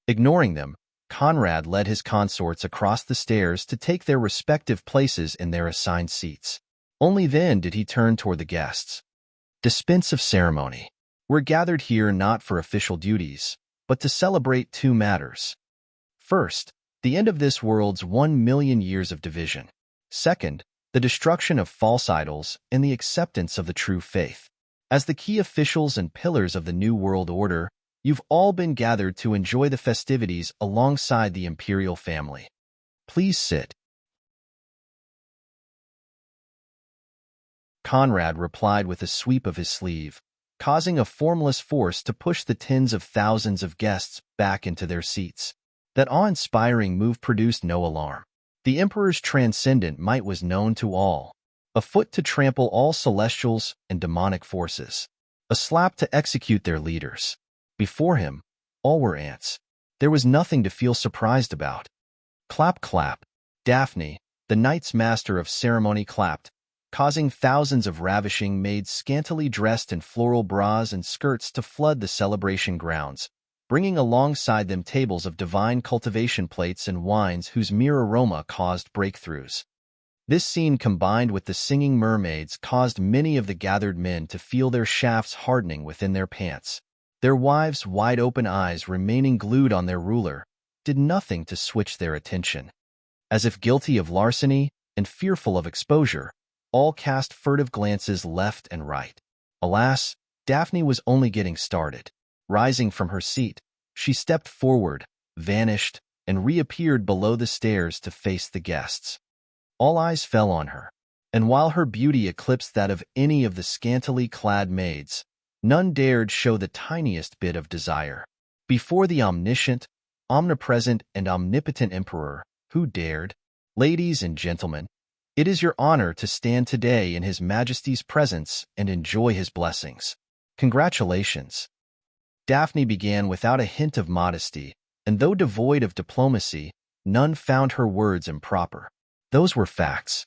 A: Ignoring them, Conrad led his consorts across the stairs to take their respective places in their assigned seats. Only then did he turn toward the guests. Dispense of ceremony. We're gathered here not for official duties, but to celebrate two matters. First, the end of this world's 1 million years of division. Second, the destruction of false idols and the acceptance of the true faith. As the key officials and pillars of the New World Order, you've all been gathered to enjoy the festivities alongside the imperial family. Please sit. Conrad replied with a sweep of his sleeve, causing a formless force to push the tens of thousands of guests back into their seats. That awe-inspiring move produced no alarm. The Emperor's transcendent might was known to all, a foot to trample all celestials and demonic forces, a slap to execute their leaders. Before him, all were ants. There was nothing to feel surprised about. Clap, clap. Daphne, the knight's master of ceremony, clapped, causing thousands of ravishing maids scantily dressed in floral bras and skirts to flood the celebration grounds, bringing alongside them tables of divine cultivation plates and wines whose mere aroma caused breakthroughs. This scene, combined with the singing mermaids, caused many of the gathered men to feel their shafts hardening within their pants. Their wives' wide-open eyes, remaining glued on their ruler, did nothing to switch their attention. As if guilty of larceny and fearful of exposure, all cast furtive glances left and right. Alas, Daphne was only getting started. Rising from her seat, she stepped forward, vanished, and reappeared below the stairs to face the guests. All eyes fell on her, and while her beauty eclipsed that of any of the scantily clad maids, None dared show the tiniest bit of desire. Before the omniscient, omnipresent, and omnipotent emperor, who dared? Ladies and gentlemen, it is your honor to stand today in His Majesty's presence and enjoy his blessings. Congratulations. Daphne began without a hint of modesty, and though devoid of diplomacy, none found her words improper. Those were facts.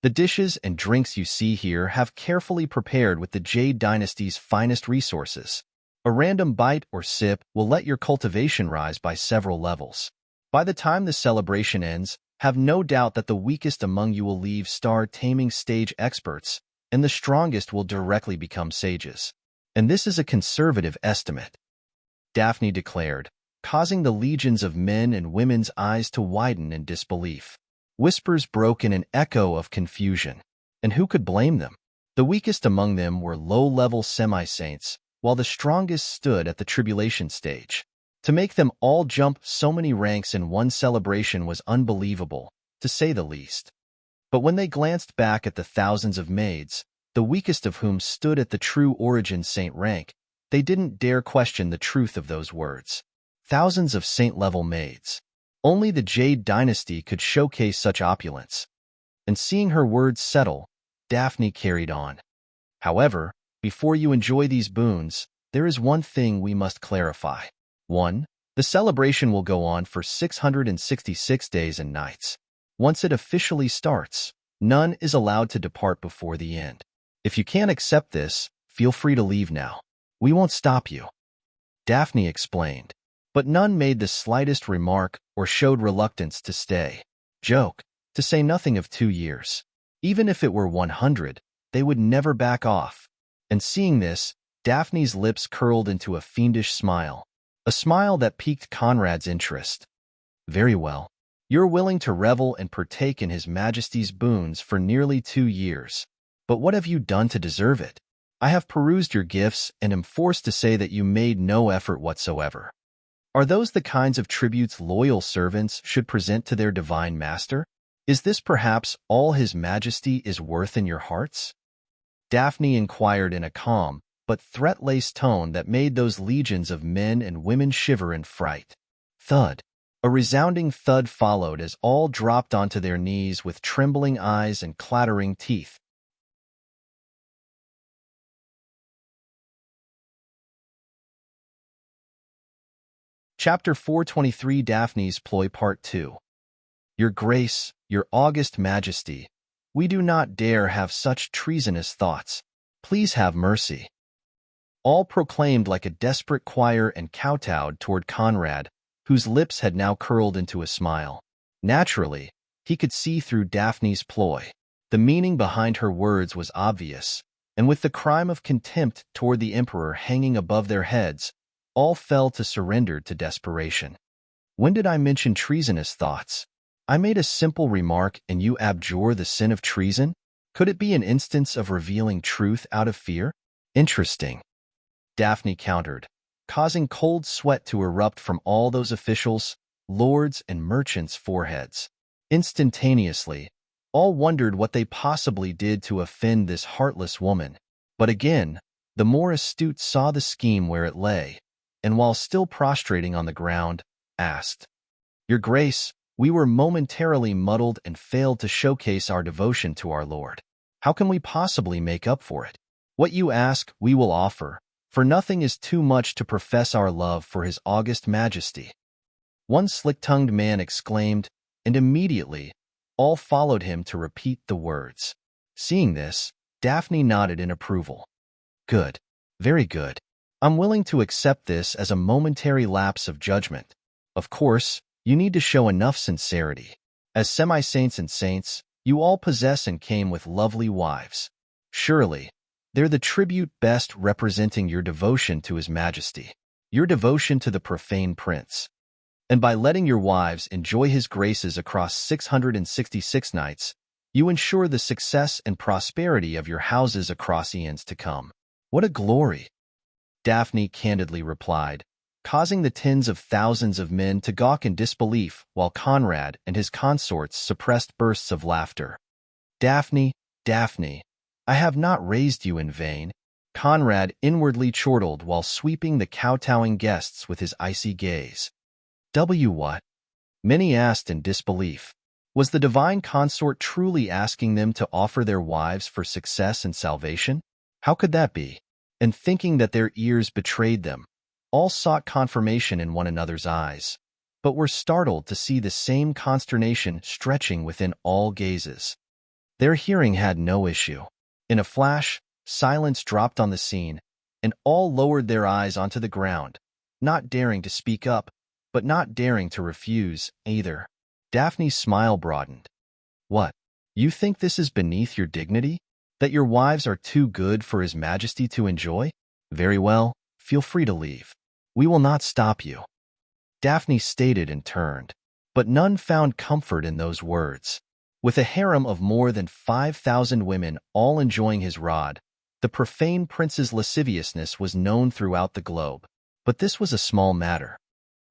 A: The dishes and drinks you see here have carefully prepared with the Jade Dynasty's finest resources. A random bite or sip will let your cultivation rise by several levels. By the time the celebration ends, have no doubt that the weakest among you will leave star-taming stage experts, and the strongest will directly become sages. And this is a conservative estimate, Daphne declared, causing the legions of men and women's eyes to widen in disbelief. Whispers broke in an echo of confusion. And who could blame them? The weakest among them were low-level semi-saints, while the strongest stood at the tribulation stage. To make them all jump so many ranks in one celebration was unbelievable, to say the least. But when they glanced back at the thousands of maids, the weakest of whom stood at the true origin saint rank, they didn't dare question the truth of those words. Thousands of saint-level maids. Only the Jade Dynasty could showcase such opulence. And seeing her words settle, Daphne carried on. However, before you enjoy these boons, there is one thing we must clarify. 1. The celebration will go on for 666 days and nights. Once it officially starts, none is allowed to depart before the end. If you can't accept this, feel free to leave now. We won't stop you. Daphne explained. But none made the slightest remark or showed reluctance to stay. Joke, to say nothing of 2 years. Even if it were 100, they would never back off. And seeing this, Daphne's lips curled into a fiendish smile. A smile that piqued Conrad's interest. Very well. You're willing to revel and partake in His Majesty's boons for nearly 2 years. But what have you done to deserve it? I have perused your gifts and am forced to say that you made no effort whatsoever. Are those the kinds of tributes loyal servants should present to their divine master? Is this perhaps all His Majesty is worth in your hearts? Daphne inquired in a calm, but threat-laced tone that made those legions of men and women shiver in fright. Thud. A resounding thud followed as all dropped onto their knees with trembling eyes and clattering teeth. Chapter 423 Daphne's Ploy Part 2. Your Grace, your August Majesty, we do not dare have such treasonous thoughts. Please have mercy. All proclaimed like a desperate choir and kowtowed toward Conrad, whose lips had now curled into a smile. Naturally, he could see through Daphne's ploy. The meaning behind her words was obvious, and with the crime of contempt toward the emperor hanging above their heads, all fell to surrender to desperation. When did I mention treasonous thoughts? I made a simple remark and you abjure the sin of treason? Could it be an instance of revealing truth out of fear? Interesting. Daphne countered, causing cold sweat to erupt from all those officials, lords, and merchants' foreheads. Instantaneously, all wondered what they possibly did to offend this heartless woman. But again, the more astute saw the scheme where it lay, and while still prostrating on the ground, asked, Your Grace, we were momentarily muddled and failed to showcase our devotion to our Lord. How can we possibly make up for it? What you ask, we will offer, for nothing is too much to profess our love for His August Majesty. One slick-tongued man exclaimed, and immediately, all followed him to repeat the words. Seeing this, Daphne nodded in approval. Good. Very good. I'm willing to accept this as a momentary lapse of judgment. Of course, you need to show enough sincerity. As semi-saints and saints, you all possess and came with lovely wives. Surely, they're the tribute best representing your devotion to His Majesty, your devotion to the profane prince. And by letting your wives enjoy His graces across 666 nights, you ensure the success and prosperity of your houses across eons to come. What a glory! Daphne candidly replied, causing the tens of thousands of men to gawk in disbelief while Conrad and his consorts suppressed bursts of laughter. Daphne, Daphne, I have not raised you in vain. Conrad inwardly chortled while sweeping the kowtowing guests with his icy gaze. What? Many asked in disbelief. Was the divine consort truly asking them to offer their wives for success and salvation? How could that be? And thinking that their ears betrayed them, all sought confirmation in one another's eyes, but were startled to see the same consternation stretching within all gazes. Their hearing had no issue. In a flash, silence dropped on the scene, and all lowered their eyes onto the ground, not daring to speak up, but not daring to refuse, either. Daphne's smile broadened. What? You think this is beneath your dignity? That your wives are too good for His Majesty to enjoy? Very well, feel free to leave. We will not stop you. Daphne stated and turned. But none found comfort in those words. With a harem of more than 5,000 women all enjoying his rod, the profane prince's lasciviousness was known throughout the globe. But this was a small matter.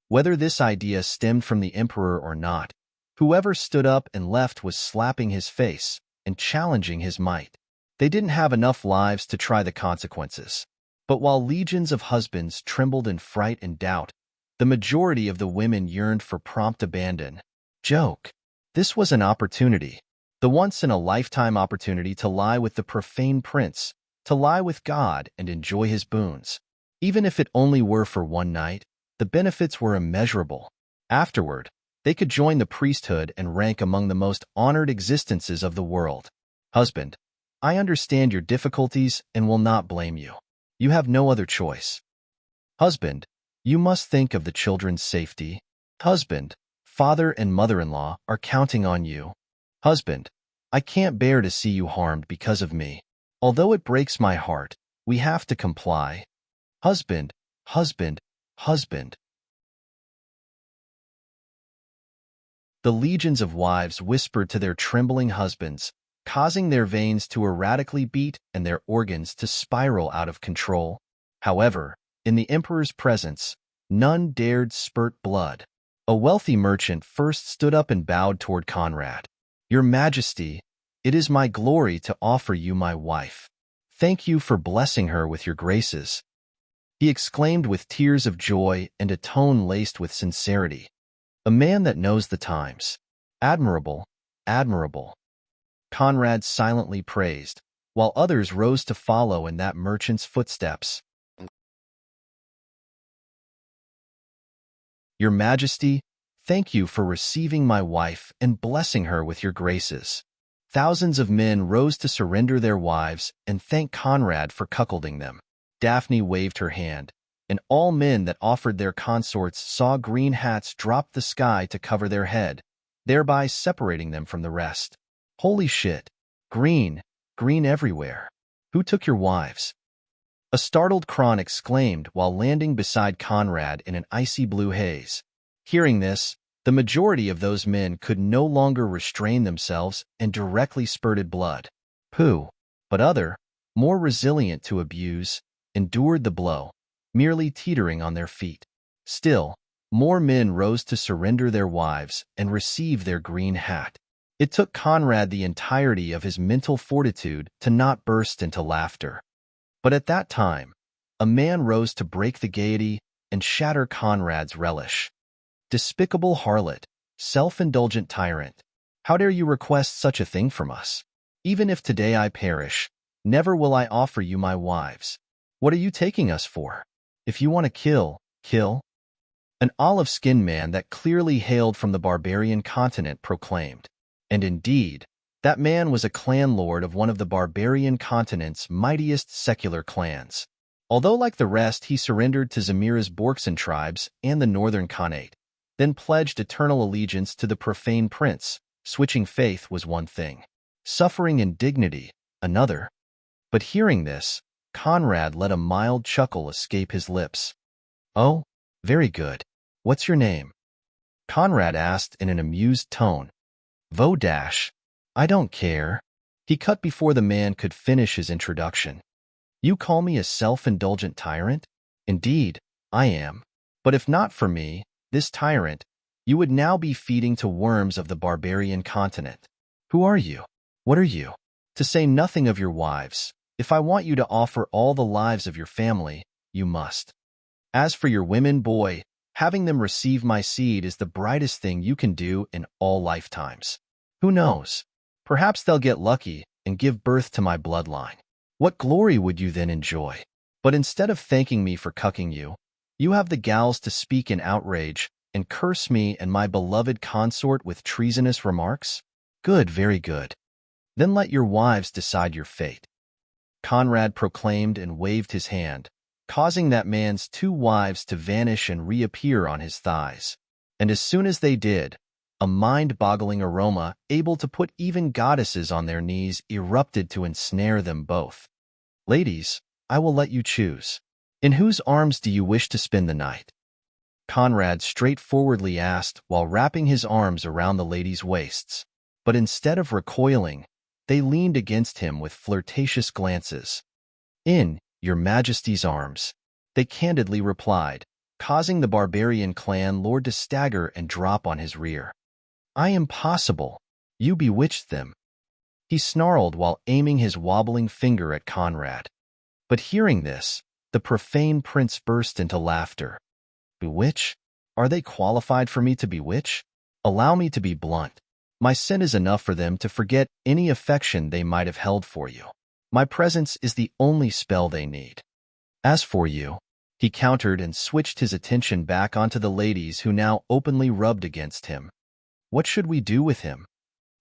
A: Whether this idea stemmed from the emperor or not, whoever stood up and left was slapping his face and challenging his might. They didn't have enough lives to try the consequences. But while legions of husbands trembled in fright and doubt, the majority of the women yearned for prompt abandon. Joke. This was an opportunity, the once-in-a-lifetime opportunity to lie with the profane prince, to lie with God and enjoy his boons. Even if it only were for one night, the benefits were immeasurable. Afterward, they could join the priesthood and rank among the most honored existences of the world. Husband, I understand your difficulties and will not blame you. You have no other choice. Husband, you must think of the children's safety. Husband, father and mother-in-law are counting on you. Husband, I can't bear to see you harmed because of me. Although it breaks my heart, we have to comply. Husband, husband, husband. The legions of wives whispered to their trembling husbands, causing their veins to erratically beat and their organs to spiral out of control. However, in the emperor's presence, none dared spurt blood. A wealthy merchant first stood up and bowed toward Conrad. Your Majesty, it is my glory to offer you my wife. Thank you for blessing her with your graces. He exclaimed with tears of joy and a tone laced with sincerity. A man that knows the times. Admirable, admirable. Conrad silently praised, while others rose to follow in that merchant's footsteps. Your Majesty, thank you for receiving my wife and blessing her with your graces. Thousands of men rose to surrender their wives and thank Conrad for cuckolding them. Daphne waved her hand, and all men that offered their consorts saw green hats drop the sky to cover their head, thereby separating them from the rest. Holy shit! Green, green everywhere. Who took your wives? A startled Kron exclaimed while landing beside Conrad in an icy blue haze. Hearing this, the majority of those men could no longer restrain themselves and directly spurted blood. Pooh, but other, more resilient to abuse, endured the blow, merely teetering on their feet. Still, more men rose to surrender their wives and receive their green hat. It took Conrad the entirety of his mental fortitude to not burst into laughter. But at that time, a man rose to break the gaiety and shatter Conrad's relish. Despicable harlot, self-indulgent tyrant, how dare you request such a thing from us? Even if today I perish, never will I offer you my wives. What are you taking us for? If you want to kill, kill. An olive-skinned man that clearly hailed from the barbarian continent proclaimed. And indeed, that man was a clan lord of one of the barbarian continent's mightiest secular clans. Although like the rest he surrendered to Zamira's Borkson tribes and the northern Khanate, then pledged eternal allegiance to the profane prince, switching faith was one thing. Suffering and dignity, another. But hearing this, Conrad let a mild chuckle escape his lips. Oh, very good. What's your name? Conrad asked in an amused tone. Vodash. I don't care. He cut before the man could finish his introduction. You call me a self-indulgent tyrant? Indeed, I am. But if not for me, this tyrant, you would now be feeding to worms of the barbarian continent. Who are you? What are you? To say nothing of your wives, If I want you to offer all the lives of your family, you must. As for your women, boy, having them receive my seed is the brightest thing you can do in all lifetimes. Who knows? Perhaps they'll get lucky and give birth to my bloodline. What glory would you then enjoy? But instead of thanking me for cucking you, you have the gals to speak in outrage and curse me and my beloved consort with treasonous remarks? Good, very good. Then let your wives decide your fate. Conrad proclaimed and waved his hand, causing that man's 2 wives to vanish and reappear on his thighs. And as soon as they did, a mind-boggling aroma, able to put even goddesses on their knees, erupted to ensnare them both. Ladies, I will let you choose. In whose arms do you wish to spend the night? Conrad straightforwardly asked while wrapping his arms around the ladies' waists. But instead of recoiling, they leaned against him with flirtatious glances. In your Majesty's arms, they candidly replied, causing the barbarian clan lord to stagger and drop on his rear. Impossible. You bewitched them. He snarled while aiming his wobbling finger at Conrad. But hearing this, the profane prince burst into laughter. Bewitch? Are they qualified for me to bewitch? Allow me to be blunt. My sin is enough for them to forget any affection they might have held for you. My presence is the only spell they need. As for you, he countered and switched his attention back onto the ladies who now openly rubbed against him. What should we do with him?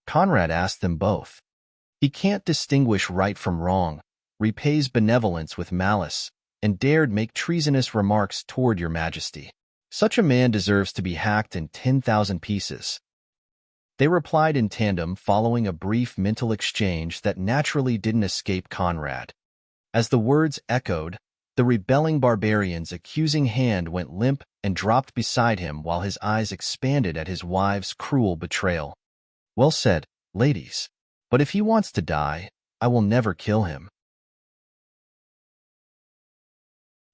A: Conrad asked them both. He can't distinguish right from wrong, repays benevolence with malice, and dared make treasonous remarks toward your majesty. Such a man deserves to be hacked in 10,000 pieces. They replied in tandem, following a brief mental exchange that naturally didn't escape Conrad. As the words echoed, the rebelling barbarian's accusing hand went limp and dropped beside him while his eyes expanded at his wife's cruel betrayal. Well said, ladies. But if he wants to die, I will never kill him.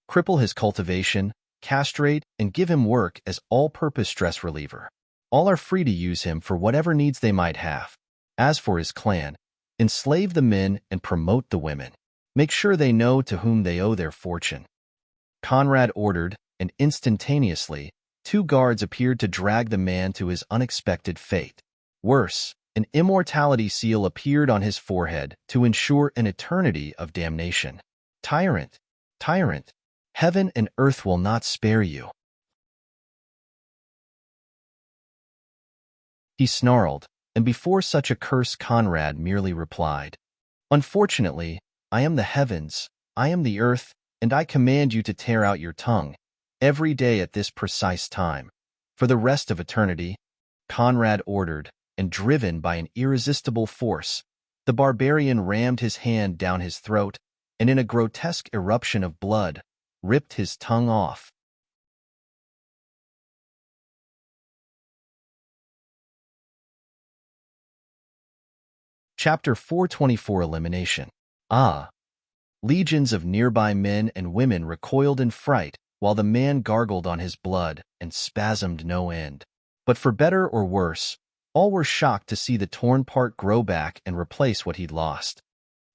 A: Cripple his cultivation, castrate, and give him work as all-purpose stress reliever. All are free to use him for whatever needs they might have. As for his clan, enslave the men and promote the women. Make sure they know to whom they owe their fortune. Conrad ordered, and instantaneously, 2 guards appeared to drag the man to his unexpected fate. Worse, an immortality seal appeared on his forehead to ensure an eternity of damnation. Tyrant, tyrant, heaven and earth will not spare you. He snarled, and before such a curse Conrad merely replied, Unfortunately, I am the heavens, I am the earth, and I command you to tear out your tongue, every day at this precise time. For the rest of eternity, Conrad ordered, and driven by an irresistible force, the barbarian rammed his hand down his throat, and in a grotesque eruption of blood, ripped his tongue off. Chapter 424 Elimination. Legions of nearby men and women recoiled in fright, while the man gargled on his blood and spasmed no end. But for better or worse, all were shocked to see the torn part grow back and replace what he'd lost.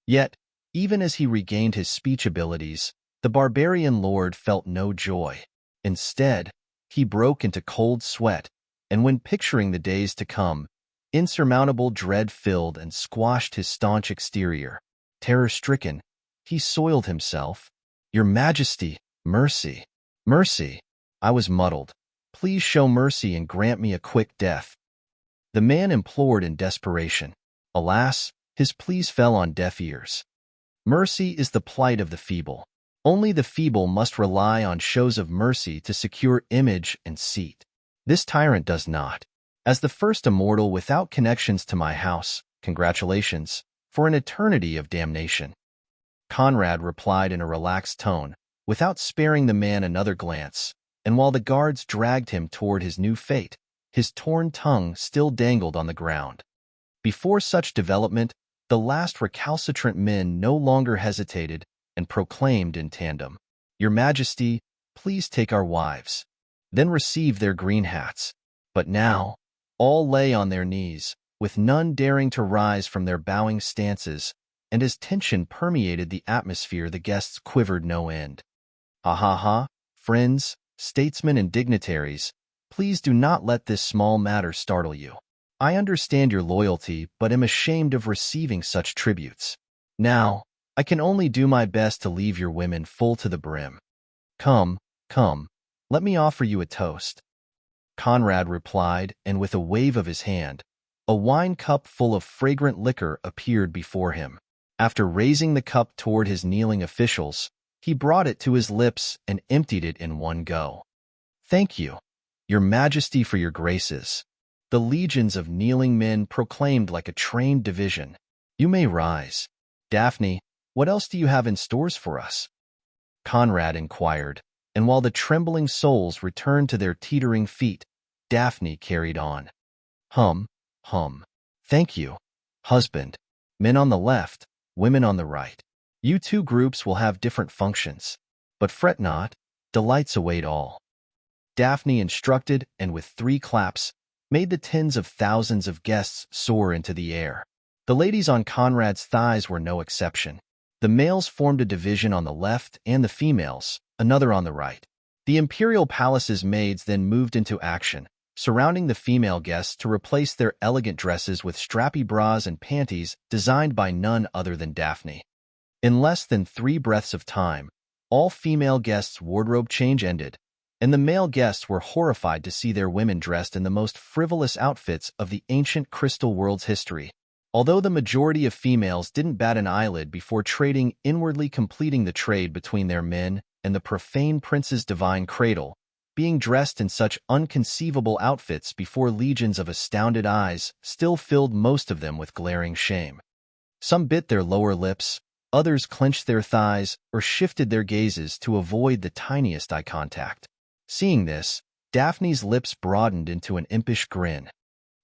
A: Yet, even as he regained his speech abilities, the barbarian lord felt no joy. Instead, he broke into cold sweat, and when picturing the days to come, insurmountable dread filled and squashed his staunch exterior. Terror-stricken, he soiled himself. Your Majesty, mercy. Mercy. I was muddled. Please show mercy and grant me a quick death. The man implored in desperation. Alas, his pleas fell on deaf ears. Mercy is the plight of the feeble. Only the feeble must rely on shows of mercy to secure image and seat. This tyrant does not. As the first immortal without connections to my house, congratulations, for an eternity of damnation. Conrad replied in a relaxed tone, without sparing the man another glance, and while the guards dragged him toward his new fate, his torn tongue still dangled on the ground. Before such development, the last recalcitrant men no longer hesitated and proclaimed in tandem, Your Majesty, please take our wives. Then receive their green hats. But now, all lay on their knees, with none daring to rise from their bowing stances, and as tension permeated the atmosphere, the guests quivered no end. Ha ha ha, friends, statesmen and dignitaries, please do not let this small matter startle you. I understand your loyalty, but am ashamed of receiving such tributes. Now, I can only do my best to leave your women full to the brim. Come, come, let me offer you a toast. Conrad replied, and with a wave of his hand, a wine cup full of fragrant liquor appeared before him. After raising the cup toward his kneeling officials, he brought it to his lips and emptied it in one go. Thank you, Your Majesty, for your graces. The legions of kneeling men proclaimed like a trained division. You may rise. Daphne, what else do you have in stores for us? Conrad inquired, and while the trembling souls returned to their teetering feet, Daphne carried on. Hum. Thank you, husband. Men on the left, women on the right. You two groups will have different functions, but fret not, delights await all. Daphne instructed, and with 3 claps, made the tens of thousands of guests soar into the air. The ladies on Conrad's thighs were no exception. The males formed a division on the left and the females, another on the right. The imperial palace's maids then moved into action, surrounding the female guests to replace their elegant dresses with strappy bras and panties designed by none other than Daphne. In less than 3 breaths of time, all female guests' wardrobe change ended, and the male guests were horrified to see their women dressed in the most frivolous outfits of the ancient crystal world's history. Although the majority of females didn't bat an eyelid before trading, inwardly completing the trade between their men and the profane prince's divine cradle, being dressed in such unconceivable outfits before legions of astounded eyes still filled most of them with glaring shame. Some bit their lower lips, others clenched their thighs or shifted their gazes to avoid the tiniest eye contact. Seeing this, Daphne's lips broadened into an impish grin.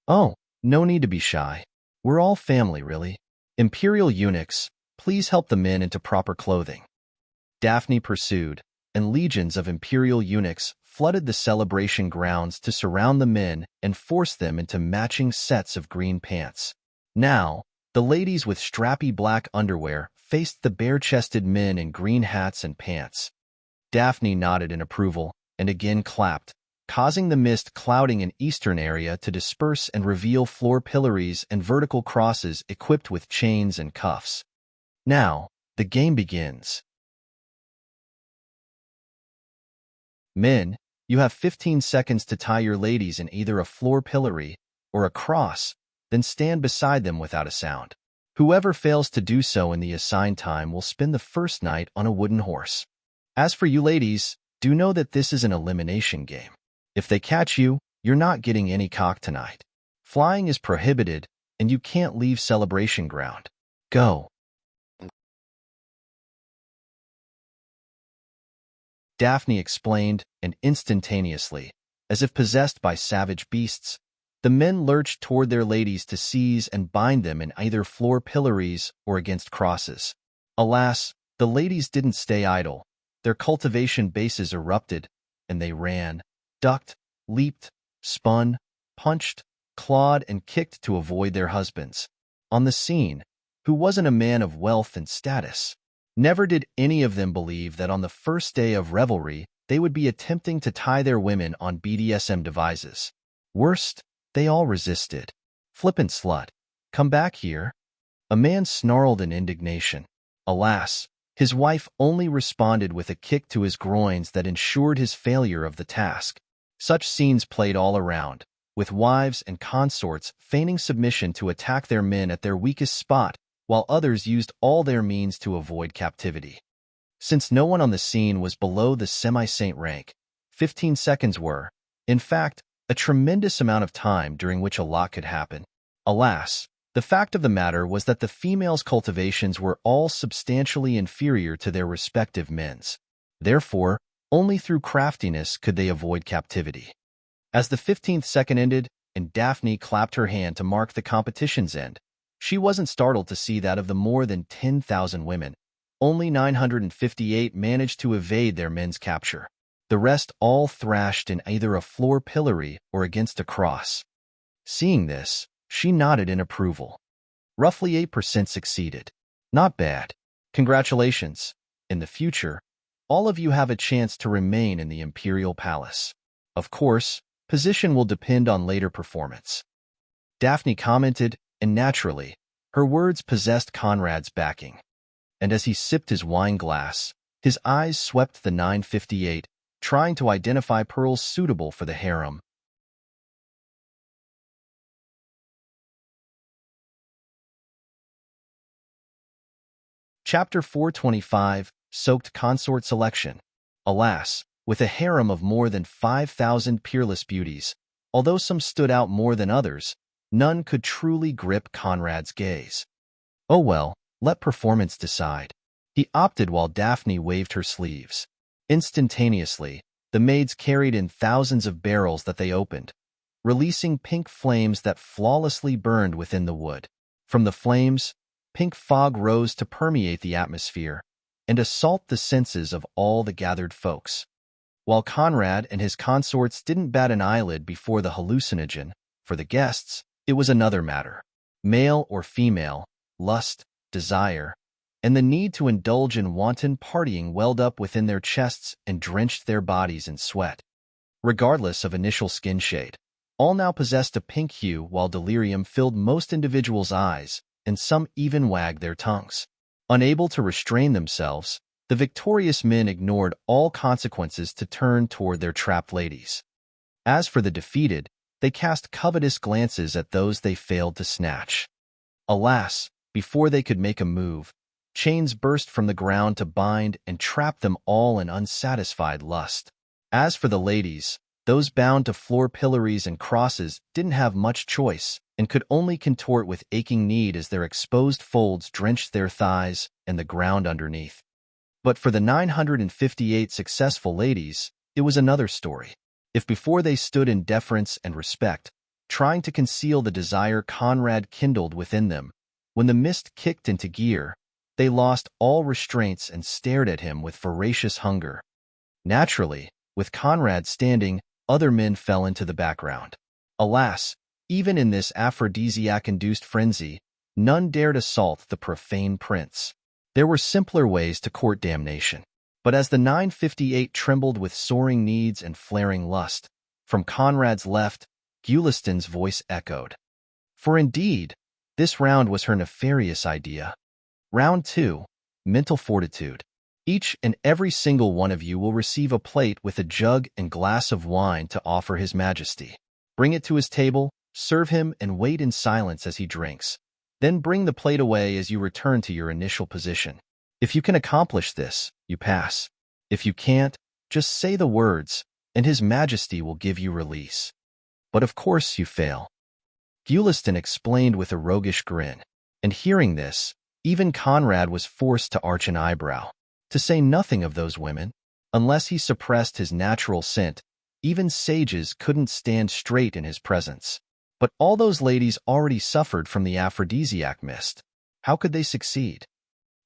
A: Oh, no need to be shy. We're all family, really. Imperial eunuchs, please help the men into proper clothing. Daphne pursued, and legions of imperial eunuchs flooded the celebration grounds to surround the men and force them into matching sets of green pants. Now, the ladies with strappy black underwear faced the bare-chested men in green hats and pants. Daphne nodded in approval and again clapped, causing the mist clouding an eastern area to disperse and reveal floor pillories and vertical crosses equipped with chains and cuffs. Now, the game begins. Men, you have 15 seconds to tie your ladies in either a floor pillory or a cross, then stand beside them without a sound. Whoever fails to do so in the assigned time will spend the first night on a wooden horse. As for you ladies, do know that this is an elimination game. If they catch you, you're not getting any cock tonight. Flying is prohibited, and you can't leave celebration ground. Go. Daphne explained, and instantaneously, as if possessed by savage beasts, the men lurched toward their ladies to seize and bind them in either floor pillories or against crosses. Alas, the ladies didn't stay idle. Their cultivation bases erupted, and they ran, ducked, leaped, spun, punched, clawed, and kicked to avoid their husbands. On the scene, who wasn't a man of wealth and status. Never did any of them believe that on the first day of revelry, they would be attempting to tie their women on BDSM devices. Worst, they all resisted. Flippant slut, come back here. A man snarled in indignation. Alas, his wife only responded with a kick to his groins that ensured his failure of the task. Such scenes played all around, with wives and consorts feigning submission to attack their men at their weakest spot, while others used all their means to avoid captivity. Since no one on the scene was below the semi-saint rank, 15 seconds were, in fact, a tremendous amount of time during which a lot could happen. Alas, the fact of the matter was that the females' cultivations were all substantially inferior to their respective men's. Therefore, only through craftiness could they avoid captivity. As the 15th second ended, and Daphne clapped her hand to mark the competition's end, she wasn't startled to see that of the more than 10,000 women, only 958 managed to evade their men's capture. The rest all thrashed in either a floor pillory or against a cross. Seeing this, she nodded in approval. Roughly 8% succeeded. Not bad. Congratulations. In the future, all of you have a chance to remain in the Imperial Palace. Of course, position will depend on later performance. Daphne commented, and naturally, her words possessed Conrad's backing. And as he sipped his wine glass, his eyes swept the 958, trying to identify pearls suitable for the harem. Chapter 425, Soaked Consort Selection. Alas, with a harem of more than 5,000 peerless beauties, although some stood out more than others, none could truly grip Conrad's gaze. Oh well, let performance decide. He opted while Daphne waved her sleeves. Instantaneously, the maids carried in thousands of barrels that they opened, releasing pink flames that flawlessly burned within the wood. From the flames, pink fog rose to permeate the atmosphere and assault the senses of all the gathered folks. While Conrad and his consorts didn't bat an eyelid before the hallucinogen, for the guests, it was another matter. Male or female, lust, desire, and the need to indulge in wanton partying welled up within their chests and drenched their bodies in sweat. Regardless of initial skin shade, all now possessed a pink hue while delirium filled most individuals' eyes, and some even wagged their tongues. Unable to restrain themselves, the victorious men ignored all consequences to turn toward their trapped ladies. As for the defeated, they cast covetous glances at those they failed to snatch. Alas, before they could make a move, chains burst from the ground to bind and trap them all in unsatisfied lust. As for the ladies, those bound to floor pillories and crosses didn't have much choice and could only contort with aching need as their exposed folds drenched their thighs and the ground underneath. But for the 958 successful ladies, it was another story. If before they stood in deference and respect, trying to conceal the desire Conrad kindled within them, when the mist kicked into gear, they lost all restraints and stared at him with voracious hunger. Naturally, with Conrad standing, other men fell into the background. Alas, even in this aphrodisiac-induced frenzy, none dared assault the profane prince. There were simpler ways to court damnation. But as the 958 trembled with soaring needs and flaring lust, from Conrad's left, Guliston's voice echoed. For indeed, this round was her nefarious idea. Round 2, Mental Fortitude. Each and every single one of you will receive a plate with a jug and glass of wine to offer His Majesty. Bring it to his table, serve him, and wait in silence as he drinks. Then bring the plate away as you return to your initial position. If you can accomplish this, you pass. If you can't, just say the words, and His Majesty will give you release. But of course you fail. Guliston explained with a roguish grin, and hearing this, even Conrad was forced to arch an eyebrow. To say nothing of those women, unless he suppressed his natural scent, even sages couldn't stand straight in his presence. But all those ladies already suffered from the aphrodisiac mist. How could they succeed?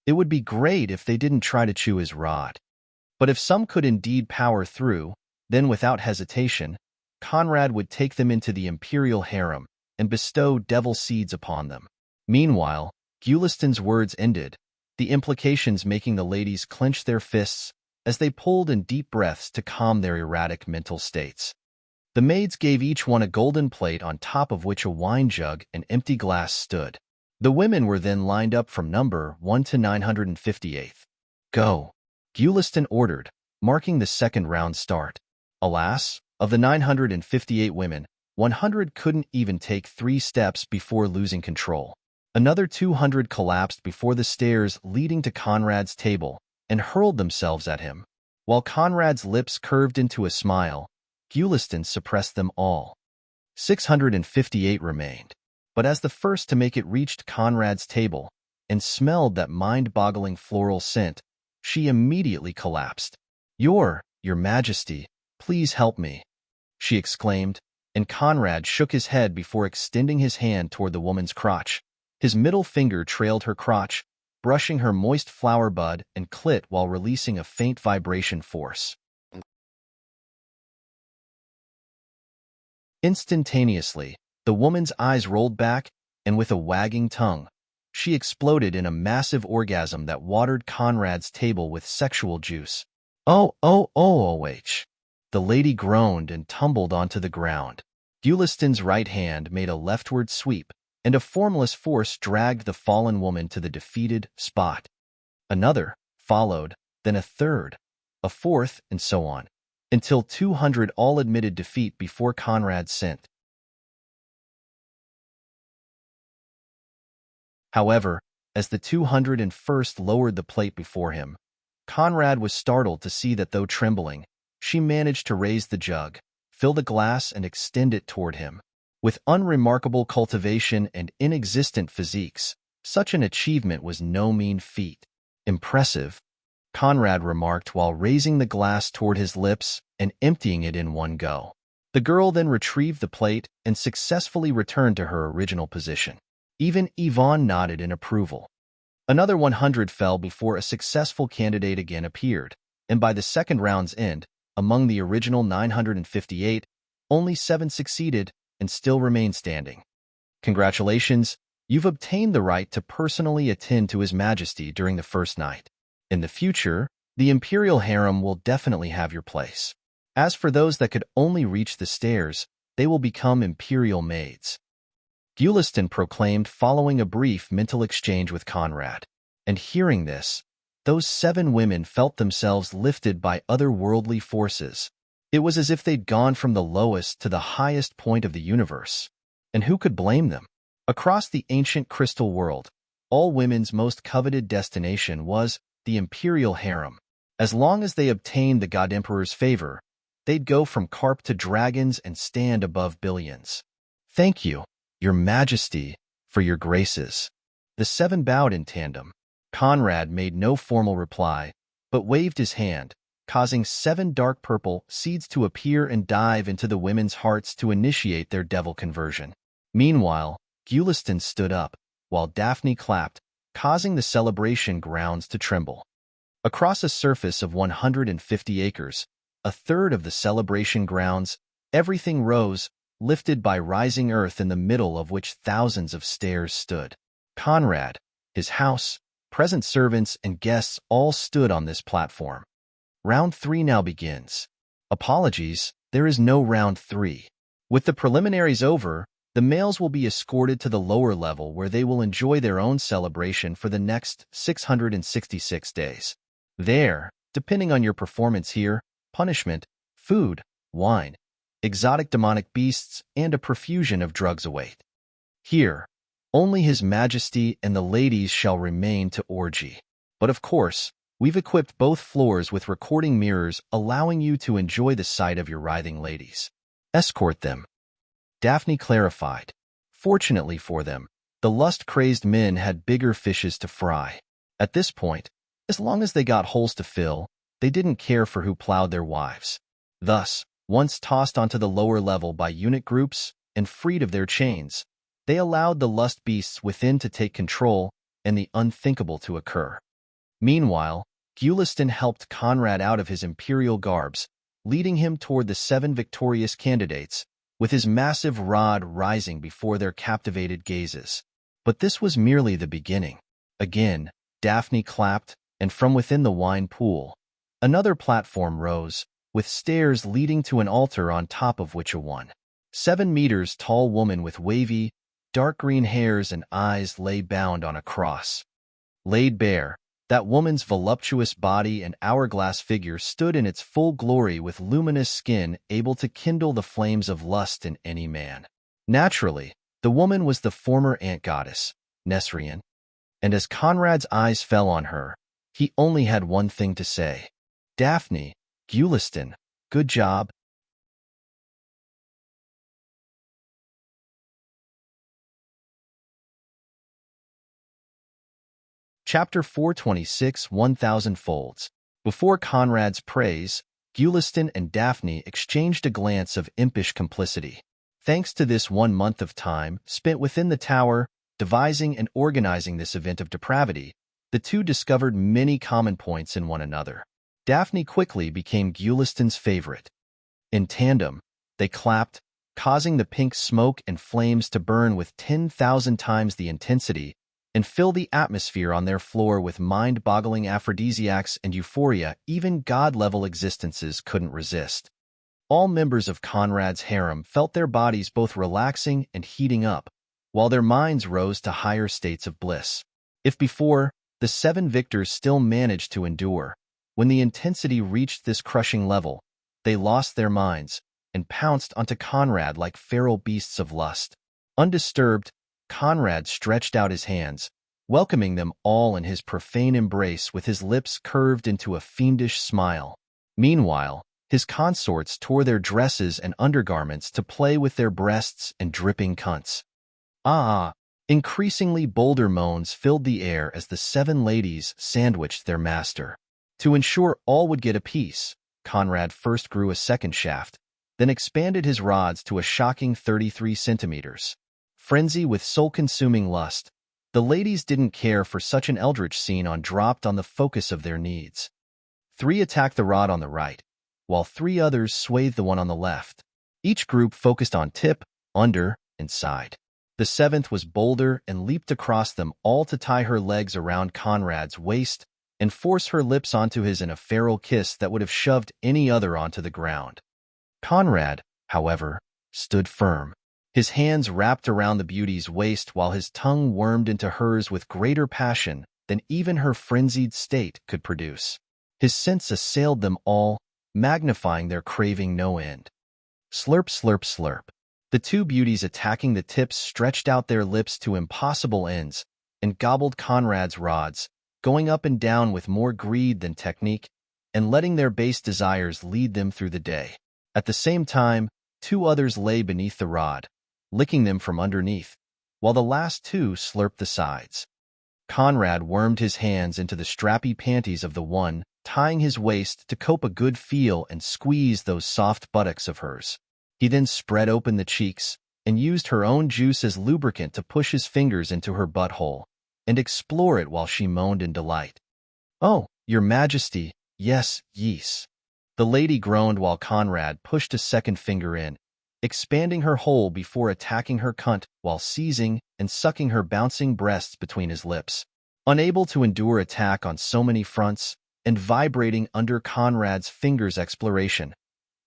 A: It would be great if they didn't try to chew his rod. But if some could indeed power through, then without hesitation, Conrad would take them into the imperial harem and bestow devil seeds upon them. Meanwhile, Guliston's words ended, the implications making the ladies clench their fists as they pulled in deep breaths to calm their erratic mental states. The maids gave each one a golden plate on top of which a wine jug and empty glass stood. The women were then lined up from number 1 to 958. Go, Guliston ordered, marking the second round start. Alas, of the 958 women, 100 couldn't even take 3 steps before losing control. Another 200 collapsed before the stairs leading to Conrad's table and hurled themselves at him. While Conrad's lips curved into a smile, Guliston suppressed them all. 658 remained. But as the first to make it reached Conrad's table and smelled that mind-boggling floral scent, she immediately collapsed. Your Majesty, please help me," she exclaimed, and Conrad shook his head before extending his hand toward the woman's crotch. His middle finger trailed her crotch, brushing her moist flower bud and clit while releasing a faint vibration force. Instantaneously, the woman's eyes rolled back, and with a wagging tongue, she exploded in a massive orgasm that watered Conrad's table with sexual juice. Oh. The lady groaned and tumbled onto the ground. Guliston's right hand made a leftward sweep, and a formless force dragged the fallen woman to the defeated spot. Another followed, then a third, a fourth, and so on, until 200 all admitted defeat before Conrad sent. However, as the 201st lowered the plate before him, Conrad was startled to see that though trembling, she managed to raise the jug, fill the glass, and extend it toward him. With unremarkable cultivation and inexistent physiques, such an achievement was no mean feat. Impressive, Conrad remarked while raising the glass toward his lips and emptying it in one go. The girl then retrieved the plate and successfully returned to her original position. Even Yvonne nodded in approval. Another 100 fell before a successful candidate again appeared, and by the second round's end, among the original 958, only 7 succeeded and still remain standing. Congratulations, you've obtained the right to personally attend to His Majesty during the first night. In the future, the Imperial Harem will definitely have your place. As for those that could only reach the stairs, they will become Imperial maids. Guliston proclaimed following a brief mental exchange with Conrad. And hearing this, those 7 women felt themselves lifted by otherworldly forces. It was as if they'd gone from the lowest to the highest point of the universe. And who could blame them? Across the ancient crystal world, all women's most coveted destination was the Imperial Harem. As long as they obtained the God Emperor's favor, they'd go from carp to dragons and stand above billions. Thank you, Your Majesty, for your graces. The 7 bowed in tandem. Conrad made no formal reply, but waved his hand, causing 7 dark purple seeds to appear and dive into the women's hearts to initiate their devil conversion. Meanwhile, Guliston stood up, while Daphne clapped, causing the celebration grounds to tremble. Across a surface of 150 acres, a third of the celebration grounds, everything rose, lifted by rising earth in the middle of which thousands of stairs stood. Conrad, his house, present servants, and guests all stood on this platform. Round 3 now begins. Apologies, there is no round 3. With the preliminaries over, the males will be escorted to the lower level where they will enjoy their own celebration for the next 666 days. There, depending on your performance here, punishment, food, wine, exotic demonic beasts, and a profusion of drugs await. Here, only His Majesty and the ladies shall remain to orgy. But of course, we've equipped both floors with recording mirrors, allowing you to enjoy the sight of your writhing ladies. Escort them, Daphne clarified. Fortunately for them, the lust-crazed men had bigger fishes to fry. At this point, as long as they got holes to fill, they didn't care for who plowed their wives. Thus, once tossed onto the lower level by unit groups and freed of their chains, they allowed the lust beasts within to take control and the unthinkable to occur. Meanwhile, Guliston helped Conrad out of his imperial garbs, leading him toward the 7 victorious candidates, with his massive rod rising before their captivated gazes. But this was merely the beginning. Again, Daphne clapped, and from within the wine pool, another platform rose, with stairs leading to an altar on top of which a 7 meters tall woman with wavy, dark green hairs and eyes lay bound on a cross. Laid bare, that woman's voluptuous body and hourglass figure stood in its full glory with luminous skin able to kindle the flames of lust in any man. Naturally, the woman was the former ant goddess, Nesrian, and as Conrad's eyes fell on her, he only had one thing to say. Daphne, Guliston, good job. Chapter 426 1000 Folds. Before Conrad's praise, Guliston and Daphne exchanged a glance of impish complicity. Thanks to this 1 month of time spent within the tower, devising and organizing this event of depravity, the two discovered many common points in one another. Daphne quickly became Guliston's favorite. In tandem, they clapped, causing the pink smoke and flames to burn with 10,000 times the intensity, and fill the atmosphere on their floor with mind-boggling aphrodisiacs and euphoria even god-level existences couldn't resist. All members of Conrad's harem felt their bodies both relaxing and heating up, while their minds rose to higher states of bliss. If before, the 7 victors still managed to endure, when the intensity reached this crushing level, they lost their minds and pounced onto Conrad like feral beasts of lust. Undisturbed, Conrad stretched out his hands, welcoming them all in his profane embrace with his lips curved into a fiendish smile. Meanwhile, his consorts tore their dresses and undergarments to play with their breasts and dripping cunts. Ah! Increasingly bolder moans filled the air as the 7 ladies sandwiched their master. To ensure all would get a piece, Conrad first grew a second shaft, then expanded his rods to a shocking 33 centimeters. Frenzy with soul-consuming lust, the ladies didn't care for such an eldritch scene dropped on the focus of their needs. 3 attacked the rod on the right, while 3 others swathed the one on the left. Each group focused on tip, under, and side. The 7th was bolder and leaped across them all to tie her legs around Conrad's waist and force her lips onto his in a feral kiss that would have shoved any other onto the ground. Conrad, however, stood firm, his hands wrapped around the beauty's waist while his tongue wormed into hers with greater passion than even her frenzied state could produce. His scents assailed them all, magnifying their craving no end. Slurp, slurp, slurp. The 2 beauties attacking the tips stretched out their lips to impossible ends and gobbled Conrad's rods, going up and down with more greed than technique and letting their base desires lead them through the day. At the same time, 2 others lay beneath the rod, licking them from underneath, while the last 2 slurped the sides. Conrad wormed his hands into the strappy panties of the one, tying his waist to cope a good feel and squeeze those soft buttocks of hers. He then spread open the cheeks and used her own juice as lubricant to push his fingers into her butthole and explore it while she moaned in delight. "Oh, your majesty, yes, yes." The lady groaned while Conrad pushed a second finger in, expanding her hole before attacking her cunt while seizing and sucking her bouncing breasts between his lips. Unable to endure attack on so many fronts and vibrating under Conrad's fingers' exploration,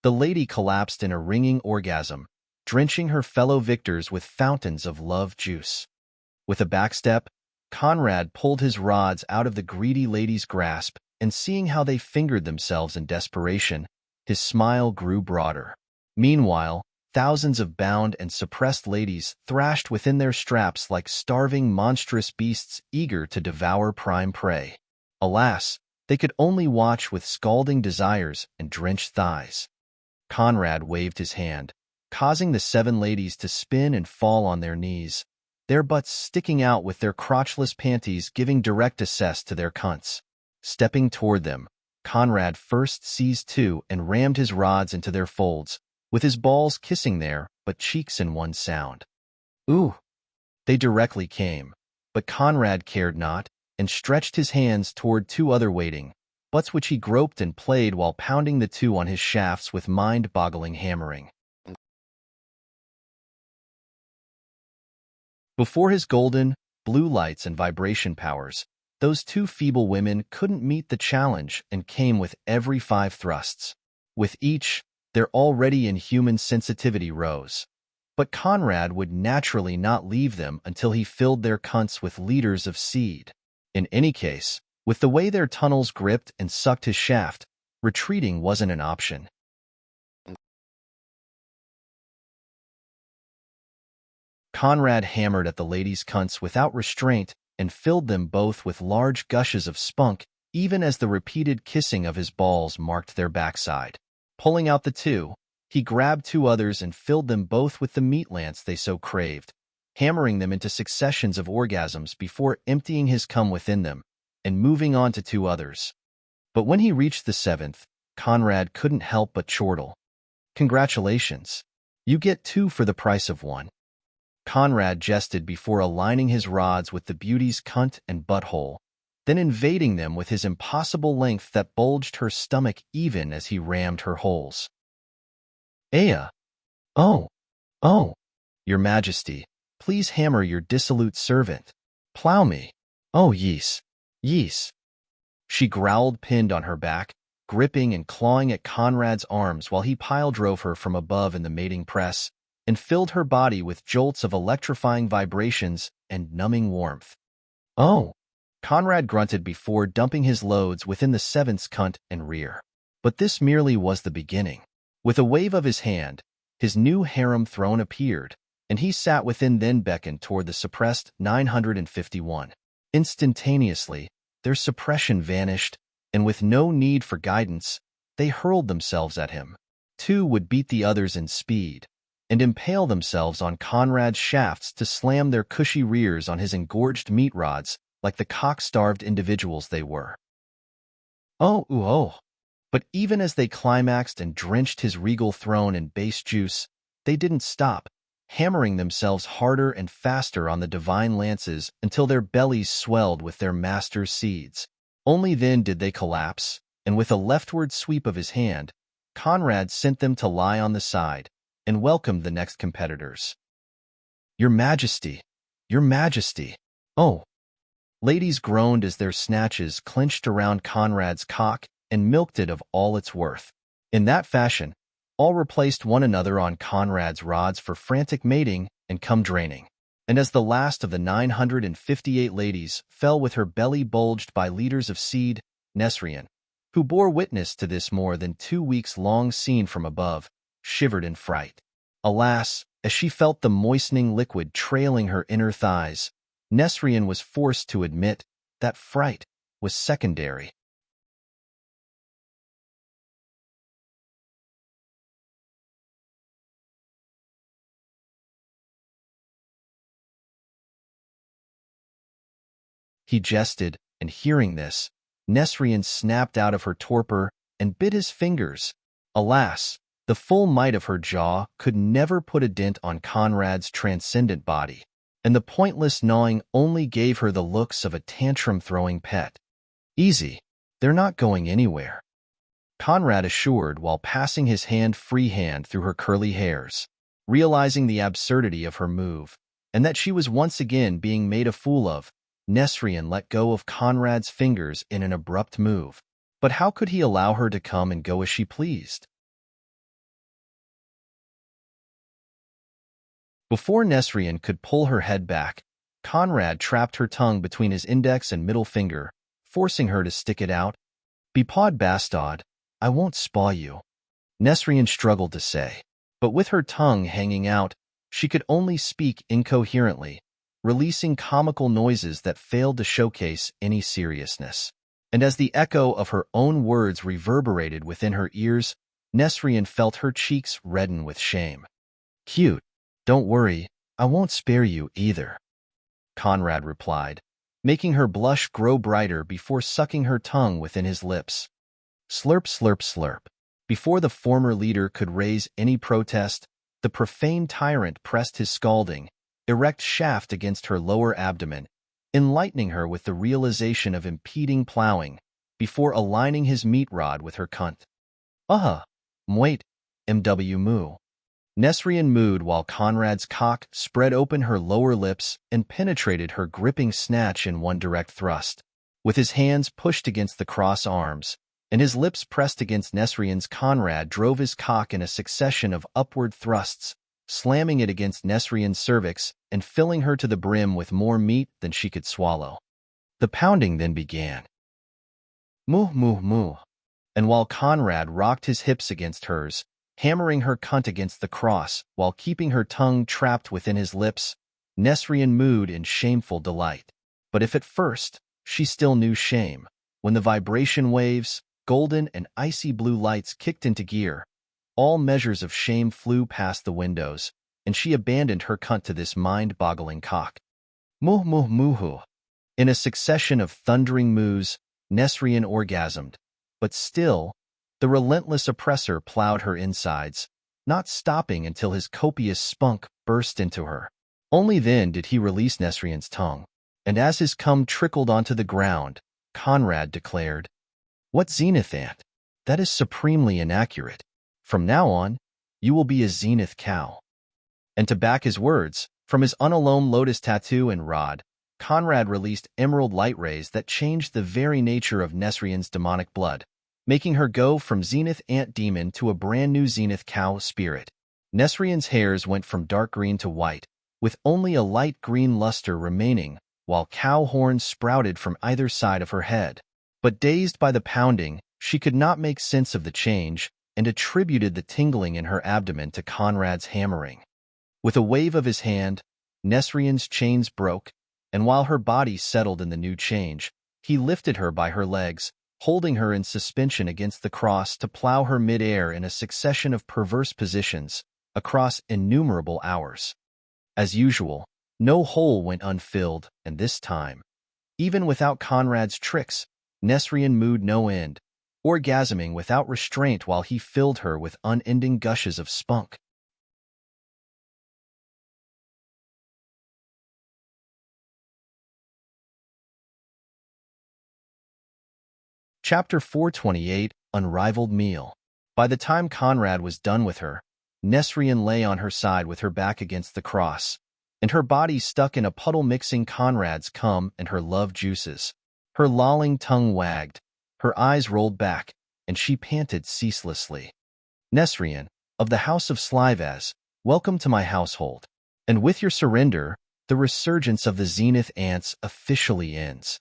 A: the lady collapsed in a ringing orgasm, drenching her fellow victors with fountains of love juice. With a backstep, Conrad pulled his rods out of the greedy lady's grasp, and seeing how they fingered themselves in desperation, his smile grew broader. Meanwhile, thousands of bound and suppressed ladies thrashed within their straps like starving monstrous beasts eager to devour prime prey. Alas, they could only watch with scalding desires and drenched thighs. Conrad waved his hand, causing the 7 ladies to spin and fall on their knees, their butts sticking out with their crotchless panties giving direct access to their cunts. Stepping toward them, Conrad first seized 2 and rammed his rods into their folds, with his balls kissing their but cheeks in one sound. Ooh! They directly came, but Conrad cared not, and stretched his hands toward 2 other waiting butts which he groped and played while pounding the 2 on his shafts with mind-boggling hammering. Before his golden, blue lights and vibration powers, those 2 feeble women couldn't meet the challenge and came with every 5 thrusts. With each, their already inhuman sensitivity rose. But Conrad would naturally not leave them until he filled their cunts with liters of seed. In any case, with the way their tunnels gripped and sucked his shaft, retreating wasn't an option. Conrad hammered at the ladies' cunts without restraint and filled them both with large gushes of spunk, even as the repeated kissing of his balls marked their backside. Pulling out the 2, he grabbed 2 others and filled them both with the meat lance they so craved, hammering them into successions of orgasms before emptying his cum within them and moving on to 2 others. But when he reached the 7th, Conrad couldn't help but chortle. "Congratulations. You get 2 for the price of 1. Conrad jested before aligning his rods with the beauty's cunt and butthole, then invading them with his impossible length that bulged her stomach even as he rammed her holes. "Aya! Oh! Oh! Your Majesty, please hammer your dissolute servant." Plow me. Oh, yes. Yes. She growled, pinned on her back, gripping and clawing at Conrad's arms while he pile-drove her from above in the mating press and filled her body with jolts of electrifying vibrations and numbing warmth. Oh! Conrad grunted before dumping his loads within the seventh's cunt and rear. But this merely was the beginning. With a wave of his hand, his new harem throne appeared, and he sat within, then beckoned toward the suppressed 951. Instantaneously, their suppression vanished, and with no need for guidance, they hurled themselves at him. Two would beat the others in speed, and impale themselves on Conrad's shafts to slam their cushy rears on his engorged meat rods like the cock-starved individuals they were. Oh, ooh, oh! But even as they climaxed and drenched his regal throne in base juice, they didn't stop, hammering themselves harder and faster on the divine lances until their bellies swelled with their master's seeds. Only then did they collapse, and with a leftward sweep of his hand, Conrad sent them to lie on the side and welcomed the next competitors. Your Majesty! Your Majesty! Oh! Ladies groaned as their snatches clenched around Conrad's cock and milked it of all its worth. In that fashion, all replaced one another on Conrad's rods for frantic mating and cum draining. And as the last of the 958 ladies fell with her belly bulged by liters of seed, Nesrine, who bore witness to this more than 2 weeks long scene from above, shivered in fright. Alas, as she felt the moistening liquid trailing her inner thighs, Nesrine was forced to admit that fright was secondary. He jested, and hearing this, Nesrine snapped out of her torpor and bit his fingers. Alas, the full might of her jaw could never put a dent on Conrad's transcendent body, and the pointless gnawing only gave her the looks of a tantrum-throwing pet. Easy, they're not going anywhere, Conrad assured while passing his hand through her curly hairs. Realizing the absurdity of her move, and that she was once again being made a fool of, Nesrine let go of Conrad's fingers in an abrupt move. But how could he allow her to come and go as she pleased? Before Nesrine could pull her head back, Conrad trapped her tongue between his index and middle finger, forcing her to stick it out. Bepawed bastard, I won't spaw you, Nesrine struggled to say. But with her tongue hanging out, she could only speak incoherently, releasing comical noises that failed to showcase any seriousness. And as the echo of her own words reverberated within her ears, Nesrine felt her cheeks redden with shame. Cute. Don't worry, I won't spare you either, Conrad replied, making her blush grow brighter before sucking her tongue within his lips. Slurp, slurp, slurp. Before the former leader could raise any protest, the profane tyrant pressed his scalding, erect shaft against her lower abdomen, enlightening her with the realization of impeding plowing, before aligning his meat rod with her cunt. Mwait, MW moo. Nesrine mooed while Conrad's cock spread open her lower lips and penetrated her gripping snatch in one direct thrust. With his hands pushed against the cross arms, and his lips pressed against Nesrine's, Conrad drove his cock in a succession of upward thrusts, slamming it against Nesrine's cervix and filling her to the brim with more meat than she could swallow. The pounding then began. Moo, moo, moo. And while Conrad rocked his hips against hers, hammering her cunt against the cross while keeping her tongue trapped within his lips, Nesrine mooed in shameful delight. But if at first she still knew shame, when the vibration waves, golden and icy blue lights kicked into gear, all measures of shame flew past the windows, and she abandoned her cunt to this mind-boggling cock. Moo, moo, moo. In a succession of thundering moos, Nesrine orgasmed, but still, the relentless oppressor plowed her insides, not stopping until his copious spunk burst into her. Only then did he release Nesrine's tongue, and as his cum trickled onto the ground, Conrad declared, What zenith ant? That is supremely inaccurate. From now on, you will be a zenith cow. And to back his words, from his unalone lotus tattoo and rod, Conrad released emerald light rays that changed the very nature of Nesrian's demonic blood, making her go from Zenith Ant Demon to a brand new Zenith Cow Spirit. Nesrian's hairs went from dark green to white, with only a light green luster remaining, while cow horns sprouted from either side of her head. But dazed by the pounding, she could not make sense of the change and attributed the tingling in her abdomen to Conrad's hammering. With a wave of his hand, Nesrian's chains broke, and while her body settled in the new change, he lifted her by her legs, holding her in suspension against the cross to plow her mid-air in a succession of perverse positions across innumerable hours. As usual, no hole went unfilled, and this time, even without Conrad's tricks, Nesrian mooed no end, orgasming without restraint while he filled her with unending gushes of spunk. Chapter 428, Unrivaled Meal. By the time Conrad was done with her, Nesrian lay on her side with her back against the cross, and her body stuck in a puddle mixing Conrad's cum and her love juices. Her lolling tongue wagged, her eyes rolled back, and she panted ceaselessly. Nesrian, of the house of Slivaz, welcome to my household. And with your surrender, the resurgence of the Zenith ants officially ends.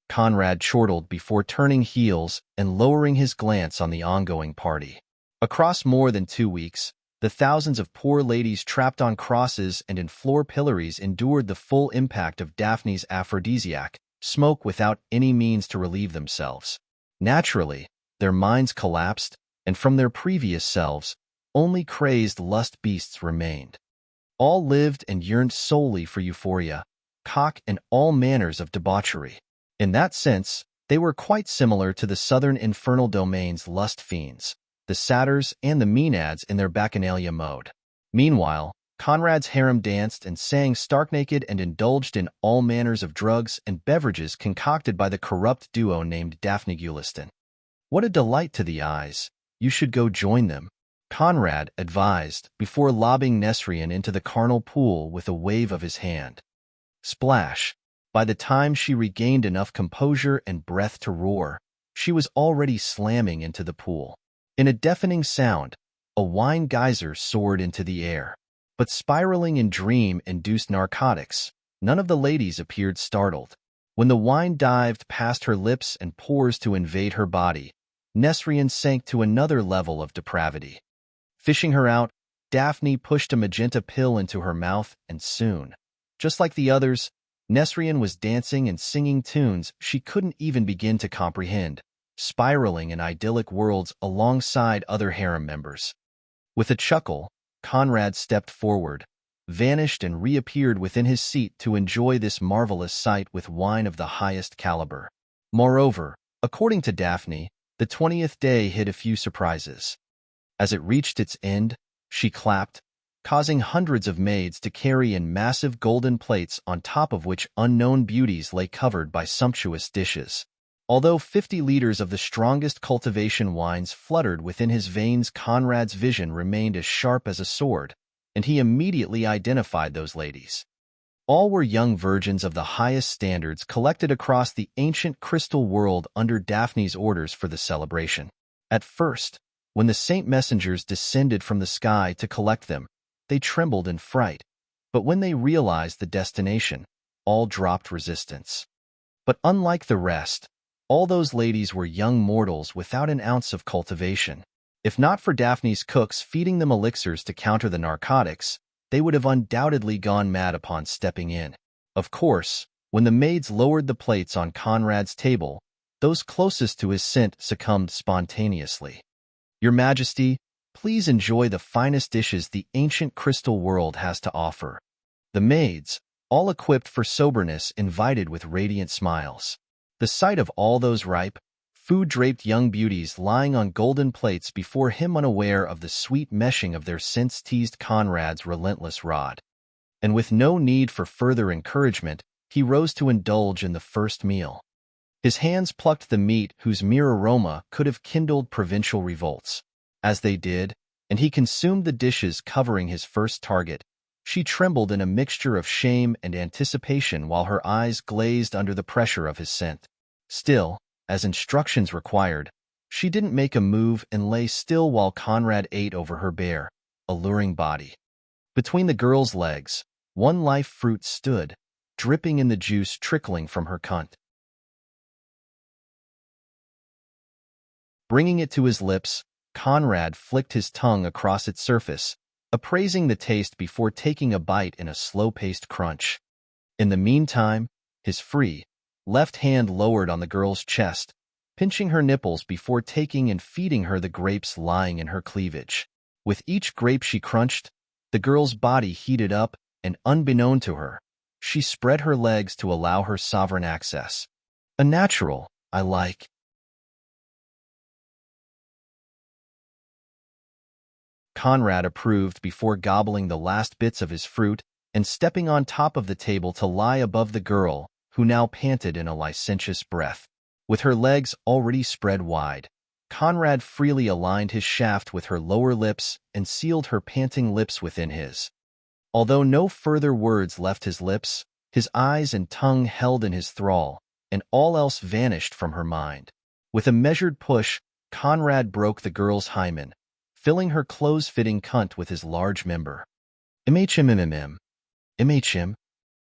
A: Conrad chortled before turning heels and lowering his glance on the ongoing party. Across more than 2 weeks, the thousands of poor ladies trapped on crosses and in floor pillories endured the full impact of Daphne's aphrodisiac, smoke without any means to relieve themselves. Naturally, their minds collapsed, and from their previous selves, only crazed lust beasts remained. All lived and yearned solely for euphoria, cock, and all manners of debauchery. In that sense, they were quite similar to the southern infernal domain's lust fiends, the satyrs and the maenads in their bacchanalia mode. Meanwhile, Conrad's harem danced and sang stark naked and indulged in all manners of drugs and beverages concocted by the corrupt duo named Daphne Gulistan. What a delight to the eyes! You should go join them, Conrad advised, before lobbing Nesrian into the carnal pool with a wave of his hand. Splash! By the time she regained enough composure and breath to roar, she was already slamming into the pool. In a deafening sound, a wine geyser soared into the air. But spiraling in dream-induced narcotics, none of the ladies appeared startled. When the wine dived past her lips and pores to invade her body, Nesrian sank to another level of depravity. Fishing her out, Daphne pushed a magenta pill into her mouth, and soon, just like the others, Nesrian was dancing and singing tunes she couldn't even begin to comprehend, spiraling in idyllic worlds alongside other harem members. With a chuckle, Conrad stepped forward, vanished and reappeared within his seat to enjoy this marvelous sight with wine of the highest caliber. Moreover, according to Daphne, the 20th day hid a few surprises. As it reached its end, she clapped, causing hundreds of maids to carry in massive golden plates on top of which unknown beauties lay covered by sumptuous dishes. Although 50 liters of the strongest cultivation wines fluttered within his veins, Conrad's vision remained as sharp as a sword, and he immediately identified those ladies. All were young virgins of the highest standards collected across the ancient crystal world under Daphne's orders for the celebration. At first, when the saint messengers descended from the sky to collect them, they trembled in fright, but when they realized the destination, all dropped resistance. But unlike the rest, all those ladies were young mortals without an ounce of cultivation. If not for Daphne's cooks feeding them elixirs to counter the narcotics, they would have undoubtedly gone mad upon stepping in. Of course, when the maids lowered the plates on Conrad's table, those closest to his scent succumbed spontaneously. Your Majesty, please enjoy the finest dishes the ancient crystal world has to offer. The maids, all equipped for soberness, invited with radiant smiles. The sight of all those ripe, food-draped young beauties lying on golden plates before him, unaware of the sweet meshing of their scents, teased Conrad's relentless rod. And with no need for further encouragement, he rose to indulge in the first meal. His hands plucked the meat whose mere aroma could have kindled provincial revolts. As they did, and he consumed the dishes covering his first target, She trembled in a mixture of shame and anticipation while her eyes glazed under the pressure of his scent. Still, as instructions required, she didn't make a move and lay still while Conrad ate over her bare, alluring body. Between the girl's legs, one life fruit stood, dripping in the juice trickling from her cunt. Bringing it to his lips, Conrad flicked his tongue across its surface, appraising the taste before taking a bite in a slow-paced crunch. In the meantime, his free, left hand lowered on the girl's chest, pinching her nipples before taking and feeding her the grapes lying in her cleavage. With each grape she crunched, the girl's body heated up, and unbeknown to her, she spread her legs to allow her sovereign access. A natural, I like. Conrad approved before gobbling the last bits of his fruit and stepping on top of the table to lie above the girl, who now panted in a licentious breath. With her legs already spread wide, Conrad freely aligned his shaft with her lower lips and sealed her panting lips within his. Although no further words left his lips, his eyes and tongue held in his thrall, and all else vanished from her mind. With a measured push, Conrad broke the girl's hymen, filling her close-fitting cunt with his large member. Imhim.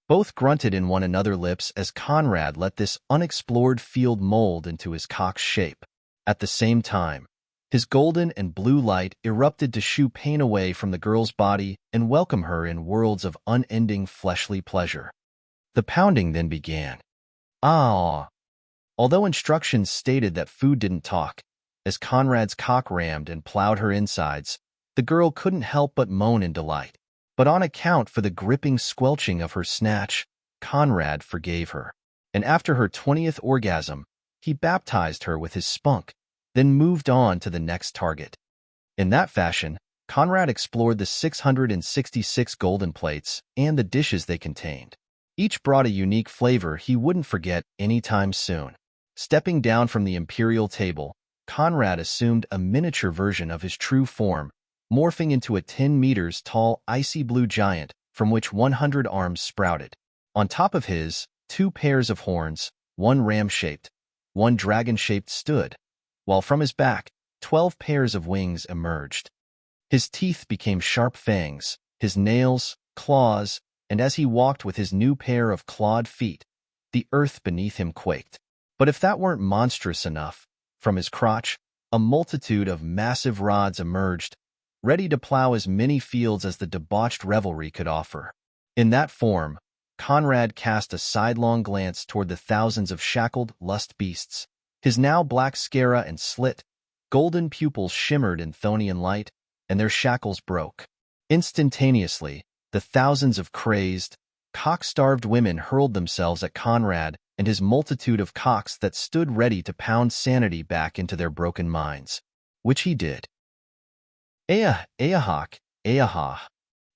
A: Both grunted in one another's lips as Conrad let this unexplored field mold into his cock's shape. At the same time, his golden and blue light erupted to shoo pain away from the girl's body and welcome her in worlds of unending fleshly pleasure. The pounding then began. Ah! Although instructions stated that food didn't talk, as Conrad's cock rammed and plowed her insides, the girl couldn't help but moan in delight. But on account for the gripping squelching of her snatch, Conrad forgave her. And after her 20th orgasm, he baptized her with his spunk, then moved on to the next target. In that fashion, Conrad explored the 666 golden plates and the dishes they contained. Each brought a unique flavor he wouldn't forget anytime soon. Stepping down from the imperial table, Conrad assumed a miniature version of his true form, morphing into a 10 meters tall icy blue giant from which 100 arms sprouted. On top of his, 2 pairs of horns, one ram-shaped, one dragon-shaped stood, while from his back, 12 pairs of wings emerged. His teeth became sharp fangs, his nails, claws, and as he walked with his new pair of clawed feet, the earth beneath him quaked. But if that weren't monstrous enough, from his crotch, a multitude of massive rods emerged, ready to plow as many fields as the debauched revelry could offer. In that form, Conrad cast a sidelong glance toward the thousands of shackled lust beasts. His now black scara and slit, golden pupils shimmered in Thonian light, and their shackles broke. Instantaneously, the thousands of crazed, cock-starved women hurled themselves at Conrad and his multitude of cocks that stood ready to pound sanity back into their broken minds. Which he did. Ayahawk.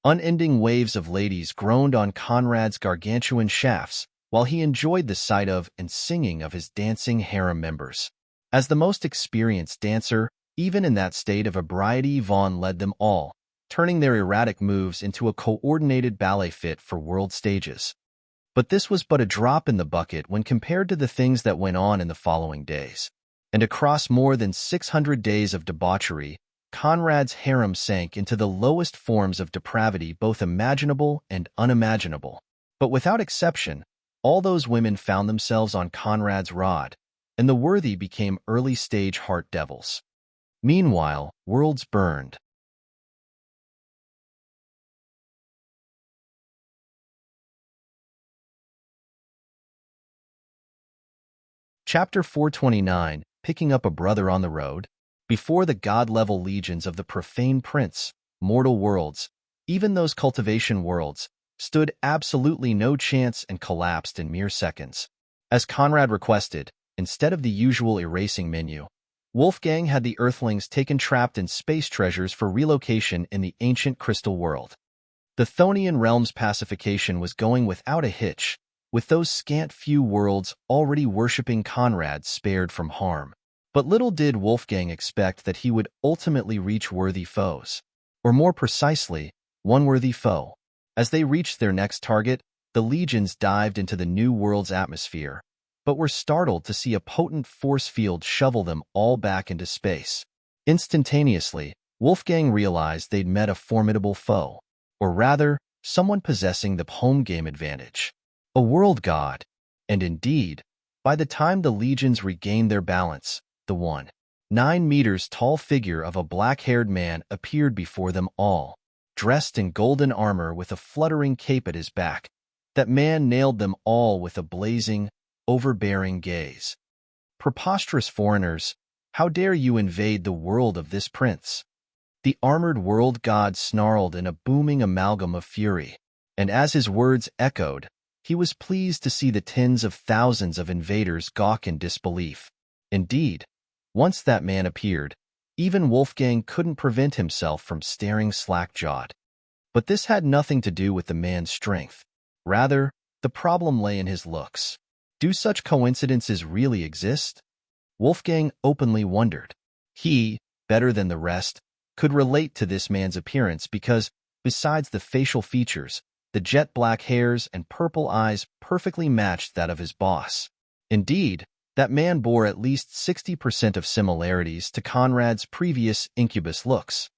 A: Unending waves of ladies groaned on Conrad's gargantuan shafts, while he enjoyed the sight of and singing of his dancing harem members. As the most experienced dancer, even in that state of ebriety, Vaughn led them all, turning their erratic moves into a coordinated ballet fit for world stages. But this was but a drop in the bucket when compared to the things that went on in the following days. And across more than 600 days of debauchery, Conrad's harem sank into the lowest forms of depravity both imaginable and unimaginable. But without exception, all those women found themselves on Conrad's rod, and the worthy became early-stage heart devils. Meanwhile, worlds burned. Chapter 429, Picking Up a Brother on the Road. Before the god-level legions of the profane prince, mortal worlds, even those cultivation worlds, stood absolutely no chance and collapsed in mere seconds. As Conrad requested, instead of the usual erasing menu, Wolfgang had the Earthlings taken trapped in space treasures for relocation in the ancient crystal world. The Thonian realm's pacification was going without a hitch, with those scant few worlds already worshipping Conrad spared from harm. But little did Wolfgang expect that he would ultimately reach worthy foes. Or more precisely, one worthy foe. As they reached their next target, the legions dived into the new world's atmosphere, but were startled to see a potent force field shovel them all back into space. Instantaneously, Wolfgang realized they'd met a formidable foe, or rather, someone possessing the home game advantage. A world god. And indeed, by the time the legions regained their balance, the 9 meters tall figure of a black-haired man appeared before them all, dressed in golden armor with a fluttering cape at his back. That man nailed them all with a blazing, overbearing gaze. Preposterous foreigners, how dare you invade the world of this prince? The armored world god snarled in a booming amalgam of fury, and as his words echoed, he was pleased to see the tens of thousands of invaders gawk in disbelief. Indeed, once that man appeared, even Wolfgang couldn't prevent himself from staring slack-jawed. But this had nothing to do with the man's strength. Rather, the problem lay in his looks. Do such coincidences really exist? Wolfgang openly wondered. He, better than the rest, could relate to this man's appearance because, besides the facial features, the jet-black hairs and purple eyes perfectly matched that of his boss. Indeed, that man bore at least 60% of similarities to Conrad's previous incubus looks.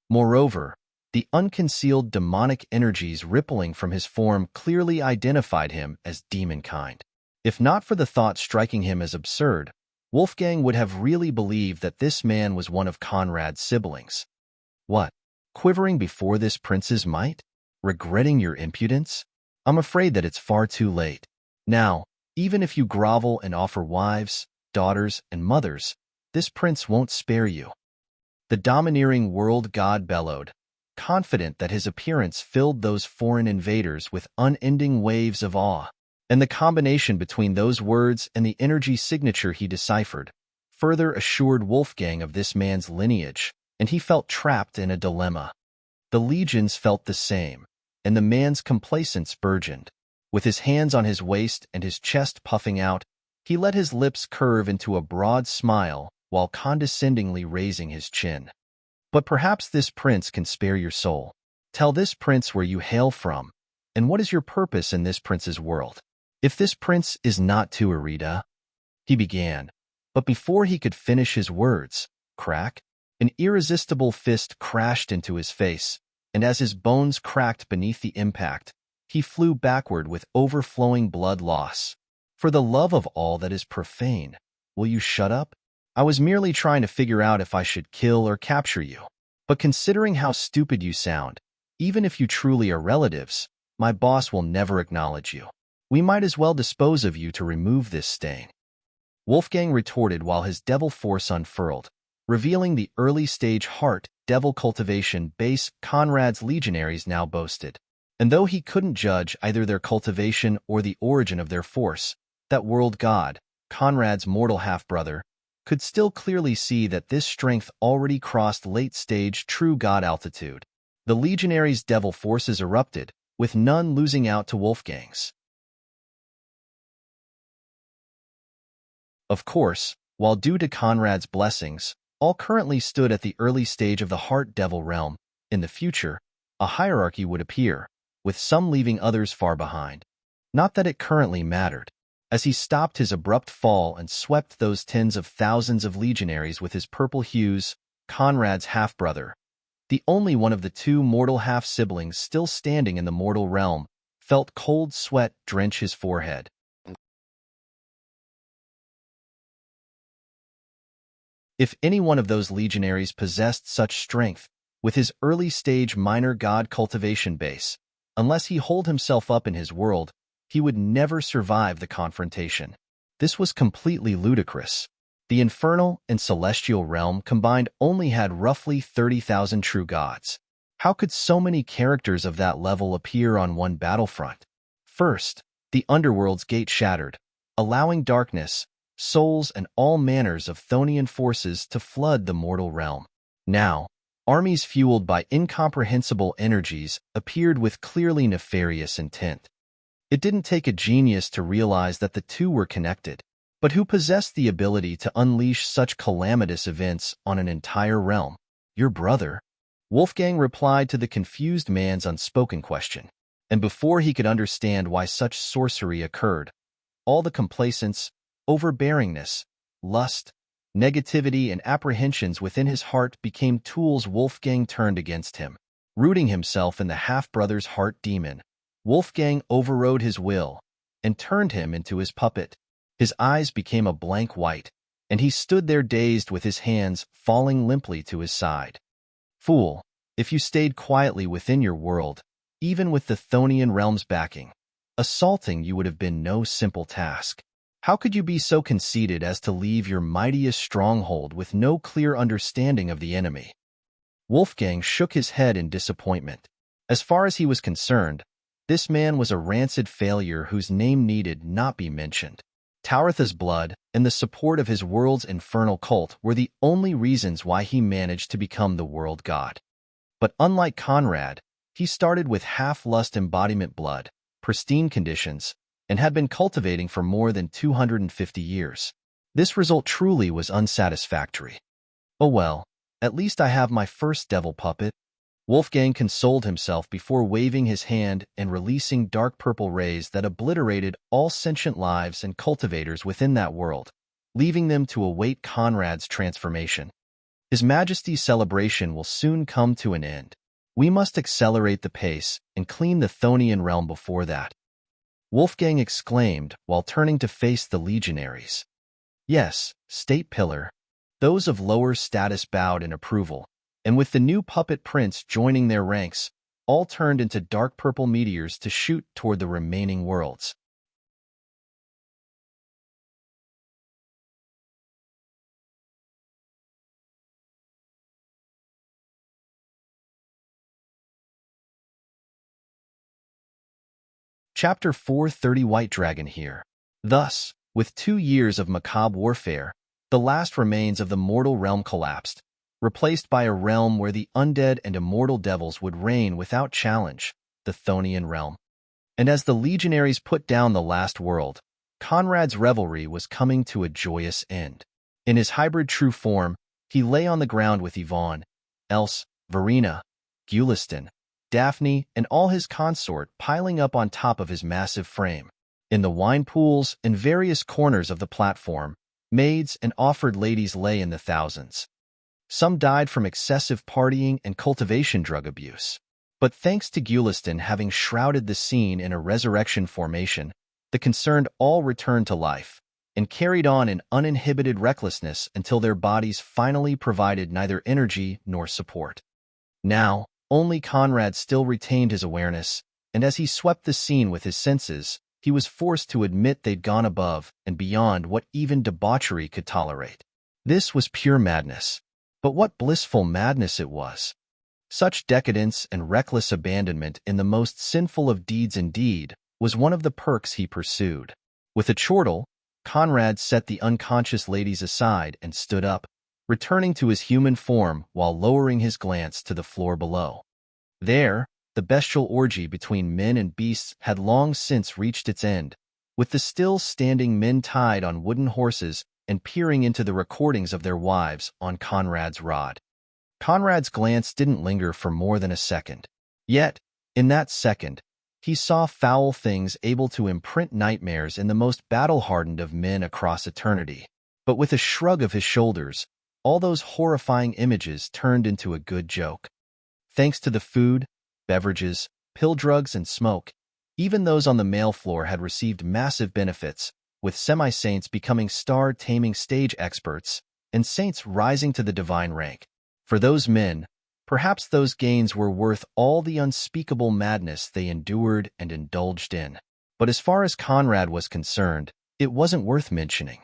A: Moreover, the unconcealed demonic energies rippling from his form clearly identified him as demonkind. If not for the thought striking him as absurd, Wolfgang would have really believed that this man was one of Conrad's siblings. What? Quivering before this prince's might? Regretting your impudence? I'm afraid that it's far too late. Now, even if you grovel and offer wives, daughters, and mothers, this prince won't spare you. The domineering world god bellowed, confident that his appearance filled those foreign invaders with unending waves of awe. And the combination between those words and the energy signature he deciphered further assured Wolfgang of this man's lineage, and he felt trapped in a dilemma. The legions felt the same, and the man's complacence burgeoned. With his hands on his waist and his chest puffing out, he let his lips curve into a broad smile while condescendingly raising his chin. But perhaps this prince can spare your soul. Tell this prince where you hail from, and what is your purpose in this prince's world? If this prince is not too Arita, he began, but before he could finish his words, crack, an irresistible fist crashed into his face, and as his bones cracked beneath the impact, he flew backward with overflowing blood loss. For the love of all that is profane, will you shut up? I was merely trying to figure out if I should kill or capture you. But considering how stupid you sound, even if you truly are relatives, my boss will never acknowledge you. We might as well dispose of you to remove this stain. Wolfgang retorted while his devil force unfurled, revealing the early-stage heart devil cultivation base Conrad's legionaries now boasted. And though he couldn't judge either their cultivation or the origin of their force, that world god, Conrad's mortal half-brother, could still clearly see that this strength already crossed late-stage true god altitude. The legionaries' devil forces erupted, with none losing out to Wolfgang's. Of course, while due to Conrad's blessings, all currently stood at the early stage of the Heart Devil realm. In the future, a hierarchy would appear, with some leaving others far behind. Not that it currently mattered. As he stopped his abrupt fall and swept those tens of thousands of legionaries with his purple hues, Conrad's half-brother, the only one of the two mortal half-siblings still standing in the mortal realm, felt cold sweat drench his forehead. If any one of those legionaries possessed such strength, with his early-stage minor god cultivation base, unless he holed himself up in his world, he would never survive the confrontation. This was completely ludicrous. The infernal and celestial realm combined only had roughly 30,000 true gods. How could so many characters of that level appear on one battlefront? First, the underworld's gate shattered, allowing darkness, souls, and all manners of Chthonian forces to flood the mortal realm. Now, armies fueled by incomprehensible energies appeared with clearly nefarious intent. It didn't take a genius to realize that the two were connected. But who possessed the ability to unleash such calamitous events on an entire realm? Your brother? Wolfgang replied to the confused man's unspoken question. And before he could understand why such sorcery occurred, all the complacence, overbearingness, lust, negativity, and apprehensions within his heart became tools Wolfgang turned against him. Rooting himself in the half-brother's heart demon, Wolfgang overrode his will and turned him into his puppet. His eyes became a blank white, and he stood there dazed with his hands falling limply to his side. Fool, if you stayed quietly within your world, even with the Chthonian realm's backing, assaulting you would have been no simple task. How could you be so conceited as to leave your mightiest stronghold with no clear understanding of the enemy? Wolfgang shook his head in disappointment. As far as he was concerned, this man was a rancid failure whose name needed not be mentioned. Tauratha's blood and the support of his world's infernal cult were the only reasons why he managed to become the world god. But unlike Conrad, he started with half-lust embodiment blood, pristine conditions, and had been cultivating for more than 250 years. This result truly was unsatisfactory. Oh well, at least I have my first devil puppet. Wolfgang consoled himself before waving his hand and releasing dark purple rays that obliterated all sentient lives and cultivators within that world, leaving them to await Conrad's transformation. His Majesty's celebration will soon come to an end. We must accelerate the pace and clean the Chthonian realm before that. Wolfgang exclaimed while turning to face the legionaries. Yes, State Pillar. Those of lower status bowed in approval, and with the new puppet prince joining their ranks, all turned into dark purple meteors to shoot toward the remaining worlds. Chapter 430 White Dragon here. Thus, with 2 years of macabre warfare, the last remains of the mortal realm collapsed, replaced by a realm where the undead and immortal devils would reign without challenge, the Chthonian realm. And as the legionaries put down the last world, Conrad's revelry was coming to a joyous end. In his hybrid true form, he lay on the ground with Yvonne, Else, Verena, Gulistan, Daphne, and all his consort piling up on top of his massive frame. In the wine pools and various corners of the platform, maids and offered ladies lay in the thousands. Some died from excessive partying and cultivation drug abuse. But thanks to Gulistan having shrouded the scene in a resurrection formation, the concerned all returned to life and carried on in uninhibited recklessness until their bodies finally provided neither energy nor support. Now, only Conrad still retained his awareness, and as he swept the scene with his senses, he was forced to admit they'd gone above and beyond what even debauchery could tolerate. This was pure madness. But what blissful madness it was! Such decadence and reckless abandonment in the most sinful of deeds indeed was one of the perks he pursued. With a chortle, Conrad set the unconscious ladies aside and stood up, returning to his human form while lowering his glance to the floor below. There, the bestial orgy between men and beasts had long since reached its end, with the still-standing men tied on wooden horses and peering into the recordings of their wives on Conrad's rod. Conrad's glance didn't linger for more than a second. Yet, in that second, he saw foul things able to imprint nightmares in the most battle-hardened of men across eternity. But with a shrug of his shoulders, all those horrifying images turned into a good joke. Thanks to the food, beverages, pill drugs, and smoke, even those on the male floor had received massive benefits, with semi-saints becoming star-taming stage experts and saints rising to the divine rank. For those men, perhaps those gains were worth all the unspeakable madness they endured and indulged in. But as far as Conrad was concerned, it wasn't worth mentioning.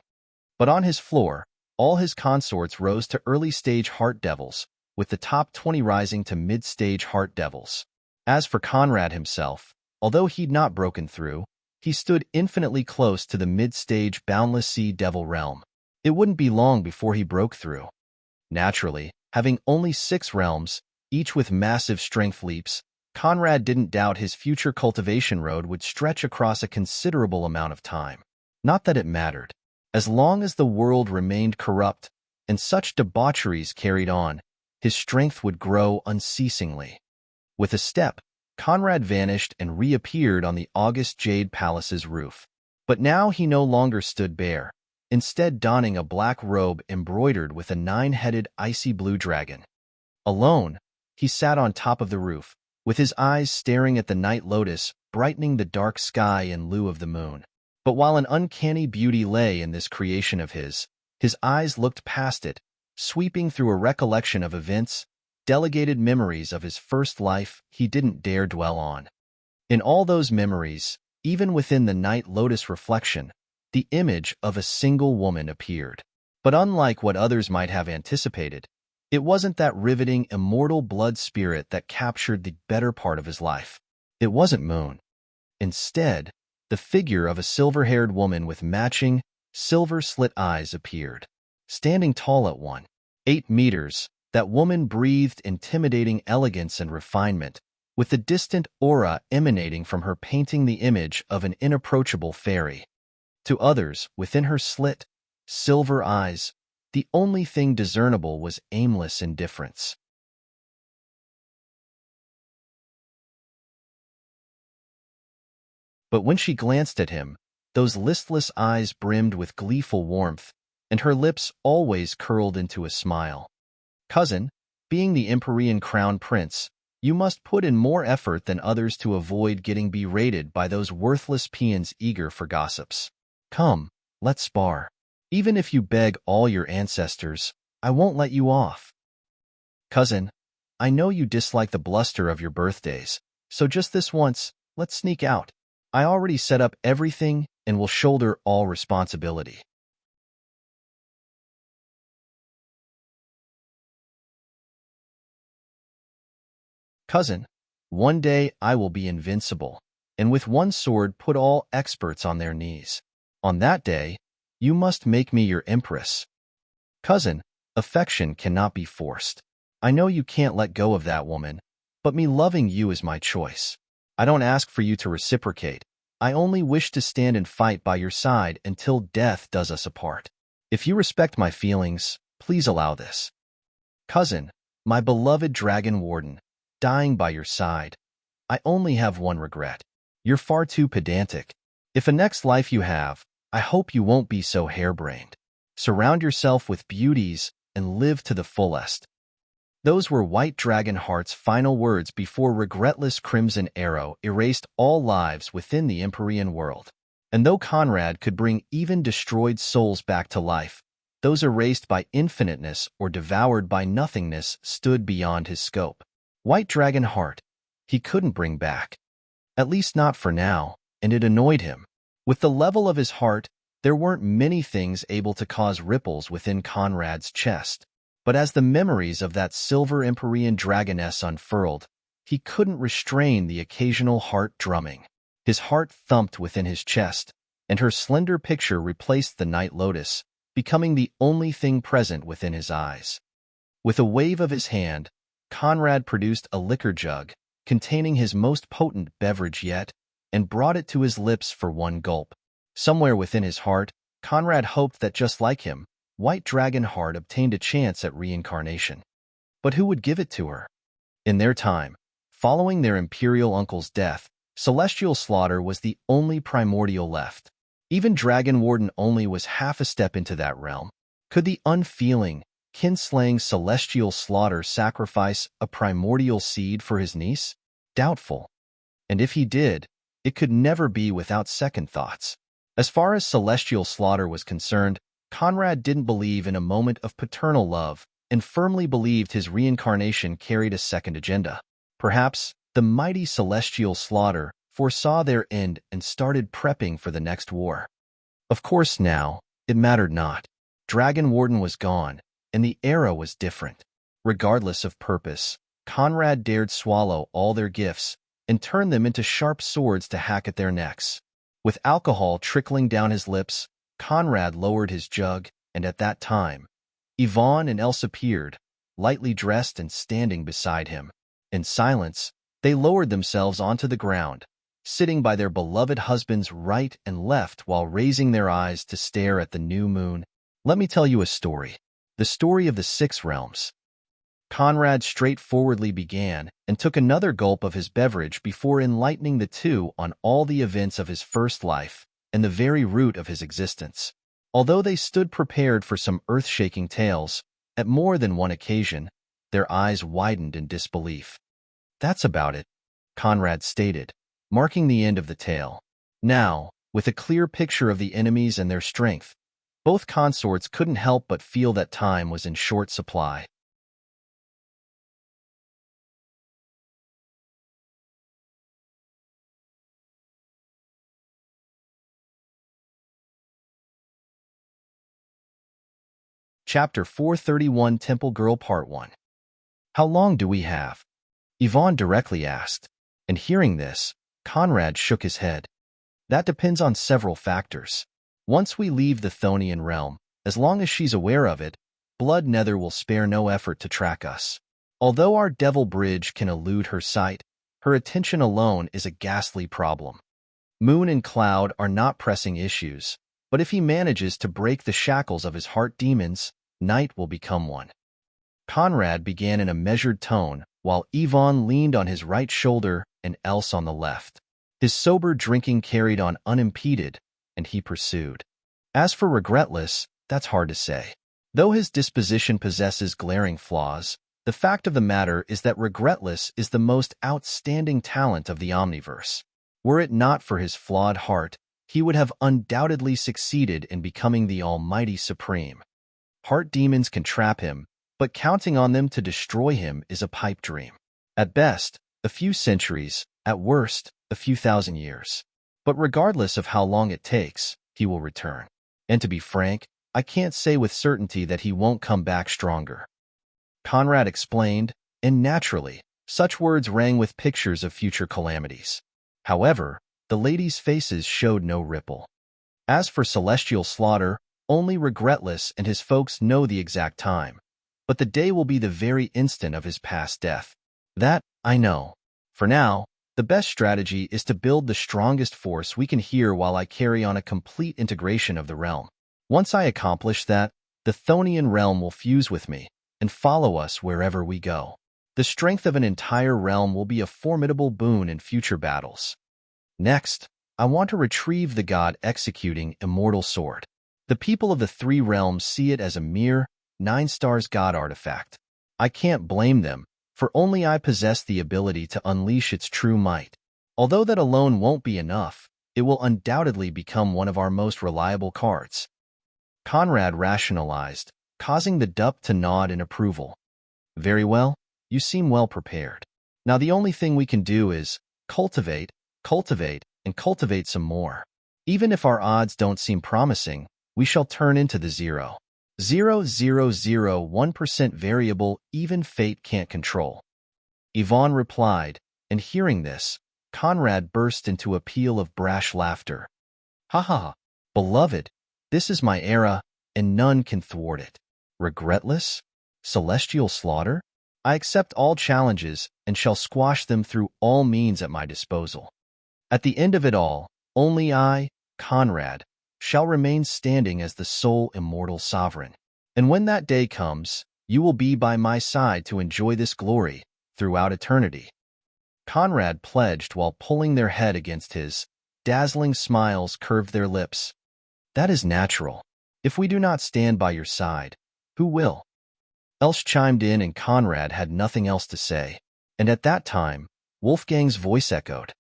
A: But on his floor, all his consorts rose to early-stage heart devils, with the top 20 rising to mid-stage heart devils. As for Conrad himself, although he'd not broken through, he stood infinitely close to the mid-stage boundless sea devil realm. It wouldn't be long before he broke through. Naturally, having only 6 realms, each with massive strength leaps, Conrad didn't doubt his future cultivation road would stretch across a considerable amount of time. Not that it mattered. As long as the world remained corrupt and such debaucheries carried on, his strength would grow unceasingly. With a step, Conrad vanished and reappeared on the August Jade Palace's roof. But now he no longer stood bare, instead donning a black robe embroidered with a 9-headed icy blue dragon. Alone, he sat on top of the roof, with his eyes staring at the night lotus brightening the dark sky in lieu of the moon. But while an uncanny beauty lay in this creation of his eyes looked past it, sweeping through a recollection of events, delegated memories of his first life he didn't dare dwell on. In all those memories, even within the night lotus reflection, the image of a single woman appeared. But unlike what others might have anticipated, it wasn't that riveting immortal blood spirit that captured the better part of his life. It wasn't Moon. Instead, the figure of a silver-haired woman with matching, silver-slit eyes appeared. Standing tall at 1.8 meters, that woman breathed intimidating elegance and refinement, with the distant aura emanating from her painting the image of an inapproachable fairy. To others, within her slit, silver eyes, the only thing discernible was aimless indifference. But when she glanced at him, those listless eyes brimmed with gleeful warmth, and her lips always curled into a smile. Cousin, being the Empyrean crown prince, you must put in more effort than others to avoid getting berated by those worthless peons eager for gossips. Come, let's spar. Even if you beg all your ancestors, I won't let you off. Cousin, I know you dislike the bluster of your birthdays, so just this once, let's sneak out. I already set up everything and will shoulder all responsibility. Cousin, one day I will be invincible, and with one sword put all experts on their knees. On that day, you must make me your empress. Cousin, affection cannot be forced. I know you can't let go of that woman, but me loving you is my choice. I don't ask for you to reciprocate. I only wish to stand and fight by your side until death does us apart. If you respect my feelings, please allow this. Cousin, my beloved dragon warden, dying by your side, I only have one regret. You're far too pedantic. If a next life you have, I hope you won't be so harebrained. Surround yourself with beauties and live to the fullest. Those were White Dragon Heart's final words before regretless Crimson Arrow erased all lives within the Empyrean world. And though Conrad could bring even destroyed souls back to life, those erased by infiniteness or devoured by nothingness stood beyond his scope. White Dragon Heart, he couldn't bring back. At least not for now, and it annoyed him. With the level of his heart, there weren't many things able to cause ripples within Conrad's chest. But as the memories of that silver Empyrean dragoness unfurled, he couldn't restrain the occasional heart drumming. His heart thumped within his chest, and her slender picture replaced the night lotus, becoming the only thing present within his eyes. With a wave of his hand, Conrad produced a liquor jug containing his most potent beverage yet, and brought it to his lips for one gulp. Somewhere within his heart, Conrad hoped that just like him, White Dragon Heart obtained a chance at reincarnation. But who would give it to her? In their time, following their imperial uncle's death, celestial slaughter was the only primordial left. Even Dragon Warden only was half a step into that realm. Could the unfeeling, kinslaying celestial slaughter sacrifice a primordial seed for his niece? Doubtful. And if he did, it could never be without second thoughts. As far as celestial slaughter was concerned, Conrad didn't believe in a moment of paternal love and firmly believed his reincarnation carried a second agenda. Perhaps the mighty celestial slaughter foresaw their end and started prepping for the next war. Of course now, it mattered not. Dragon Warden was gone, and the era was different. Regardless of purpose, Conrad dared swallow all their gifts and turn them into sharp swords to hack at their necks. With alcohol trickling down his lips, Conrad lowered his jug, and at that time, Yvonne and Elsa appeared, lightly dressed and standing beside him. In silence, they lowered themselves onto the ground, sitting by their beloved husbands right and left while raising their eyes to stare at the new moon. Let me tell you a story. The story of the 6 realms. Conrad straightforwardly began and took another gulp of his beverage before enlightening the two on all the events of his first life and the very root of his existence. Although they stood prepared for some earth-shaking tales, at more than one occasion, their eyes widened in disbelief. "That's about it," Conrad stated, marking the end of the tale. Now, with a clear picture of the enemies and their strength, both consorts couldn't help but feel that time was in short supply. Chapter 431, Temple Girl Part 1. "How long do we have?" Yvonne directly asked, and hearing this, Conrad shook his head. "That depends on several factors. Once we leave the Thonian realm, as long as she's aware of it, Blood Nether will spare no effort to track us. Although our Devil Bridge can elude her sight, her attention alone is a ghastly problem. Moon and Cloud are not pressing issues, but if he manages to break the shackles of his heart demons, Night will become one." Conrad began in a measured tone, while Yvonne leaned on his right shoulder and Else on the left. His sober drinking carried on unimpeded, and he pursued. "As for Regretless, that's hard to say. Though his disposition possesses glaring flaws, the fact of the matter is that Regretless is the most outstanding talent of the Omniverse. Were it not for his flawed heart, he would have undoubtedly succeeded in becoming the Almighty Supreme. Heart demons can trap him, but counting on them to destroy him is a pipe dream. At best, a few centuries, at worst, a few thousand years. But regardless of how long it takes, he will return. And to be frank, I can't say with certainty that he won't come back stronger." Conrad explained, and naturally, such words rang with pictures of future calamities. However, the ladies' faces showed no ripple. As for celestial slaughter, only Regretless and his folks know the exact time, but the day will be the very instant of his past death. That, I know. For now, the best strategy is to build the strongest force we can here while I carry on a complete integration of the realm. Once I accomplish that, the Thonian realm will fuse with me and follow us wherever we go. The strength of an entire realm will be a formidable boon in future battles. Next, I want to retrieve the god executing Immortal Sword. The people of the three realms see it as a mere 9 stars god artifact. I can't blame them, for only I possess the ability to unleash its true might. Although that alone won't be enough, it will undoubtedly become one of our most reliable cards." Conrad rationalized, causing the dup to nod in approval. "Very well, you seem well prepared. Now the only thing we can do is cultivate, and cultivate some more. Even if our odds don't seem promising, we shall turn into the 0.0001% variable even fate can't control." Yvonne replied, and hearing this, Conrad burst into a peal of brash laughter. "Ha ha ha, beloved, this is my era, and none can thwart it. Regretless? Celestial slaughter? I accept all challenges and shall squash them through all means at my disposal. At the end of it all, only I, Conrad, shall remain standing as the sole immortal sovereign. And when that day comes, you will be by my side to enjoy this glory throughout eternity." Conrad pledged while pulling their head against his. Dazzling smiles curved their lips. "That is natural. If we do not stand by your side, who will?" Else chimed in and Conrad had nothing else to say. And at that time, Wolfgang's voice echoed.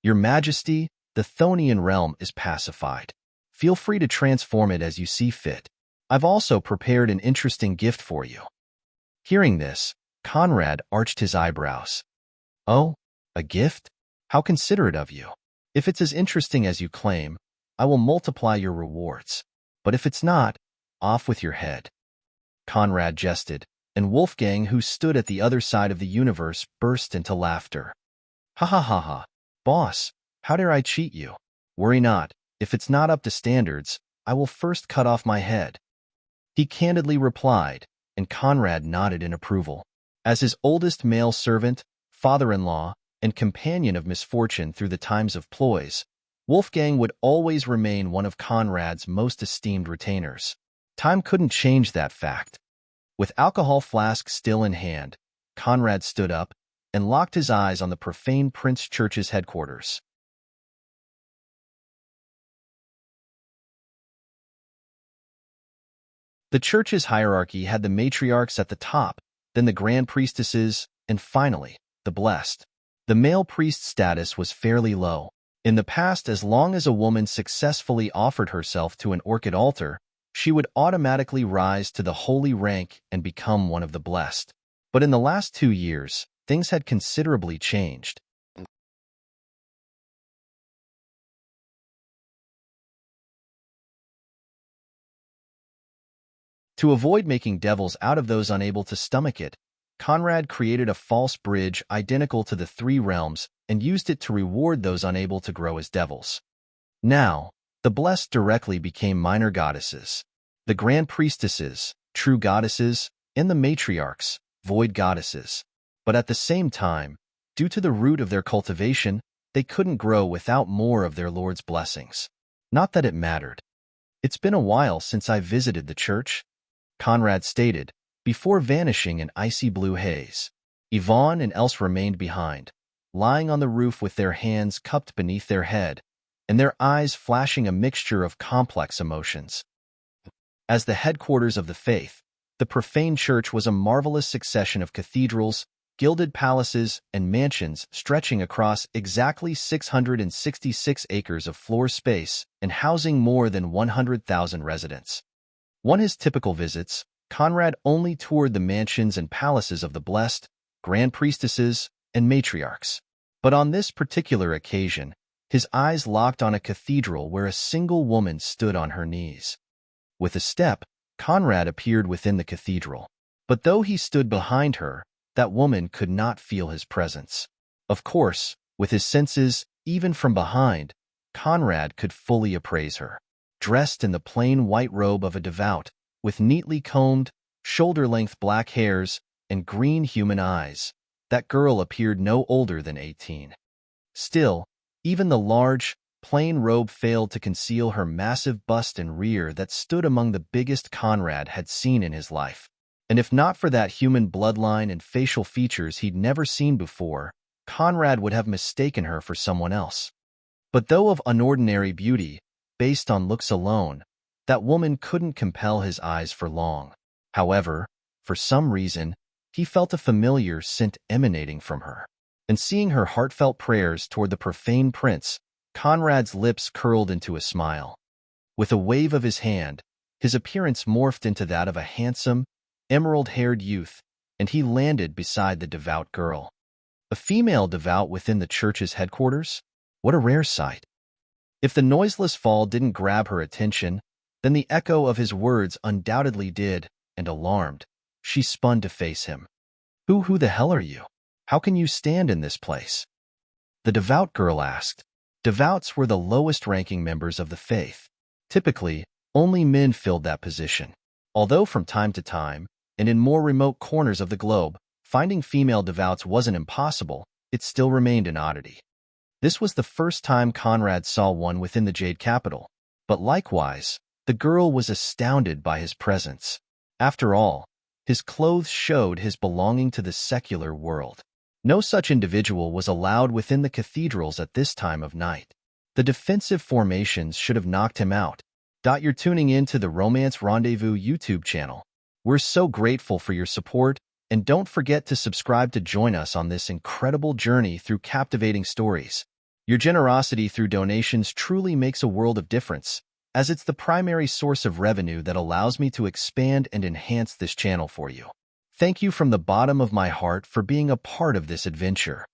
A: "Your Majesty, the Thonian realm is pacified. Feel free to transform it as you see fit. I've also prepared an interesting gift for you." Hearing this, Conrad arched his eyebrows. "Oh, a gift? How considerate of you. If it's as interesting as you claim, I will multiply your rewards. But if it's not, off with your head." Conrad jested, and Wolfgang, who stood at the other side of the universe, burst into laughter. "Ha ha ha ha. Boss, how dare I cheat you? Worry not. If it's not up to standards, I will first cut off my head." He candidly replied, and Conrad nodded in approval. As his oldest male servant, father-in-law, and companion of misfortune through the times of ploys, Wolfgang would always remain one of Conrad's most esteemed retainers. Time couldn't change that fact. With alcohol flask still in hand, Conrad stood up and locked his eyes on the Profane Prince Church's headquarters. The church's hierarchy had the matriarchs at the top, then the grand priestesses, and finally, the blessed. The male priest status was fairly low. In the past, as long as a woman successfully offered herself to an orchid altar, she would automatically rise to the holy rank and become one of the blessed. But in the last 2 years, things had considerably changed. To avoid making devils out of those unable to stomach it, Conrad created a false bridge identical to the 3 realms and used it to reward those unable to grow as devils. Now, the blessed directly became minor goddesses. The grand priestesses, true goddesses, and the matriarchs, void goddesses. But at the same time, due to the root of their cultivation, they couldn't grow without more of their Lord's blessings. Not that it mattered. "It's been a while since I visited the church," Conrad stated, before vanishing in icy blue haze. Yvonne and Else remained behind, lying on the roof with their hands cupped beneath their head, and their eyes flashing a mixture of complex emotions. As the headquarters of the faith, the Profane Church was a marvelous succession of cathedrals, gilded palaces, and mansions stretching across exactly 666 acres of floor space and housing more than 100,000 residents. On his typical visits, Conrad only toured the mansions and palaces of the blessed, grand priestesses, and matriarchs. But on this particular occasion, his eyes locked on a cathedral where a single woman stood on her knees. With a step, Conrad appeared within the cathedral. But though he stood behind her, that woman could not feel his presence. Of course, with his senses, even from behind, Conrad could fully appraise her. Dressed in the plain white robe of a devout, with neatly combed, shoulder-length black hairs and green human eyes, that girl appeared no older than 18. Still, even the large, plain robe failed to conceal her massive bust and rear that stood among the biggest Conrad had seen in his life. And if not for that human bloodline and facial features he'd never seen before, Conrad would have mistaken her for someone else. But though of unordinary beauty, based on looks alone, that woman couldn't compel his eyes for long. However, for some reason, he felt a familiar scent emanating from her. And seeing her heartfelt prayers toward the profane prince, Conrad's lips curled into a smile. With a wave of his hand, his appearance morphed into that of a handsome, emerald-haired youth, and he landed beside the devout girl. A female devout within the church's headquarters? What a rare sight. If the noiseless fall didn't grab her attention, then the echo of his words undoubtedly did, and alarmed, she spun to face him. Who the hell are you? How can you stand in this place?" The devout girl asked. Devout's were the lowest-ranking members of the faith. Typically, only men filled that position. Although from time to time, and in more remote corners of the globe, finding female devouts wasn't impossible, it still remained an oddity. This was the first time Conrad saw one within the Jade Capital, but likewise, the girl was astounded by his presence. After all, his clothes showed his belonging to the secular world. No such individual was allowed within the cathedrals at this time of night. The defensive formations should have knocked him out. You're tuning in to the Romance Rendezvous YouTube channel. We're so grateful for your support, and don't forget to subscribe to join us on this incredible journey through captivating stories. Your generosity through donations truly makes a world of difference, as it's the primary source of revenue that allows me to expand and enhance this channel for you. Thank you from the bottom of my heart for being a part of this adventure.